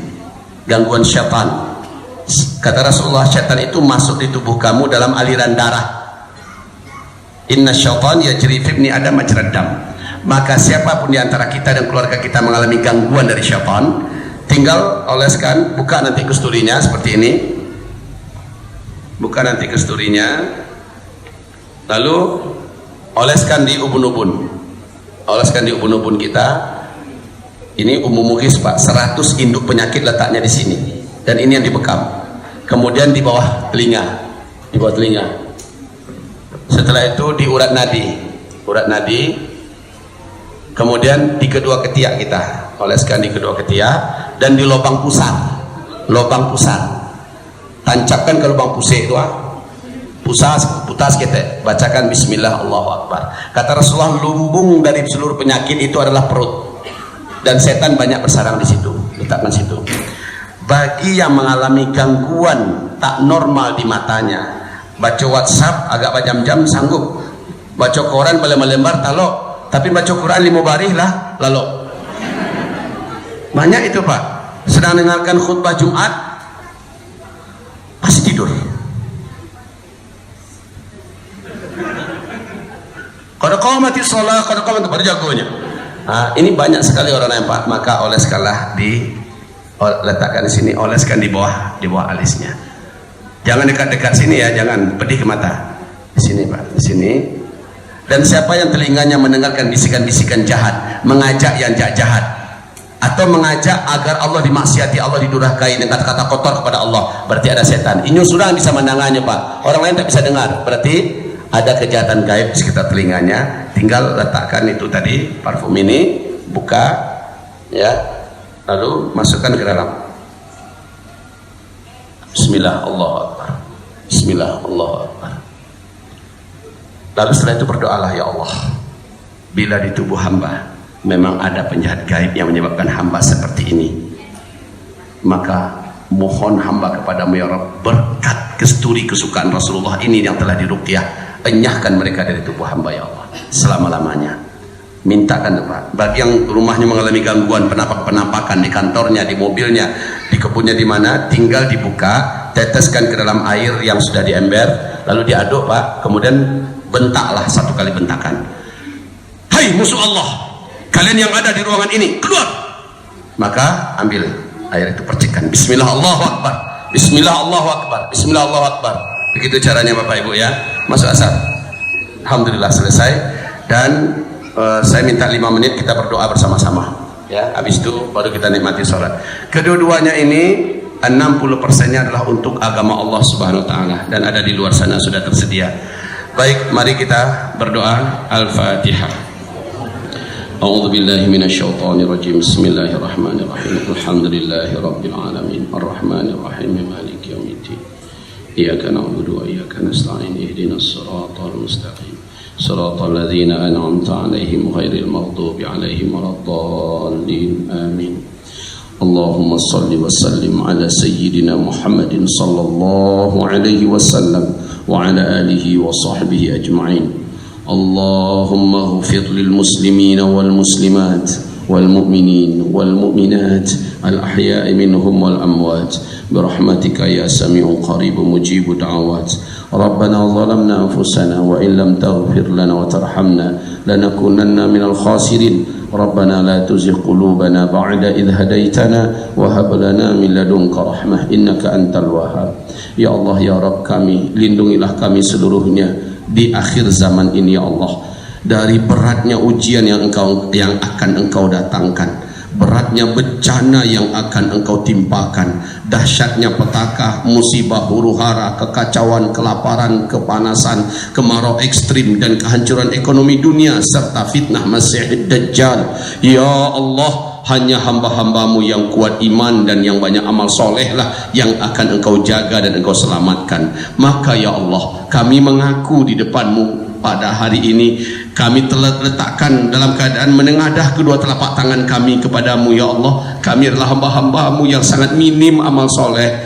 gangguan syaitan. Kata Rasulullah, syaitan itu masuk di tubuh kamu dalam aliran darah. Inna syaitan yajri fi ibni adam majrad dam. Maka siapapun di antara kita dan keluarga kita mengalami gangguan dari syaitan, tinggal oleskan, buka nanti kesturinya seperti ini, buka nanti kesturinya, lalu oleskan di ubun-ubun, oleskan di ubun-ubun kita. Ini umum mugis Pak, 100 induk penyakit letaknya di sini, dan ini yang dibekam. Kemudian di bawah telinga, di bawah telinga. Setelah itu di urat nadi, kemudian di kedua ketiak kita, oleskan di kedua ketiak. Dan di lubang pusar, tancapkan ke lubang pusat itu, putas kita bacakan Bismillah Allahu Akbar. Kata Rasulullah, lumbung dari seluruh penyakit itu adalah perut, dan setan banyak bersarang di situ. Letakkan situ. Bagi yang mengalami gangguan tak normal di matanya, baca WhatsApp agak berjam-jam sanggup, baca koran berlembar-lembar talok, tapi baca Quran 5 baris lah lalu. Banyak itu Pak, sedang dengarkan khutbah Jumat pasti tidur. Qad qamatis shalah, qad qamat berjagonya. Ini banyak sekali orang yang Pak, maka oleskanlah letakkan di sini, oleskan di bawah alisnya. Jangan dekat-dekat sini ya, jangan pedih ke mata. Di sini Pak, di sini. Dan siapa yang telinganya mendengarkan bisikan-bisikan jahat, mengajak yang jahat, atau mengajak agar Allah dimaksiati, Allah didurhakai dengan kata-kata kotor kepada Allah, berarti ada setan. Ini sudah bisa mendengarnya Pak, orang lain tak bisa dengar, berarti ada kejahatan gaib di sekitar telinganya. Tinggal letakkan itu tadi, parfum ini, buka ya, lalu masukkan ke dalam. Bismillah, Allahu Akbar. Bismillah, Allahu Akbar. Lalu setelah itu berdoalah, ya Allah, bila di tubuh hamba memang ada penjahat gaib yang menyebabkan hamba seperti ini, maka mohon hamba kepadamu ya Rabb, berkat kesturi kesukaan Rasulullah ini yang telah diruqyah, enyahkan mereka dari tubuh hamba ya Allah selama-lamanya. Mintakan Pak, bagi yang rumahnya mengalami gangguan penampakan di kantornya, di mobilnya, di kebunnya, di mana, tinggal dibuka, teteskan ke dalam air yang sudah di ember, lalu diaduk Pak, kemudian bentaklah 1 kali bentakan. Hai musuh Allah, kalian yang ada di ruangan ini, keluar. Maka ambil air itu, percikan. Bismillah, Allahu Akbar. Bismillah, Allahu Akbar. Bismillah, Allahu Akbar. Begitu caranya Bapak Ibu ya. Masuk asar. Alhamdulillah selesai. Dan saya minta 5 menit kita berdoa bersama-sama ya. Habis itu baru kita nikmati sholat. Kedua-duanya ini 60%-nya adalah untuk agama Allah Subhanahu wa taala, dan ada di luar sana sudah tersedia. Baik, mari kita berdoa. Al-Fatihah. A'udzu billahi minasyaitonir rajim. Bismillahirrahmanirrahim. Alhamdulillahi rabbil alamin. Arrahmanir rahim. Maliki yaumiddin. Iyyaka na'budu wa iyyaka nasta'in. Ihdinas siratal mustaqim. Siratal ladzina an'amta 'alaihim ghairil maghdubi 'alaihim waladdallin. Amin. Allahumma shalli wa sallim ala sayyidina Muhammadin sallallahu alaihi wasallam wa ala alihi wa sahbihi ajma'in. Allahumma ighfir lil muslimina wal muslimat wal mu'minin wal mu'minat al ahya'i minhum wal amwat birahmatika ya sami'u qarib mujibu da'awat. ربنا ظلمنا أنفسنا وإن لم تغفر لنا وترحمنا لنكونن من الخاسرين. ربنا لا تزغ قلوبنا بعد إذ هديتنا وهب لنا من لدنك رحمة إنك أنت الوهاب. Ya Allah, ya Rabb kami, lindungilah kami seluruhnya di akhir zaman ini ya Allah, dari beratnya ujian yang akan Engkau datangkan, beratnya bencana yang akan Engkau timpakan, dahsyatnya petaka, musibah, huru-hara, kekacauan, kelaparan, kepanasan, kemarau ekstrim, dan kehancuran ekonomi dunia, serta fitnah Masih Dajjal. Ya Allah, hanya hamba-hambamu yang kuat iman dan yang banyak amal soleh lah yang akan Engkau jaga dan Engkau selamatkan. Maka ya Allah, kami mengaku di depanmu pada hari ini, kami telah letakkan dalam keadaan menengadah kedua telapak tangan kami kepadamu ya Allah. Kami adalah hamba-hambamu yang sangat minim amal soleh,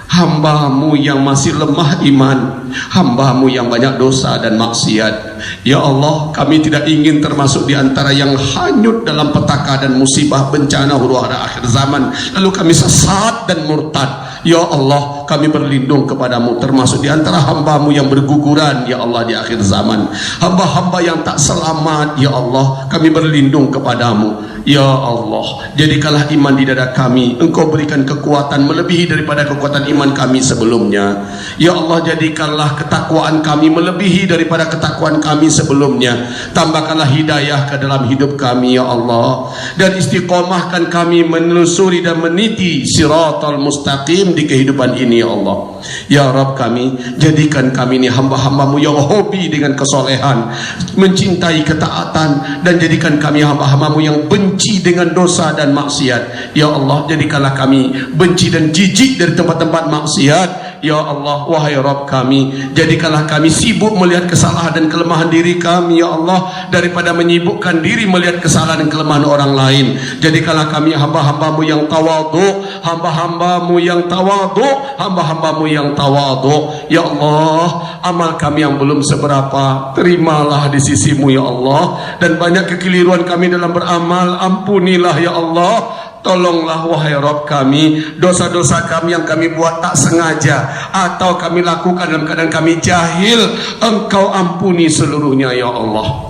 hamba-Mu yang masih lemah iman, hamba-Mu yang banyak dosa dan maksiat. Ya Allah, kami tidak ingin termasuk di antara yang hanyut dalam petaka dan musibah bencana huru-hara akhir zaman, lalu kami sesat dan murtad. Ya Allah, kami berlindung kepadamu termasuk di antara hamba-Mu yang berguguran ya Allah di akhir zaman, hamba-hamba yang tak selamat ya Allah, kami berlindung kepadamu. Ya Allah, jadikanlah iman di dada kami, Engkau berikan kekuatan melebihi daripada kekuatan iman kami sebelumnya. Ya Allah, jadikanlah ketakwaan kami melebihi daripada ketakwaan kami sebelumnya. Tambahkanlah hidayah ke dalam hidup kami ya Allah, dan istiqomahkan kami menelusuri dan meniti siratal mustaqim di kehidupan ini ya Allah. Ya Rabb kami, jadikan kami ini hamba-hamba-Mu yang hobi dengan kesolehan, mencintai ketaatan, dan jadikan kami hamba-hamba-Mu yang benci dengan dosa dan maksiat. Ya Allah, jadikanlah kami benci dan jijik dari tempat-tempat maksiat. Ya Allah, wahai Rabb kami, jadikanlah kami sibuk melihat kesalahan dan kelemahan diri kami ya Allah, daripada menyibukkan diri melihat kesalahan dan kelemahan orang lain. Jadikanlah kami hamba-hamba-Mu yang tawadhu, hamba-hamba-Mu yang tawadhu, hamba-hamba-Mu yang tawadhu. Ya Allah, amal kami yang belum seberapa, terimalah di sisi-Mu ya Allah, dan banyak kekeliruan kami dalam beramal, ampunilah ya Allah. Tolonglah wahai Rabb kami, dosa-dosa kami yang kami buat tak sengaja atau kami lakukan dalam keadaan kami jahil, Engkau ampuni seluruhnya ya Allah.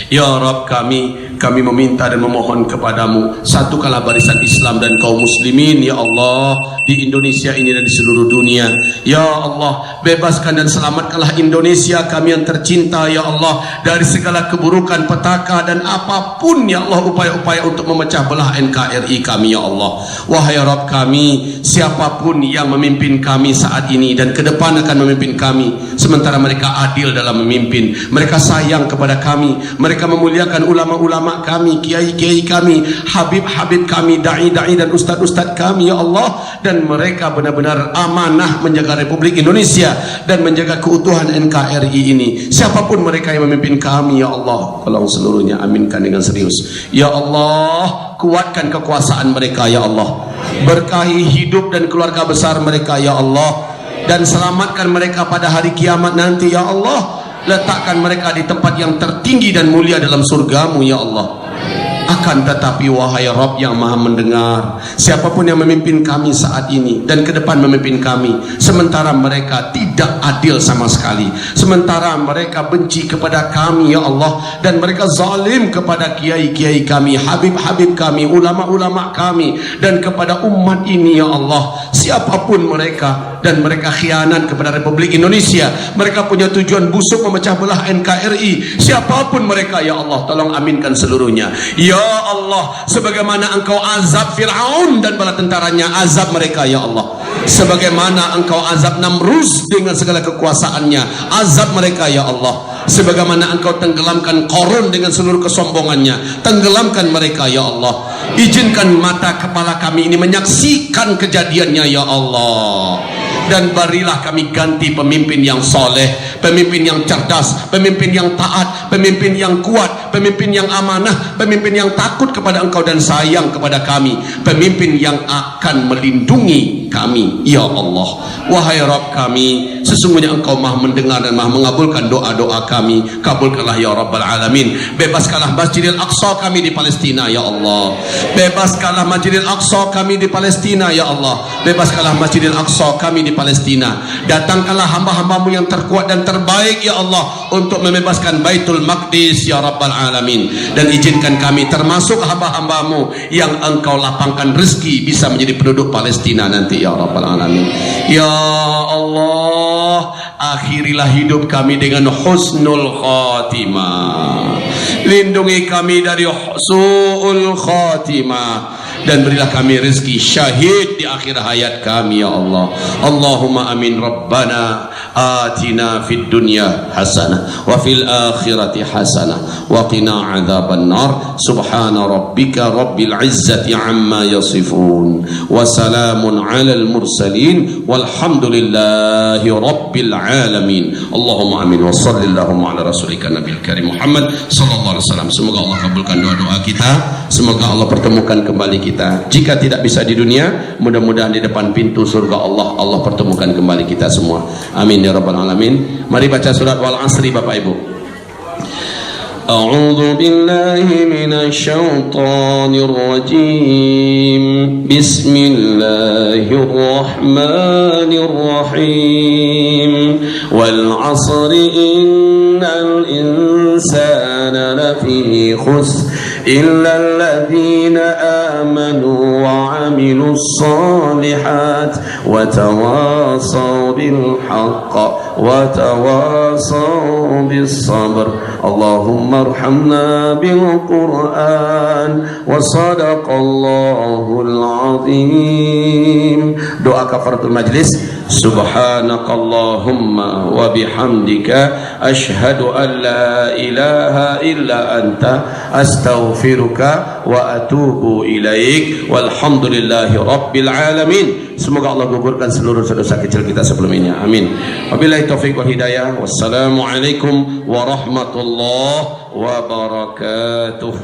Ya Rabb kami meminta dan memohon kepadamu, satukanlah barisan Islam dan kaum muslimin ya Allah di Indonesia ini dan di seluruh dunia. Ya Allah, bebaskan dan selamatkanlah Indonesia kami yang tercinta ya Allah dari segala keburukan, petaka, dan apapun ya Allah upaya-upaya untuk memecah belah NKRI kami ya Allah. Wahai Rabb kami, siapapun yang memimpin kami saat ini dan ke depan akan memimpin kami, sementara mereka adil dalam memimpin. Mereka sayang kepada kami, mereka memuliakan ulama-ulama kami, kiai-kiai kami, habib-habib kami, da'i-da'i dan ustaz-ustaz kami ya Allah. Dan mereka benar-benar amanah menjaga Republik Indonesia dan menjaga keutuhan NKRI ini. Siapapun mereka yang memimpin kami ya Allah, tolong seluruhnya aminkan dengan serius ya Allah. Kuatkan kekuasaan mereka ya Allah, berkahi hidup dan keluarga besar mereka ya Allah, dan selamatkan mereka pada hari kiamat nanti ya Allah. Letakkan mereka di tempat yang tertinggi dan mulia dalam surgamu ya Allah. Akan tetapi wahai Rabb yang maha mendengar, siapapun yang memimpin kami saat ini dan ke depan memimpin kami, sementara mereka tidak adil sama sekali, sementara mereka benci kepada kami ya Allah, dan mereka zalim kepada kiai-kiai kami, habib-habib kami, ulama-ulama kami, dan kepada umat ini ya Allah, siapapun mereka, dan mereka khianat kepada Republik Indonesia, mereka punya tujuan busuk memecah belah NKRI, siapapun mereka ya Allah, tolong aminkan seluruhnya ya Allah. Sebagaimana engkau azab Fir'aun dan bala tentaranya, azab mereka ya Allah. Sebagaimana engkau azab Namrus dengan segala kekuasaannya, azab mereka ya Allah. Sebagaimana engkau tenggelamkan Qarun dengan seluruh kesombongannya, tenggelamkan mereka ya Allah. Izinkan mata kepala kami ini menyaksikan kejadiannya ya Allah. Dan berilah kami ganti pemimpin yang soleh, pemimpin yang cerdas, pemimpin yang taat, pemimpin yang kuat, pemimpin yang amanah, pemimpin yang takut kepada engkau dan sayang kepada kami, pemimpin yang akan melindungi kami ya Allah. Wahai Rabb kami, sesungguhnya engkau maha mendengar dan maha mengabulkan doa-doa kami. Kabulkanlah ya Rabbal Alamin. Bebaskanlah Masjidil Aqsa kami di Palestina ya Allah. Bebaskanlah Masjidil Aqsa kami di Palestina ya Allah. Bebaskanlah Masjidil Aqsa kami di Palestina. Datangkanlah hamba-hambamu yang terkuat dan terbaik ya Allah untuk membebaskan Baitul Maqdis ya Rabbal Alamin. Dan izinkan kami termasuk hamba-hambamu yang engkau lapangkan rezeki bisa menjadi penduduk Palestina nanti ya Rabbal Alamin. Ya Allah, akhirilah hidup kami dengan husnul khatimah, lindungi kami dari su'ul khatimah, dan berilah kami rezeki syahid di akhir hayat kami ya Allah. Allahumma amin. Rabbana atina fid dunya hasanah wa fil akhirati hasanah wa qina adzaban nar. Subhana rabbika rabbil izzati amma yasifun wa salamun alal mursalin walhamdulillahi rabbil alamin. Allahumma amin wa sallallahu ala rasulika nabil karim Muhammad sallallahu alaihi wasallam. Semoga Allah kabulkan doa-doa kita, semoga Allah pertemukan kembali kita. Jika tidak bisa di dunia, mudah-mudahan di depan pintu surga Allah, Allah pertemukan kembali kita semua. Amin ya rabbal alamin. Mari baca surat Wal Asri Bapak Ibu. A'udzu billahi minasy syaithanir rajim. Bismillahirrahmanirrahim. Wal 'asri innal insana lafi khusr illa alladhina amanu wa 'amilus solihat wa tawasaw bil haqq wa tawasaw bis sabr. Allahumma arhamna bil Qur'an wa sadaqallahul azim. Doa kafaratul majlis. Subhanakallahumma wa bihamdika asyhadu an la ilaha illa anta astaghfiruka wa atubu ilaik. Walhamdulillahi rabbil alamin. Semoga Allah gugurkan seluruh dosa kecil kita sebelum ini. Amin. Wabillahi taufiq wal hidayah. Wassalamualaikum warahmatullahi wabarakatuh.